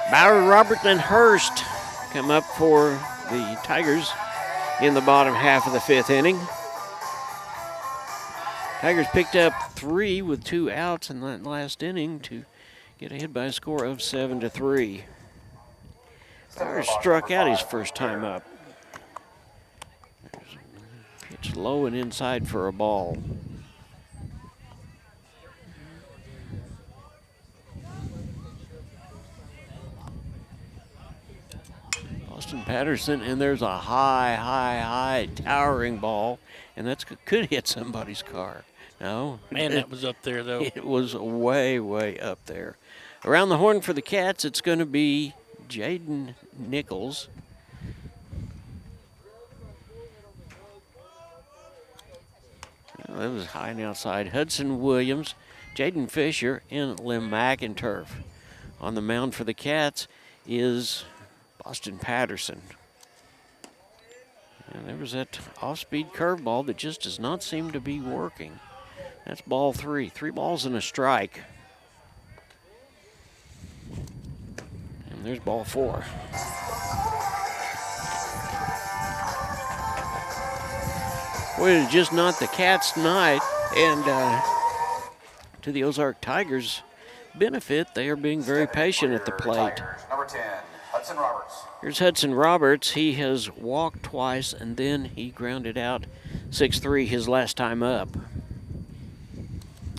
Bauer, Robert, and Hurst come up for the Tigers in the bottom half of the fifth inning. Tigers picked up 3 with 2 outs in that last inning to get ahead by a score of 7-3. Bauer struck out his first time up. Pitch low and inside for a ball. Austin Patterson, and there's a high, towering ball, and that could hit somebody's car. No. Man, that was up there, though. It was way, way up there. Around the horn for the Cats, it's going to be Jaden Nichols. Well, that was high and outside. Hudson Williams, Jaden Fisher, and Lim McInturf. On the mound for the Cats is Austin Patterson. And there was that off-speed curveball that just does not seem to be working. That's ball 3. 3 balls and a strike. And there's ball 4. Boy, it's just not the Cats' night. And to the Ozark Tigers' benefit, they are being very patient at the plate. Tigers, number 10, Hudson Roberts. Here's Hudson Roberts. He has walked twice, and then he grounded out 6-3 his last time up.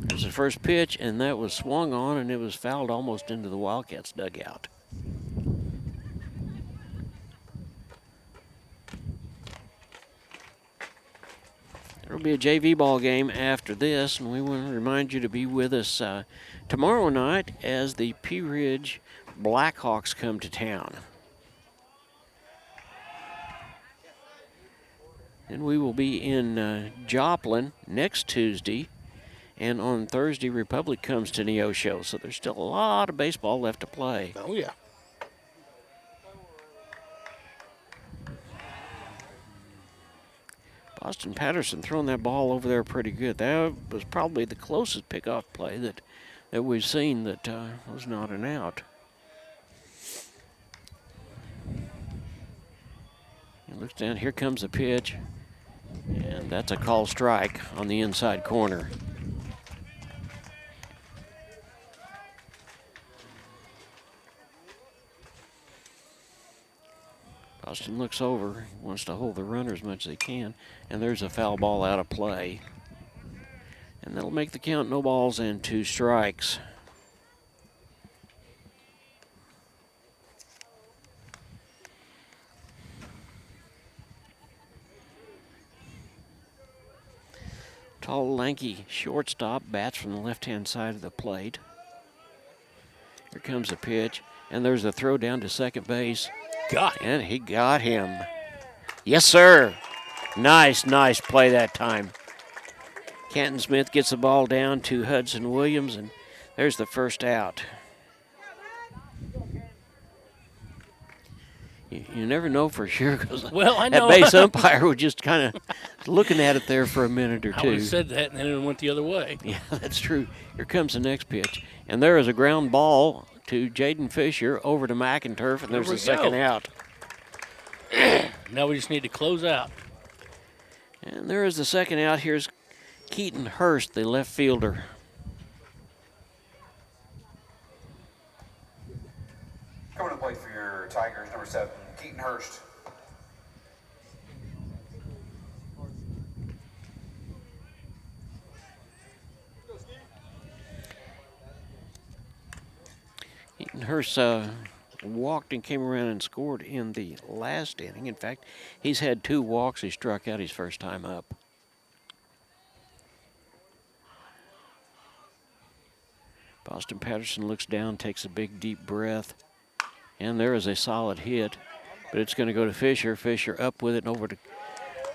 There's the first pitch, and that was swung on, and it was fouled almost into the Wildcats' dugout. There will be a JV ball game after this, and we want to remind you to be with us tomorrow night as the Pea Ridge Blackhawks come to town. And we will be in Joplin next Tuesday, and on Thursday, Republic comes to Neosho, so there's still a lot of baseball left to play. Oh, yeah. Boston Patterson throwing that ball over there pretty good. That was probably the closest pickoff play that we've seen that was not an out. He looks down, here comes the pitch, and that's a call strike on the inside corner. Boston looks over, he wants to hold the runner as much as he can, and there's a foul ball out of play. And that'll make the count, no balls and 2 strikes. Tall, lanky shortstop bats from the left-hand side of the plate. Here comes the pitch, and there's a throw down to second base. And he got him. Yes, sir. Nice play that time. Canton Smith gets the ball down to Hudson Williams, and there's the first out. You never know for sure, because well, I know. that base umpire was just kind of looking at it there for a minute or two. I would have said that, and then it went the other way. Yeah, that's true. Here comes the next pitch, and there is a ground ball to Jaden Fisher over to McInturf, and there's the second out. Now we just need to close out. And there is the second out. Here's Keaton Hurst, the left fielder. Coming to play for your Tigers, number 7, Keaton Hurst. Keaton Hurst walked and came around and scored in the last inning. In fact, he's had 2 walks. He struck out his first time up. Boston Patterson looks down, takes a big deep breath, and there is a solid hit, but it's going to go to Fisher. Fisher up with it and over to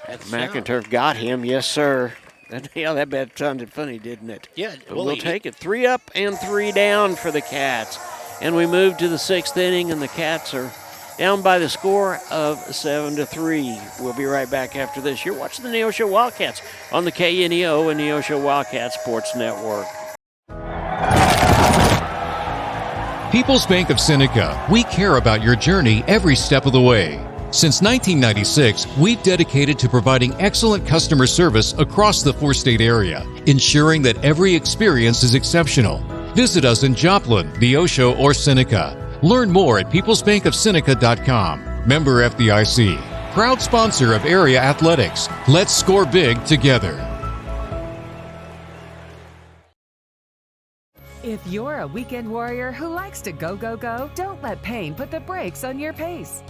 McInturf. Got him, yes sir. That bat sounded funny, didn't it? Yeah. But we'll take it. 3 up and 3 down for the Cats. And we move to the 6th inning, and the Cats are down by the score of 7-3. We'll be right back after this. You're watching the Neosho Wildcats on the KNEO and Neosho Wildcat Sports Network. People's Bank of Seneca, we care about your journey every step of the way. Since 1996, we've dedicated to providing excellent customer service across the 4-state area, ensuring that every experience is exceptional. Visit us in Joplin, Neosho, or Seneca. Learn more at peoplesbankofseneca.com. Member FDIC. Proud sponsor of area athletics. Let's score big together. If you're a weekend warrior who likes to go, don't let pain put the brakes on your pace.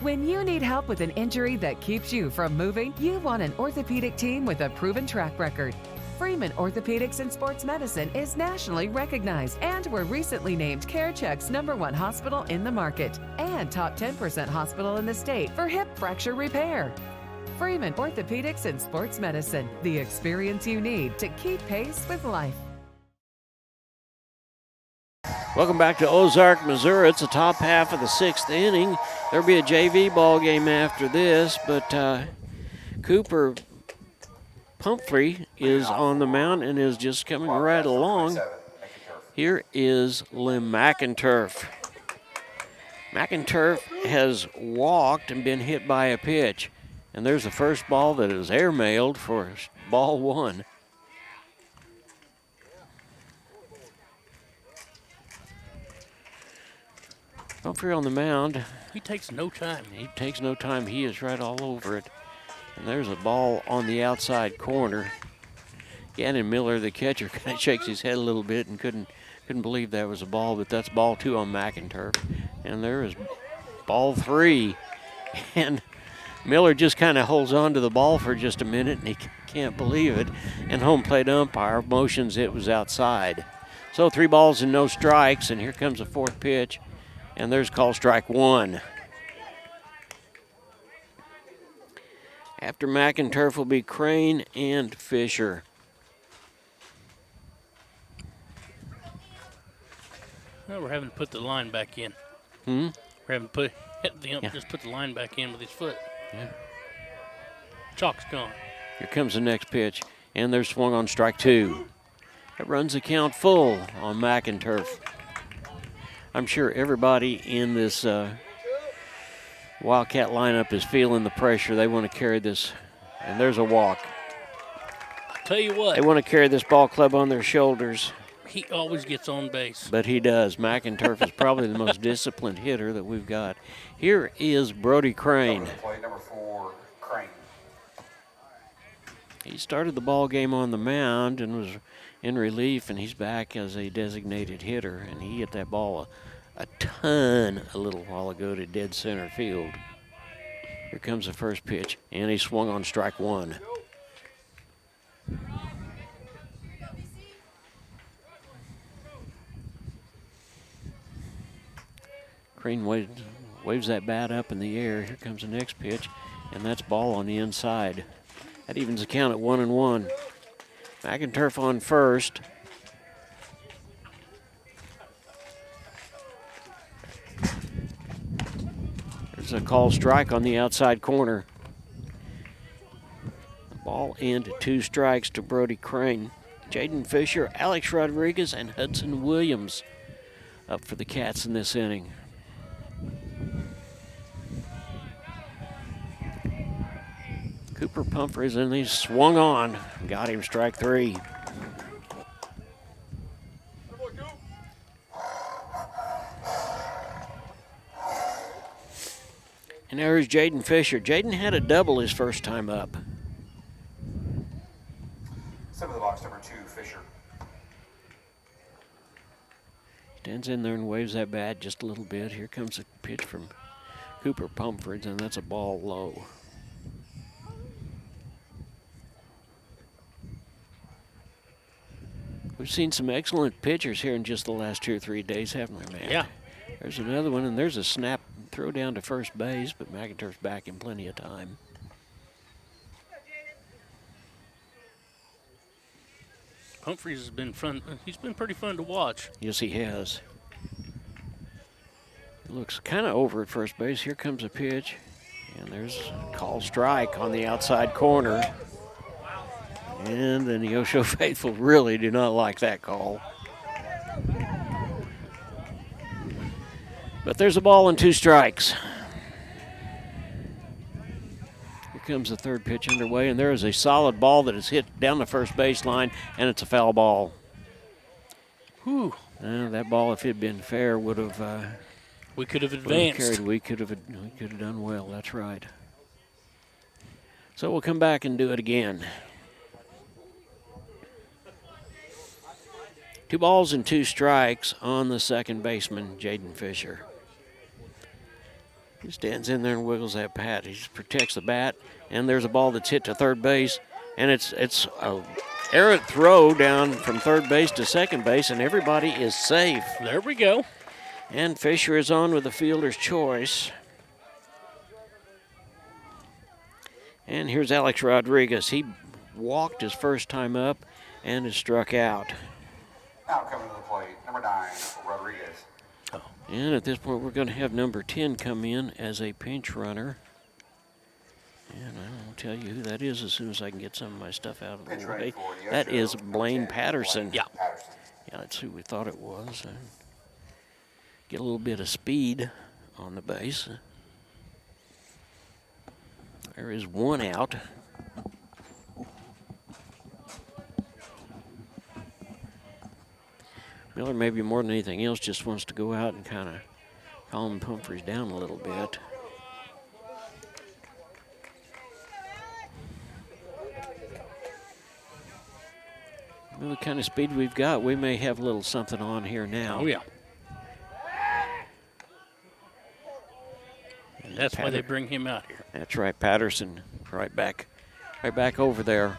When you need help with an injury that keeps you from moving, you want an orthopedic team with a proven track record. Freeman Orthopedics and Sports Medicine is nationally recognized, and were recently named CareCheck's #1 hospital in the market and top 10% hospital in the state for hip fracture repair. Freeman Orthopedics and Sports Medicine, the experience you need to keep pace with life. Welcome back to Ozark, Missouri. It's the top half of the 6th inning. There'll be a JV ball game after this, but Cooper Pumphrey is on the mound and is just coming right along. Here is Lim McInturf. McInturf has walked and been hit by a pitch. And there's the first ball that is airmailed for ball 1. Humphrey on the mound. He takes no time. He takes no time. He is right all over it. And there's a ball on the outside corner. Gannon Miller, the catcher, kind of shakes his head a little bit and couldn't believe that was a ball, but that's ball 2 on McInturf. And there is ball 3. And Miller just kind of holds on to the ball for just a minute, and he can't believe it. And home plate umpire motions it was outside. So 3 balls and no strikes, and here comes the 4th pitch. And there's call strike 1. After McInturf will be Crane and Fisher. Well, we're having to put the line back in. Hmm? We're having to put the ump just put the line back in with his foot. Yeah. Chalk's gone. Here comes the next pitch, and they're swung on strike 2. That runs the count full on McInturf. I'm sure everybody in this Wildcat lineup is feeling the pressure. They want to carry this, and there's a walk. I'll tell you what. They want to carry this ball club on their shoulders. He always gets on base. But he does. McInturf is probably the most disciplined hitter that we've got. Here is Brody Crane. Play number 4, Crane. He started the ball game on the mound and was in relief, and he's back as a designated hitter, and he hit that ball a ton a little while ago to dead center field. Here comes the first pitch, and he swung on strike 1. Crane waves that bat up in the air. Here comes the next pitch, and that's ball on the inside. That evens the count at 1-1. McInturf on first. There's a call strike on the outside corner. The ball into 2 strikes to Brody Crane. Jaden Fisher, Alex Rodriguez, and Hudson Williams up for the Cats in this inning. Cooper Pumphrey's and he swung on. Got him strike 3. And there's Jaden Fisher. Jaden had a double his first time up. 7 of the box, number 2, Fisher. Stands in there and waves that bat just a little bit. Here comes a pitch from Cooper Pumphrey, and that's a ball low. We've seen some excellent pitchers here in just the last 2 or 3 days, haven't we, man? Yeah. There's another one, and there's a snap throw down to first base, but McInturf's back in plenty of time. Humphreys has been fun. He's been pretty fun to watch. Yes, he has. He looks kind of over at first base. Here comes a pitch, and there's a called strike on the outside corner. And the Neosho faithful really do not like that call. But there's a ball and 2 strikes. Here comes the 3rd pitch underway, and there is a solid ball that is hit down the first baseline, and it's a foul ball. Whew. That ball, if it had been fair, would have. We could have advanced. We could have done well. That's right. So we'll come back and do it again. 2 balls and 2 strikes on the second baseman, Jaden Fisher. He stands in there and wiggles that bat. He just protects the bat, and there's a ball that's hit to third base, and it's a errant throw down from third base to second base, and everybody is safe. There we go. And Fisher is on with the fielder's choice. And here's Alex Rodriguez. He walked his first time up and is struck out. Now coming to the plate, number 9, Rodriguez. And at this point, we're going to have number 10 come in as a pinch runner. And I'll tell you who that is as soon as I can get some of my stuff out of the way. That is Blaine Patterson. Yeah. Yeah, that's who we thought it was. Get a little bit of speed on the base. There is one out. Miller, maybe more than anything else, just wants to go out and kind of calm Humphreys down a little bit. Well, the kind of speed we've got, we may have a little something on here now. Oh, yeah. And that's why they bring him out here. That's right, Patterson, right back over there.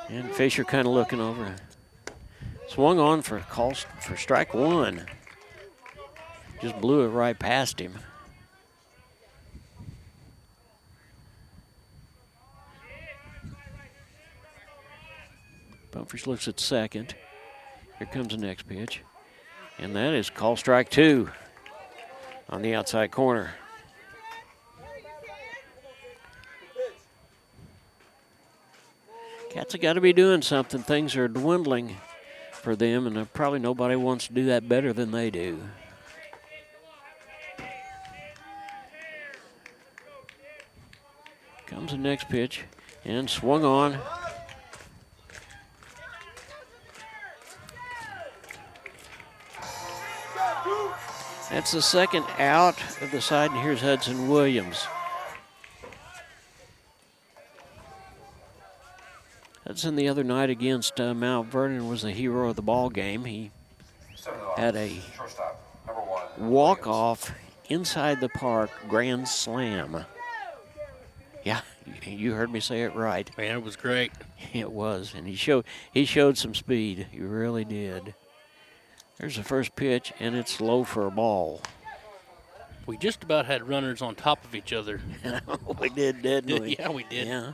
And Fisher kind of looking over. Swung on for a call for strike one. Just blew it right past him. Humphreys looks at second. Here comes the next pitch. And that is call strike two on the outside corner. Cats have got to be doing something. Things are dwindling for them, and probably nobody wants to do that better than they do. Comes the next pitch, and swung on. That's the second out of the side, and here's Hudson Williams. Hudson the other night against Mount Vernon was the hero of the ball game. He had a walk-off inside the park grand slam. Yeah, you heard me say it right. Man, it was great. It was, and he showed some speed. He really did. There's the first pitch, and it's low for a ball. We just about had runners on top of each other. We did, didn't we? Yeah, we did. Yeah.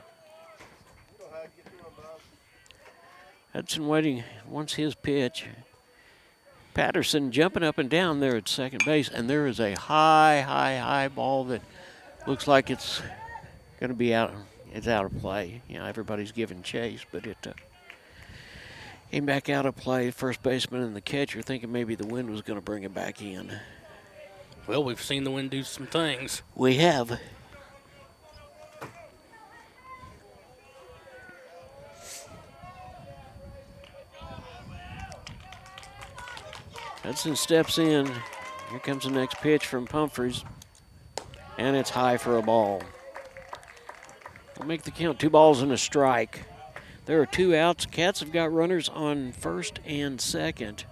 Hudson waiting, wants his pitch. Patterson jumping up and down there at second base, and there is a high ball that looks like it's going to be out. It's out of play. You know, everybody's giving chase, but it came back out of play. First baseman and the catcher thinking maybe the wind was going to bring it back in. Well, we've seen the wind do some things. We have. Hudson steps in. Here comes the next pitch from Humphreys. And it's high for a ball. We'll make the count 2 balls and a strike. There are 2 outs. Cats have got runners on first and second.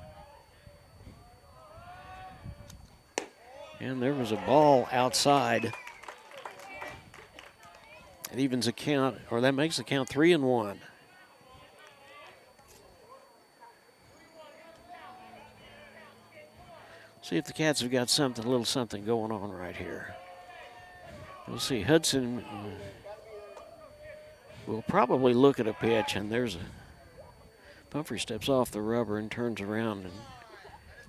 And there was a ball outside. It evens the count, or that makes the count 3-1. See if the Cats have got something, a little something going on right here. We'll see. Hudson will probably look at a pitch, and there's a Pumphrey steps off the rubber and turns around.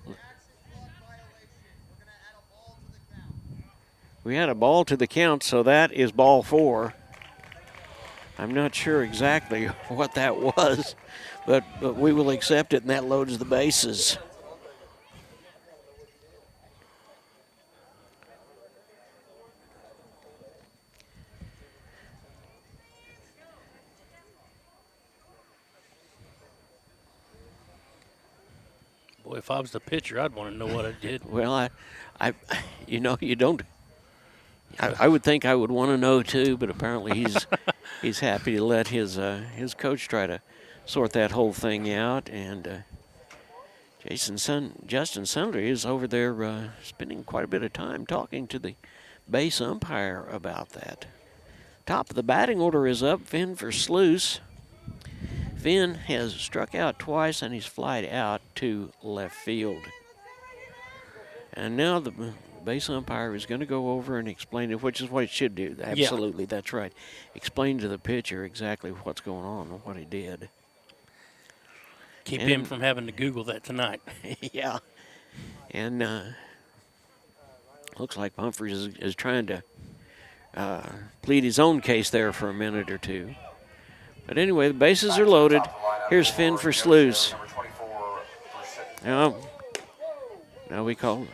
And we had a ball to the count, so that is ball 4. I'm not sure exactly what that was, but we will accept it, and that loads the bases. Boy, if I was the pitcher, I'd want to know what I did. Well, you know, you don't. I would think I would want to know too, but apparently he's happy to let his coach try to sort that whole thing out. And Justin Sundry is over there spending quite a bit of time talking to the base umpire about that. Top of the batting order is up. Finn for Sluice. Finn has struck out twice, and he's flied out to left field. And now the base umpire is going to go over and explain it, which is what he should do. Absolutely, yeah. That's right. Explain to the pitcher exactly what's going on and what he did. Keep him from having to Google that tonight. Yeah. And looks like Humphreys is trying to plead his own case there for a minute or two. But anyway, the bases are loaded. Here's Finn for Sluice. Now we call.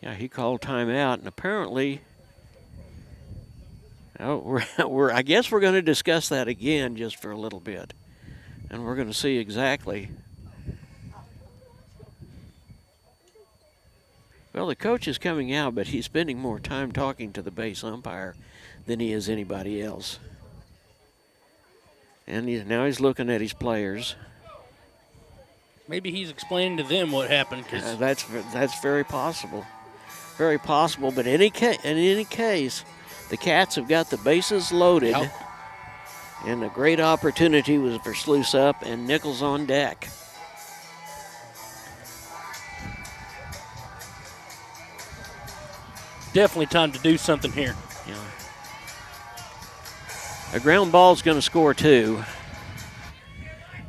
Yeah, he called timeout, and apparently, I guess we're going to discuss that again just for a little bit, and we're going to see exactly. Well, the coach is coming out, but he's spending more time talking to the base umpire than he is anybody else. And now he's looking at his players. Maybe he's explaining to them what happened. That's very possible. Very possible, but in any case, the Cats have got the bases loaded. Yep. And a great opportunity was for Sluice up and Nichols on deck. Definitely time to do something here. Yeah. A ground ball's going to score 2.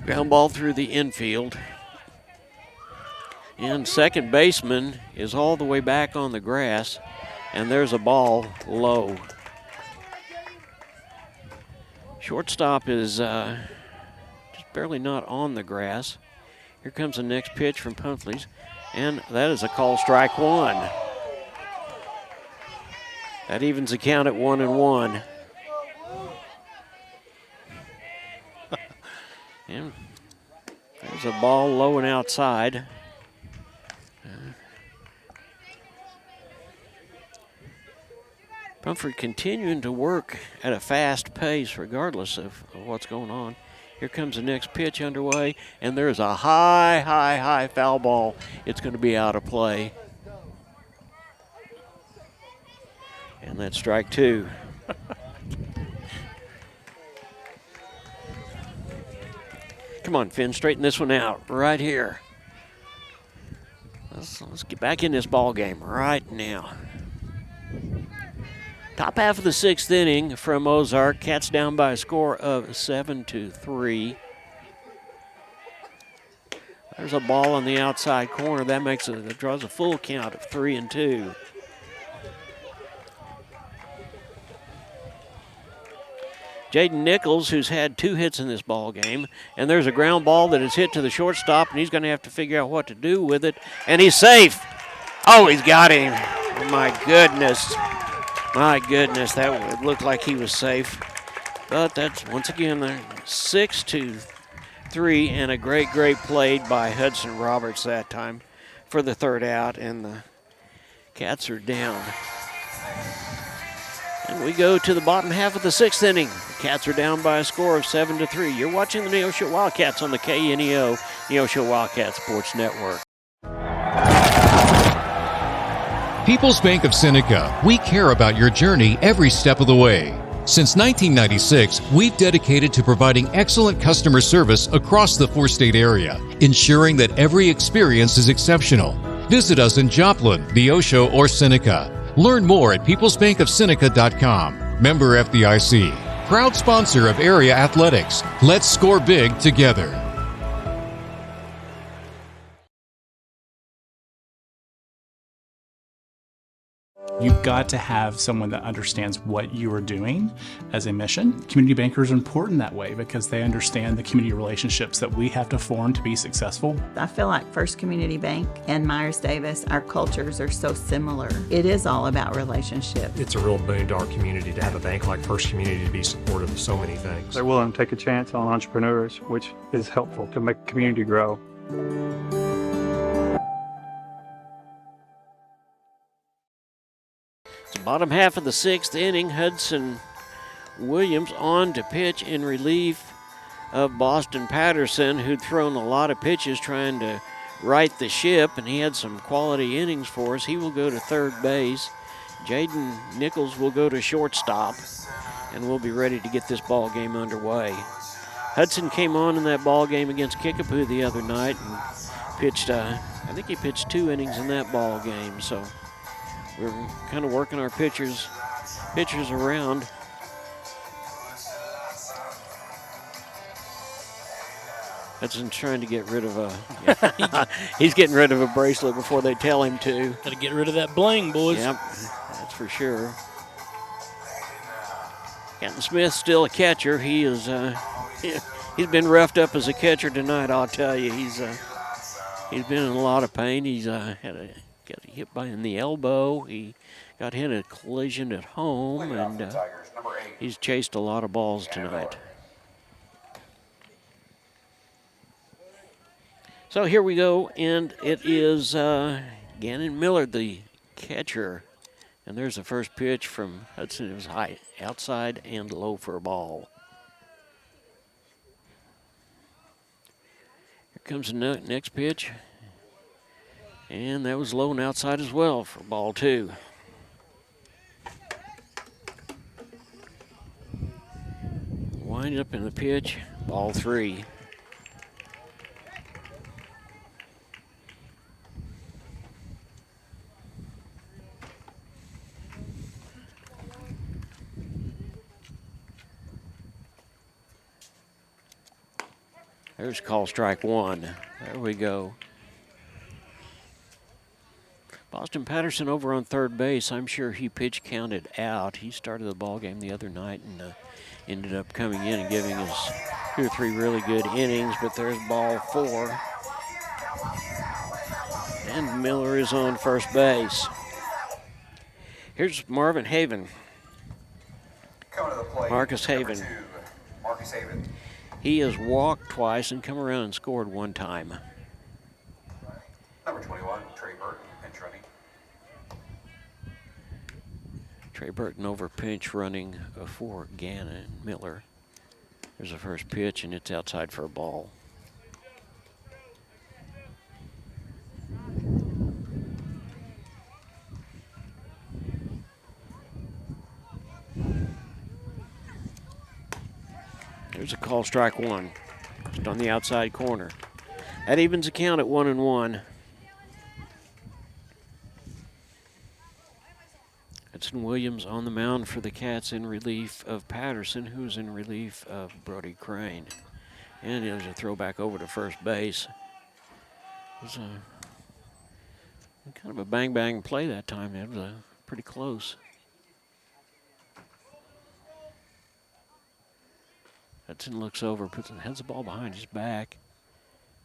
Ground ball through the infield. And second baseman is all the way back on the grass, and there's a ball low. Shortstop is just barely not on the grass. Here comes the next pitch from Pumphrey, and that is a call strike 1. That evens the count at 1-1. And there's a ball low and outside. Pumphrey continuing to work at a fast pace regardless of what's going on. Here comes the next pitch underway, and there's a high foul ball. It's going to be out of play. And that's strike 2. Come on, Finn, straighten this one out right here. Let's get back in this ball game right now. Top half of the 6th inning from Ozark. Cats down by a score of 7-3. There's a ball on the outside corner. That draws a full count of 3-2. Jaden Nichols, who's had 2 hits in this ball game, and there's a ground ball that is hit to the shortstop, and he's going to have to figure out what to do with it, and he's safe. Oh, he's got him. Oh, my goodness. My goodness, that looked like he was safe. But that's, once again, 6-3, and a great play by Hudson Roberts that time for the 3rd out, and the Cats are down. And we go to the bottom half of the 6th inning. The Cats are down by a score of 7-3. You're watching the Neosho Wildcats on the KNEO, Neosho Wildcat Sports Network. People's Bank of Seneca, we care about your journey every step of the way. Since 1996, we've dedicated to providing excellent customer service across the 4-state area, ensuring that every experience is exceptional. Visit us in Joplin, Neosho, or Seneca. Learn more at peoplesbankofseneca.com. Member FDIC. Proud sponsor of area athletics. Let's score big together. You've got to have someone that understands what you are doing as a mission. Community bankers are important that way because they understand the community relationships that we have to form to be successful. I feel like First Community Bank and Myers-Davis, our cultures are so similar. It is all about relationships. It's a real boon to our community to have a bank like First Community to be supportive of so many things. They're willing to take a chance on entrepreneurs, which is helpful to make the community grow. Bottom half of the 6th inning, Hudson Williams on to pitch in relief of Boston Patterson, who'd thrown a lot of pitches trying to right the ship, and he had some quality innings for us. He will go to 3rd base. Jaden Nichols will go to shortstop, and we'll be ready to get this ball game underway. Hudson came on in that ball game against Kickapoo the other night and pitched, I think he pitched 2 innings in that ball game, so we're kind of working our pitchers around. Hudson's trying to get rid of he's getting rid of a bracelet before they tell him to. Got to get rid of that bling, boys. Yep, that's for sure. Captain Smith still a catcher. He is he's been roughed up as a catcher tonight, I'll tell you. He's been in a lot of pain. He's had a hit in the elbow. He got hit in a collision at home, and he's chased a lot of balls tonight. So here we go, and it is Gannon Miller, the catcher. And there's the first pitch from Hudson. It was high, outside and low for a ball. Here comes the next pitch. And that was low and outside as well for ball 2. Wind up in the pitch, ball 3. There's call strike 1. There we go. Boston Patterson over on third base. I'm sure he pitch counted out. He started the ball game the other night and ended up coming in and giving us 2 or 3 really good innings, but there's ball 4. And Miller is on first base. Here's Marvin Haven. Coming to the plate, Marcus Haven. number 2, Marcus Haven. He has walked twice and come around and scored 1 time. Number 21, Trey Burton, pinch running. Trey Burton over pinch running for Gannon Miller. There's the first pitch, and it's outside for a ball. There's a call strike 1, just on the outside corner. That evens the count at 1-1. Hudson Williams on the mound for the Cats in relief of Patterson, who's in relief of Brody Crane. And there's a throwback over to first base. It was kind of a bang-bang play that time. It was pretty close. Hudson looks over, has the ball behind his back.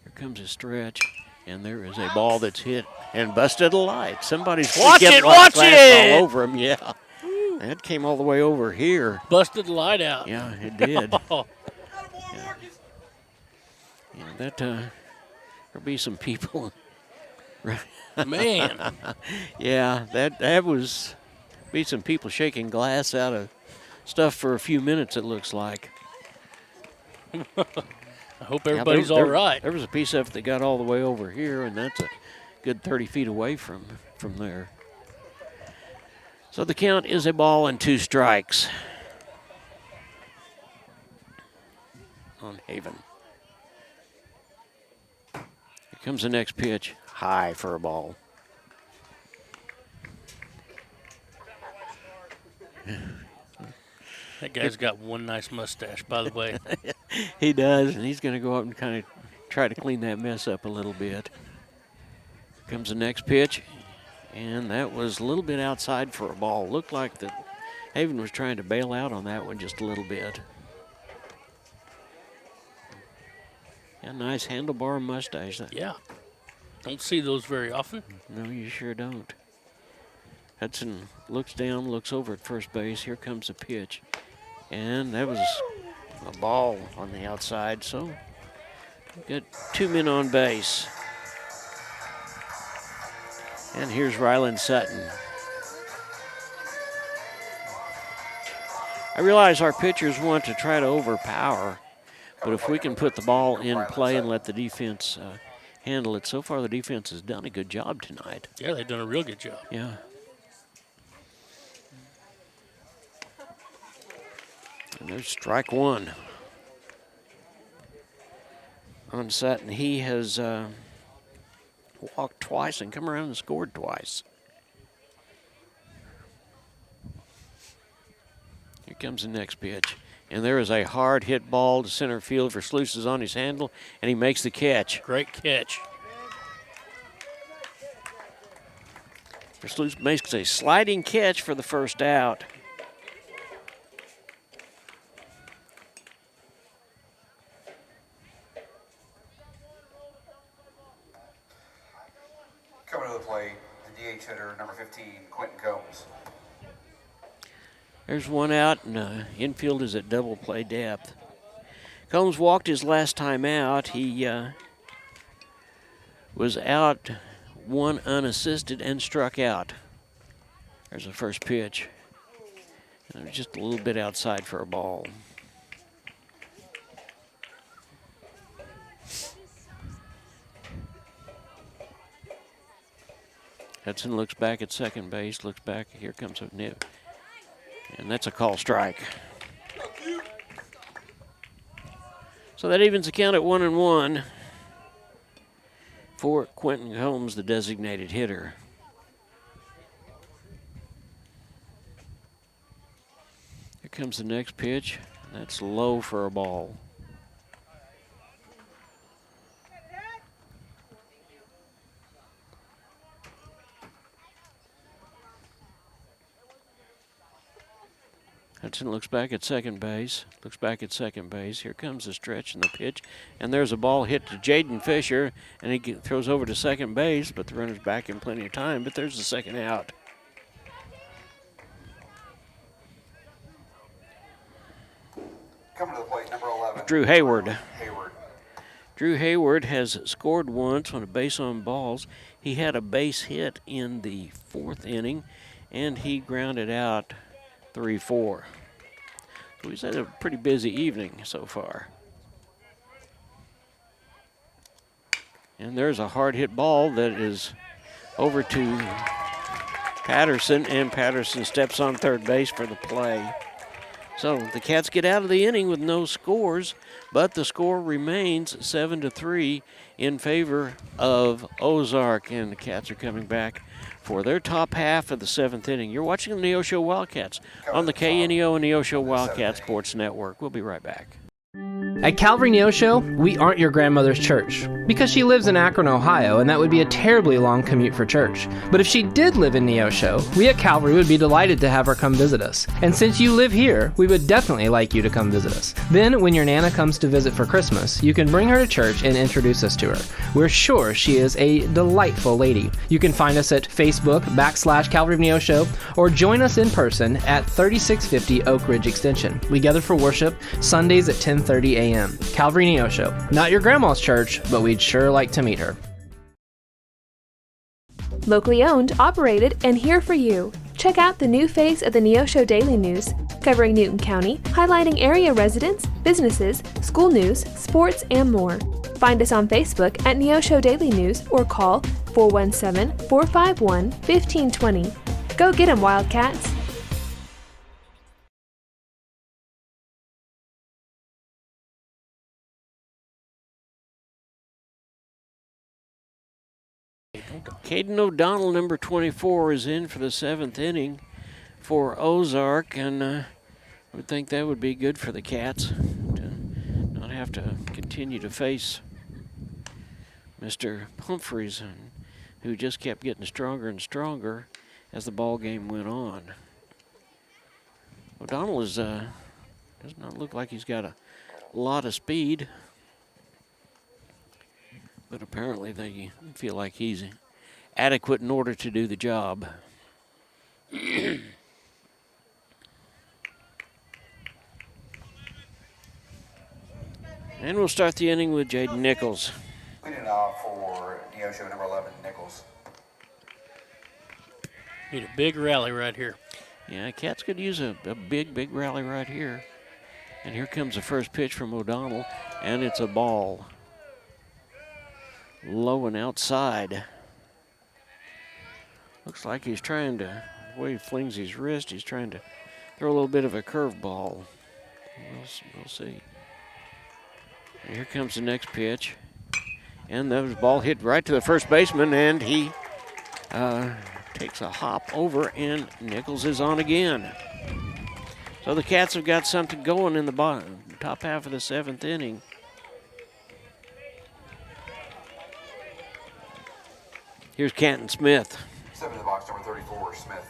Here comes his stretch, and there is a ball that's hit and busted a light. Somebody's watch getting it, watch glass it! all over him. Yeah, that came all the way over here. Busted the light out. Yeah, it did. Yeah, that there'll be some people. Man. Yeah, that was be some people shaking glass out of stuff for a few minutes. It looks like. I hope everybody's all right. There was a piece of it that got all the way over here, and that's a good 30 feet away from there. So the count is a ball and 2 strikes on Haven. Here comes the next pitch, high for a ball. That guy's got one nice mustache, by the way. He does, and he's going to go up and kind of try to clean that mess up a little bit. Here comes the next pitch, and that was a little bit outside for a ball. Looked like that Haven was trying to bail out on that one just a little bit. Yeah, nice handlebar mustache. Yeah. Don't see those very often. No, you sure don't. Hudson looks down, looks over at first base. Here comes the pitch. And that was a ball on the outside, so we've got 2 men on base. And here's Ryland Sutton. I realize our pitchers want to try to overpower, but if we can put the ball in play and let the defense handle it, so far the defense has done a good job tonight. Yeah, they've done a real good job. Yeah. And there's strike 1 on Sutton. He has walked twice and come around and scored twice. Here comes the next pitch. And there is a hard hit ball to center field. Versluis is on his handle, and he makes the catch. Great catch. Versluis makes a sliding catch for the first out. Coming to the plate, the DH hitter, number 15, Quentin Combs. There's one out, and infield is at double play depth. Combs walked his last time out. He was out one unassisted and struck out. There's the first pitch. And it was just a little bit outside for a ball. Hudson looks back at second base, looks back, here comes a nip. And that's a call strike. So that evens the count at 1-1 for Quentin Combs, the designated hitter. Here comes the next pitch. That's low for a ball. Hudson looks back at second base, Here comes the stretch and the pitch, and there's a ball hit to Jaden Fisher, and he throws over to second base, but the runner's back in plenty of time, but there's the second out. Coming to the plate, number 11. Drew Hayward. Drew Hayward has scored once on a base on balls. He had a base hit in the 4th inning, and he grounded out 3-4. So he's had a pretty busy evening so far. And there's a hard hit ball that is over to Patterson, and Patterson steps on third base for the play. So the Cats get out of the inning with no scores, but the score remains 7-3 in favor of Ozark, and the Cats are coming back for their top half of the 7th inning. You're watching the Neosho Wildcats on the KNEO and Neosho Wildcat Sports Network. We'll be right back. At Calvary Neosho, we aren't your grandmother's church, because she lives in Akron, Ohio, and that would be a terribly long commute for church. But if she did live in Neosho, we at Calvary would be delighted to have her come visit us. And since you live here, we would definitely like you to come visit us. Then, when your Nana comes to visit for Christmas, you can bring her to church and introduce us to her. We're sure she is a delightful lady. You can find us at Facebook/Calvary Neosho, or join us in person at 3650 Oak Ridge Extension. We gather for worship Sundays at 10:30 a.m. Calvary Neosho. Not your grandma's church, but we'd sure like to meet her. Locally owned, operated, and here for you. Check out the new face of the Neosho Daily News, covering Newton County, highlighting area residents, businesses, school news, sports, and more. Find us on Facebook at Neosho Daily News or call 417-451-1520. Go get 'em, Wildcats! Caden O'Donnell, number 24, is in for the 7th inning for Ozark, and I would think that would be good for the Cats to not have to continue to face Mr. Humphreys, who just kept getting stronger and stronger as the ball game went on. O'Donnell does not look like he's got a lot of speed, but apparently they feel like he's adequate in order to do the job. And we'll start the inning with Jaden Nichols. Leading off for Neosho, number 11, Nichols. Need a big rally right here. Yeah, Cats could use a big rally right here. And here comes the first pitch from O'Donnell, and it's a ball. Low and outside. Looks like he's trying to, the way he flings his wrist, he's trying to throw a little bit of a curveball. We'll see. And here comes the next pitch. And the ball hit right to the first baseman, and he takes a hop over, and Nichols is on again. So the Cats have got something going in the top half of the 7th inning. Here's Canton Smith. 7 in the box, number 34, Smith.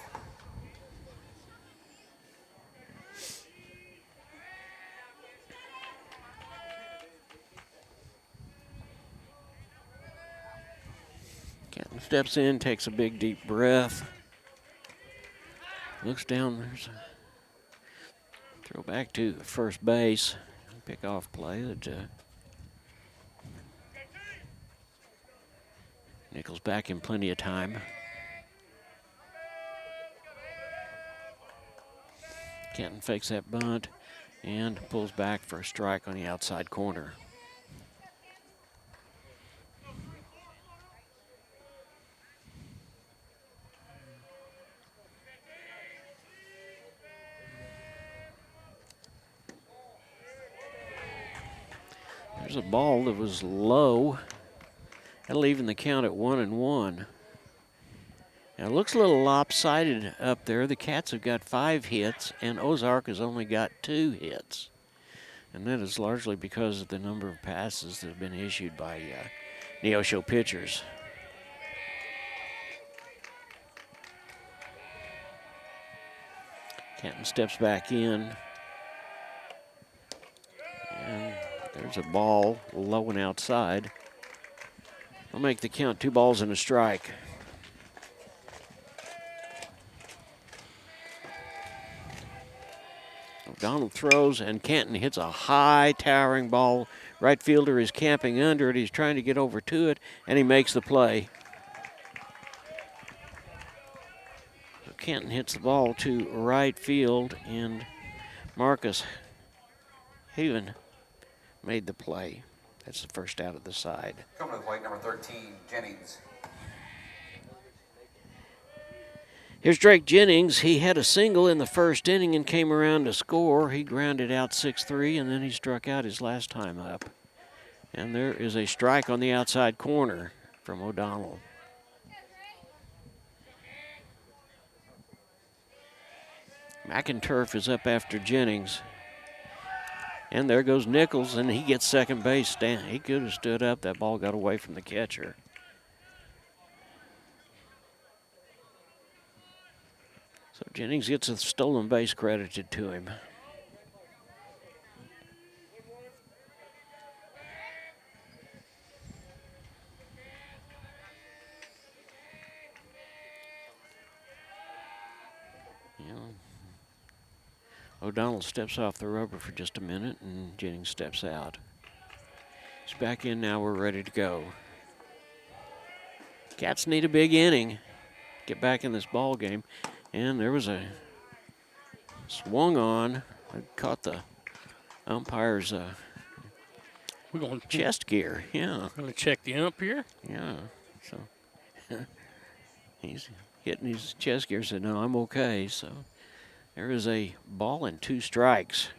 Canton Steps in, takes a big deep breath. Looks down, there's a throw back to first base. Pick off play that Nichols back in plenty of time. Kenton fakes that bunt and pulls back for a strike on the outside corner. There's a ball that was low. That'll even the count at 1-1. Now it looks a little lopsided up there. The Cats have got 5 hits, and Ozark has only got 2 hits. And that is largely because of the number of passes that have been issued by Neosho pitchers. Kenton steps back in. And there's a ball low and outside. I'll make the count 2 balls and a strike. O'Donnell throws, and Kenton hits a high towering ball. Right fielder is camping under it. He's trying to get over to it, and he makes the play. So Kenton hits the ball to right field, and Marcus Haven made the play. That's the first out of the side. Coming to the plate, number 13, Jennings. Here's Drake Jennings. He had a single in the first inning and came around to score. He grounded out 6-3, and then he struck out his last time up. And there is a strike on the outside corner from O'Donnell. McInturf is up after Jennings. And there goes Nichols, and he gets second base. He could have stood up. That ball got away from the catcher. So Jennings gets a stolen base credited to him. O'Donnell steps off the rubber for just a minute, and Jennings steps out. He's back in now. We're ready to go. Cats need a big inning. Get back in this ball game. And there was a swung on. It caught the umpire's We're going chest gear. Yeah. Going to check the ump here. Yeah. So he's hitting his chest gear. Said, "No, I'm okay." So there is a ball and 2 strikes.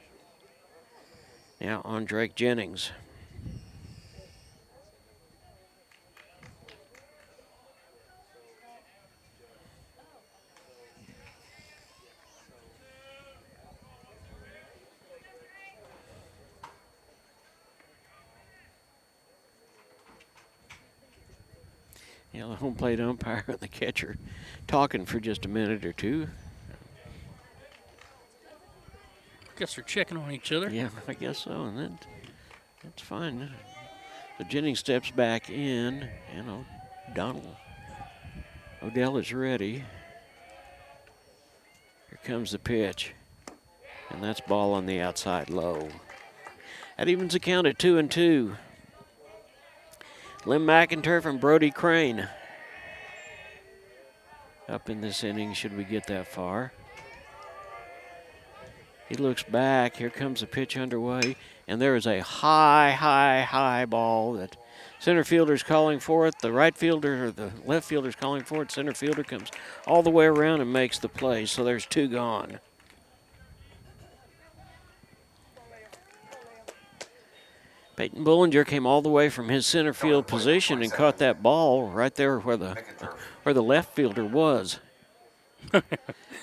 Now on Drake Jennings. You know, the home plate umpire and the catcher talking for just a minute or two. I guess they're checking on each other. Yeah, I guess so, and that's fine. So Jennings steps back in, and Odell is ready. Here comes the pitch, and that's ball on the outside low. That evens the count at 2-2. Lim McInturf and Brody Crane up in this inning, should we get that far. He looks back. Here comes the pitch underway, and there is a high ball that center fielder's calling for it. The right fielder or the left fielder's calling for it. Center fielder comes all the way around and makes the play, so there's 2 gone. Peyton Bullinger came all the way from his center field position and caught that ball right there where the left fielder was.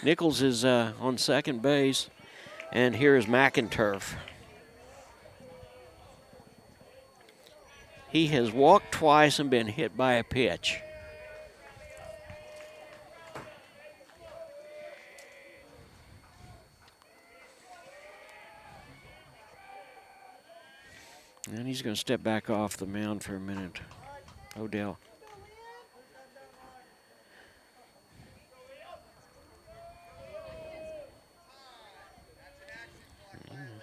Nichols is on second base, and here is McInturf. He has walked twice and been hit by a pitch. And he's going to step back off the mound for a minute. Odell.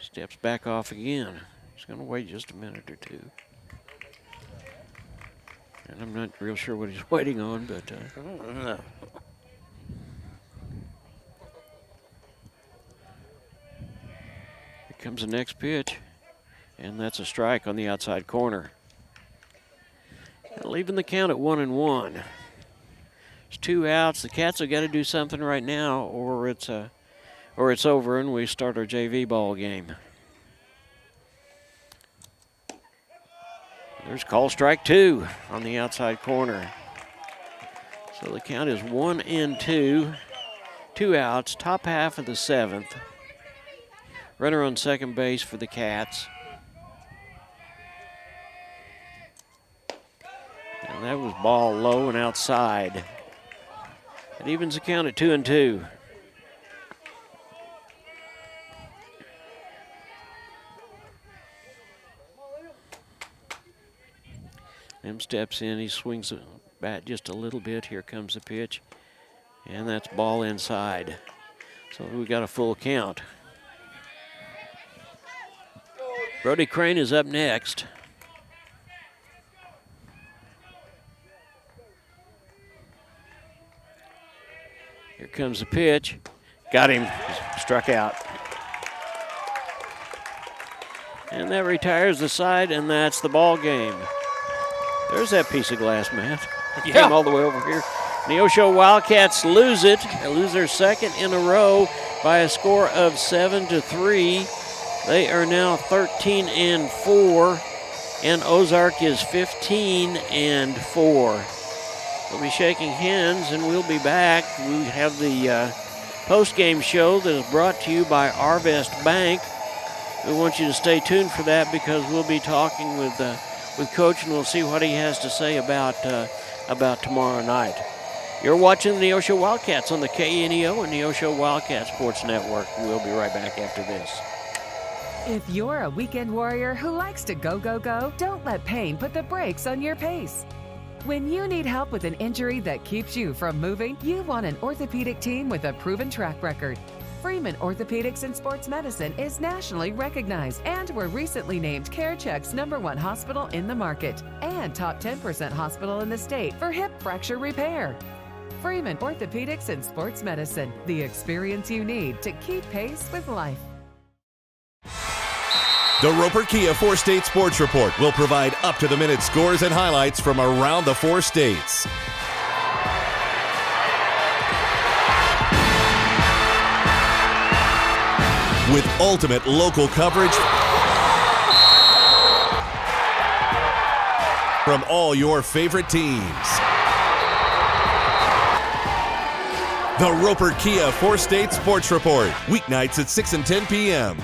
Steps back off again. He's going to wait just a minute or two. And I'm not real sure what he's waiting on, but No. here comes the next pitch. And that's a strike on the outside corner. Leaving the count at 1-1. There's 2 outs. The Cats have got to do something right now, or it's over and we start our JV ball game. There's call strike 2 on the outside corner. So the count is 1-2. 2 outs, top half of the 7th. Runner on second base for the Cats. And that was ball low and outside. It evens the count at 2-2. Lim steps in, he swings the bat just a little bit. Here comes the pitch. And that's ball inside. So we got a full count. Brody Crane is up next. Here comes the pitch. Got him. Struck out. And that retires the side, and that's the ball game. There's that piece of glass, Matt. It came all the way over here. Neosho Wildcats lose it. They lose their second in a row by a score of 7-3. They are now 13-4, and Ozark is 15-4. We'll be shaking hands, and we'll be back. We have the post-game show that is brought to you by Arvest Bank. We want you to stay tuned for that because we'll be talking with Coach, and we'll see what he has to say about tomorrow night. You're watching the Neosho Wildcats on the KNEO and Neosho Wildcat Sports Network. We'll be right back after this. If you're a weekend warrior who likes to go, go, go, don't let pain put the brakes on your pace. When you need help with an injury that keeps you from moving, you want an orthopedic team with a proven track record. Freeman Orthopedics and Sports Medicine is nationally recognized, and were recently named CareCheck's #1 hospital in the market and top 10% hospital in the state for hip fracture repair. Freeman Orthopedics and Sports Medicine, the experience you need to keep pace with life. The Roper Kia 4-State Sports Report will provide up-to-the-minute scores and highlights from around the 4 states. With ultimate local coverage from all your favorite teams. The Roper Kia 4-State Sports Report, weeknights at 6 and 10 p.m.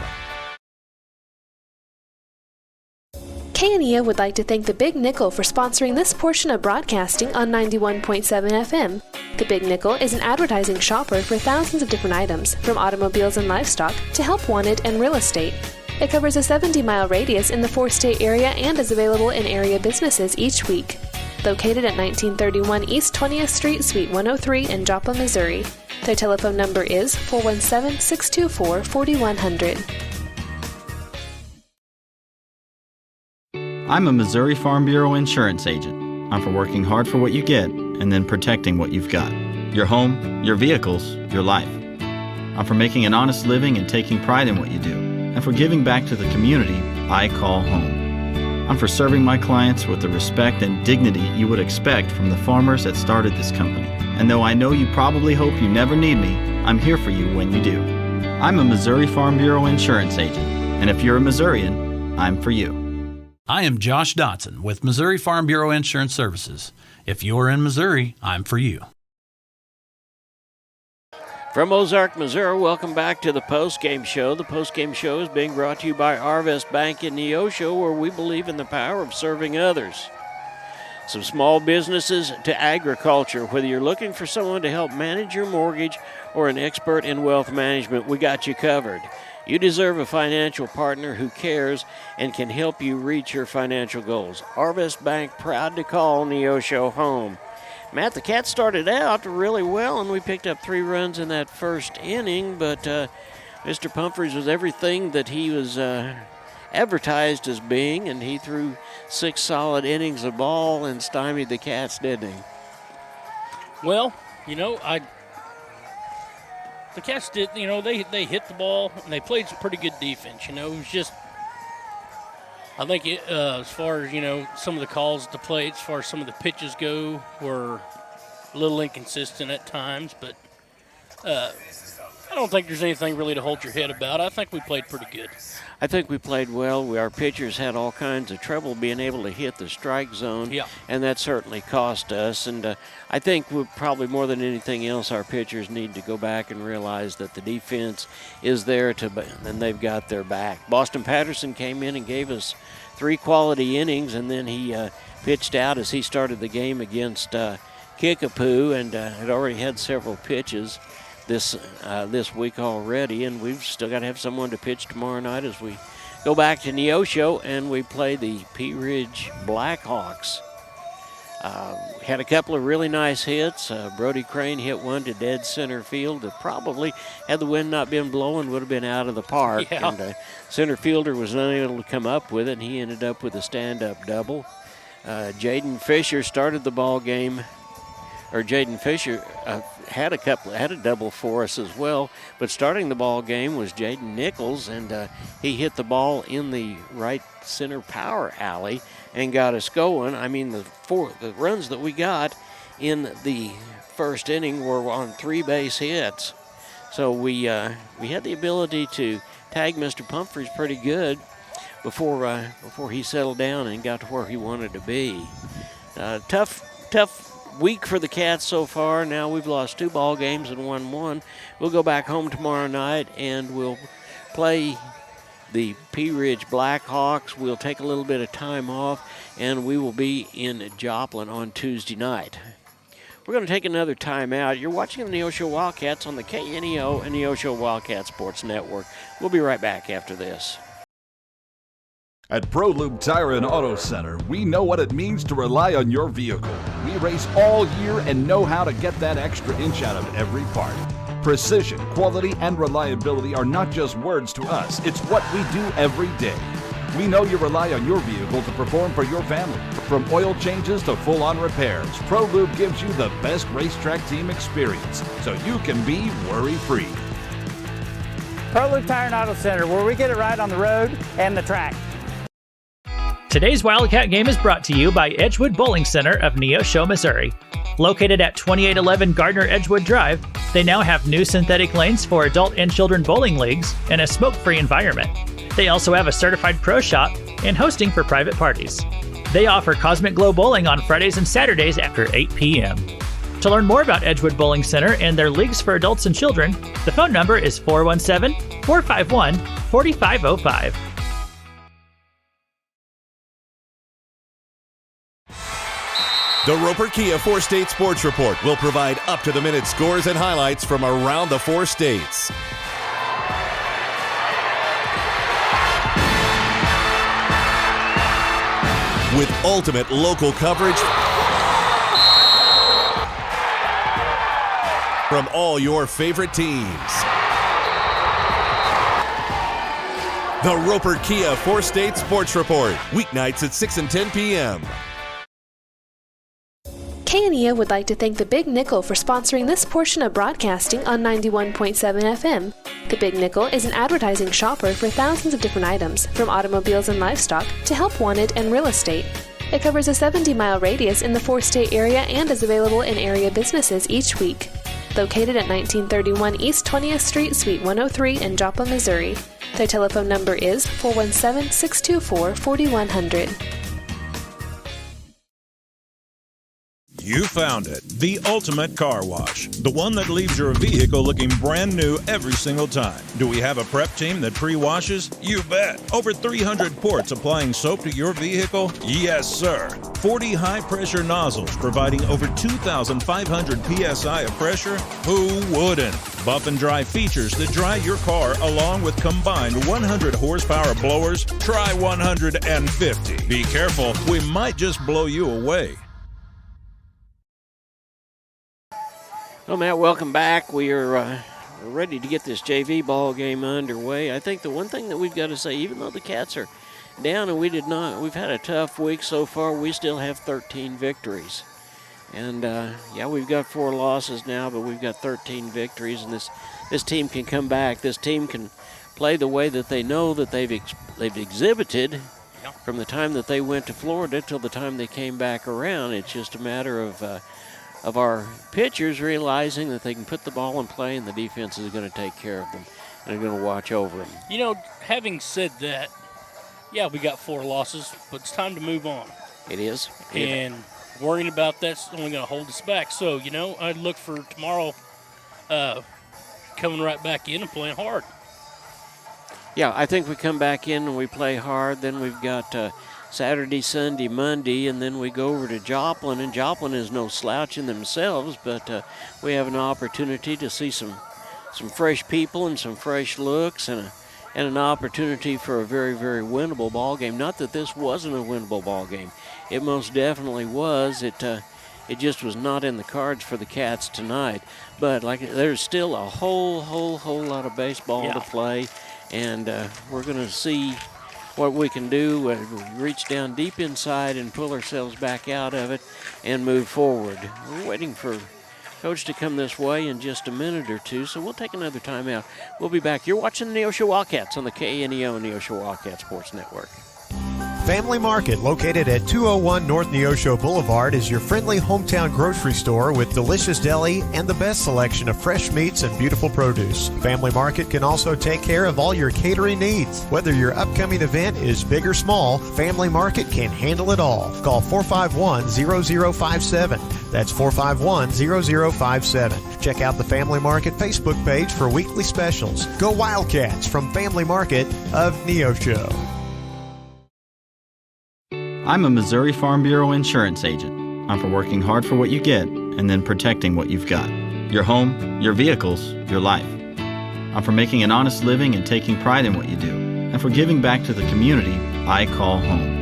KNEO would like to thank the Big Nickel for sponsoring this portion of broadcasting on 91.7 FM. The Big Nickel is an advertising shopper for thousands of different items, from automobiles and livestock to help wanted and real estate. It covers a 70-mile radius in the 4-state area and is available in area businesses each week. Located at 1931 East 20th Street, Suite 103 in Joplin, Missouri. Their telephone number is 417-624-4100. I'm a Missouri Farm Bureau insurance agent. I'm for working hard for what you get and then protecting what you've got. Your home, your vehicles, your life. I'm for making an honest living and taking pride in what you do, and for giving back to the community I call home. I'm for serving my clients with the respect and dignity you would expect from the farmers that started this company. And though I know you probably hope you never need me, I'm here for you when you do. I'm a Missouri Farm Bureau insurance agent, and if you're a Missourian, I'm for you. I am Josh Dotson with Missouri Farm Bureau Insurance Services. If you're in Missouri, I'm for you. From Ozark, Missouri, welcome back to the post-game show. The post-game show is being brought to you by Arvest Bank in Neosho, where we believe in the power of serving others. Some small businesses to agriculture. Whether you're looking for someone to help manage your mortgage or an expert in wealth management, we got you covered. You deserve a financial partner who cares and can help you reach your financial goals. Arvest Bank, proud to call Neosho home. Matt, the Cats started out really well, and we picked up 3 runs in that first inning, but Mr. Pumphrey was everything that he was advertised as being, and he threw 6 solid innings of ball and stymied the Cats, didn't he? Well, the Cats did, they hit the ball and they played some pretty good defense. It was just, I think as far as, some of the calls at the plate, as far as some of the pitches go, were a little inconsistent at times, but I don't think there's anything really to hold your head about. I think we played pretty good. I think we played well. Our pitchers had all kinds of trouble being able to hit the strike zone, and that certainly cost us. And I think probably more than anything else, our pitchers need to go back and realize that the defense is there and they've got their back. Boston Patterson came in and gave us 3 quality innings, and then he pitched out as he started the game against Kickapoo, and had already had several pitches this week already, and we've still got to have someone to pitch tomorrow night as we go back to Neosho and we play the Pea Ridge Blackhawks. Had a couple of really nice hits. Brody Crane hit one to dead center field that probably, had the wind not been blowing, would have been out of the park. Yeah. And center fielder was unable to come up with it, and he ended up with a stand-up double. Jaden Fisher started the ball game. Jaden Fisher had a double for us as well, but starting the ball game was Jaden Nichols, and he hit the ball in the right center power alley and got us going. I mean, the runs that we got in the first inning were on 3 base hits, so we had the ability to tag Mr. Pumphrey pretty good before he settled down and got to where he wanted to be. Tough week for the Cats so far. Now we've lost 2 ball games and won 1. We'll go back home tomorrow night and we'll play the Pea Ridge Blackhawks. We'll take a little bit of time off, and we will be in Joplin on Tuesday night. We're going to take another time out. You're watching the Neosho Wildcats on the KNEO and Neosho Wildcat Sports Network. We'll be right back after this. At ProLube Tire and Auto Center, we know what it means to rely on your vehicle. We race all year and know how to get that extra inch out of every part. Precision, quality, and reliability are not just words to us. It's what we do every day. We know you rely on your vehicle to perform for your family. From oil changes to full-on repairs, ProLube gives you the best racetrack team experience so you can be worry-free. ProLube Tire and Auto Center, where we get it right on the road and the track. Today's Wildcat game is brought to you by Edgewood Bowling Center of Neosho, Missouri. Located at 2811 Gardner Edgewood Drive, they now have new synthetic lanes for adult and children bowling leagues and a smoke-free environment. They also have a certified pro shop and hosting for private parties. They offer Cosmic Glow Bowling on Fridays and Saturdays after 8 p.m. To learn more about Edgewood Bowling Center and their leagues for adults and children, the phone number is 417-451-4505. The Roper Kia 4-State Sports Report will provide up-to-the-minute scores and highlights from around the 4 states. With ultimate local coverage from all your favorite teams. The Roper Kia 4-State Sports Report, weeknights at 6 and 10 p.m. KNEO would like to thank the Big Nickel for sponsoring this portion of broadcasting on 91.7 FM. The Big Nickel is an advertising shopper for thousands of different items, from automobiles and livestock to help wanted and real estate. It covers a 70-mile radius in the 4-state area and is available in area businesses each week. Located at 1931 East 20th Street, Suite 103 in Joplin, Missouri. Their telephone number is 417-624-4100. You found it, the ultimate car wash, the one that leaves your vehicle looking brand new every single time. Do we have a prep team that pre-washes? You bet. Over 300 ports applying soap to your vehicle? Yes, sir. 40 high-pressure nozzles providing over 2,500 psi of pressure? Who wouldn't? Buff and dry features that dry your car along with combined 100 horsepower blowers? Try 150. Be careful, we might just blow you away. Well, Matt, welcome back. We're we're ready to get this JV ball game underway. I think the one thing that we've got to say, even though the Cats are down and we've had a tough week so far, we still have 13 victories. And yeah, we've got 4 losses now, but we've got 13 victories, and this team can come back. This team can play the way that they know that they've exhibited from the time that they went to Florida till the time they came back around. It's just a matter of our pitchers realizing that they can put the ball in play, and the defense is going to take care of them and are going to watch over them. You know, having said that, yeah, we got 4 losses, but it's time to move on. It is. And worrying about that's only going to hold us back. So, you know, I'd look for tomorrow coming right back in and playing hard. Yeah, I think we come back in and we play hard. Then we've got Saturday, Sunday, Monday, and then we go over to Joplin. And Joplin is no slouch in themselves, but we have an opportunity to see some fresh people and some fresh looks and an opportunity for a very, very winnable ball game. Not that this wasn't a winnable ball game. It most definitely was. It just was not in the cards for the Cats tonight. But there's still a whole lot of baseball to play, and we're going to see what we can do. Reach down deep inside and pull ourselves back out of it and move forward. We're waiting for Coach to come this way in just a minute or two, so we'll take another time out. We'll be back. You're watching the Neosho Wildcats on the KNEO Neosho Wildcat Sports Network. Family Market, located at 201 North Neosho Boulevard, is your friendly hometown grocery store with delicious deli and the best selection of fresh meats and beautiful produce. Family Market can also take care of all your catering needs. Whether your upcoming event is big or small, Family Market can handle it all. Call 451-0057. That's 451-0057. Check out the Family Market Facebook page for weekly specials. Go Wildcats from Family Market of Neosho. I'm a Missouri Farm Bureau insurance agent. I'm for working hard for what you get and then protecting what you've got. Your home, your vehicles, your life. I'm for making an honest living and taking pride in what you do, and for giving back to the community I call home.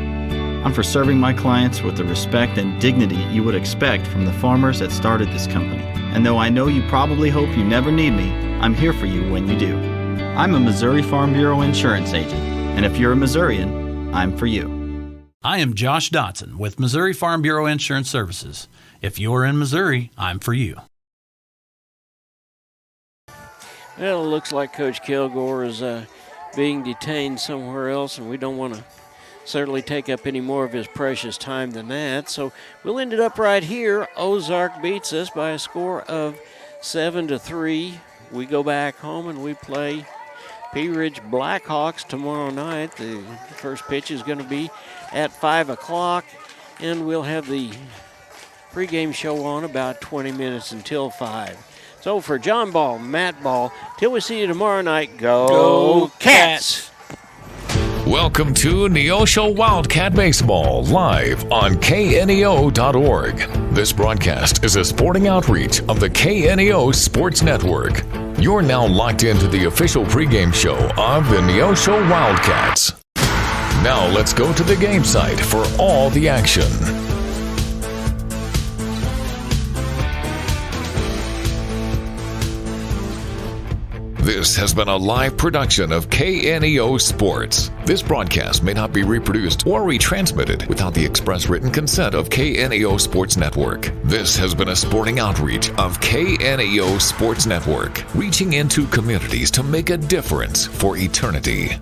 I'm for serving my clients with the respect and dignity you would expect from the farmers that started this company. And though I know you probably hope you never need me, I'm here for you when you do. I'm a Missouri Farm Bureau insurance agent, and if you're a Missourian, I'm for you. I am Josh Dotson with Missouri Farm Bureau Insurance Services. If you're in Missouri, I'm for you. Well, it looks like Coach Kilgore is being detained somewhere else, and we don't want to certainly take up any more of his precious time than that. So we'll end it up right here. Ozark beats us by a score of 7-3. We go back home and we play Pea Ridge Blackhawks tomorrow night. The first pitch is going to be at 5 o'clock, and we'll have the pregame show on about 20 minutes until 5. So for John Ball, Matt Ball, till we see you tomorrow night, go Cats! Welcome to Neosho Wildcat Baseball, live on KNEO.org. This broadcast is a sporting outreach of the KNEO Sports Network. You're now locked into the official pregame show of the Neosho Wildcats. Now let's go to the game site for all the action. This has been a live production of KNEO Sports. This broadcast may not be reproduced or retransmitted without the express written consent of KNEO Sports Network. This has been a sporting outreach of KNEO Sports Network, reaching into communities to make a difference for eternity.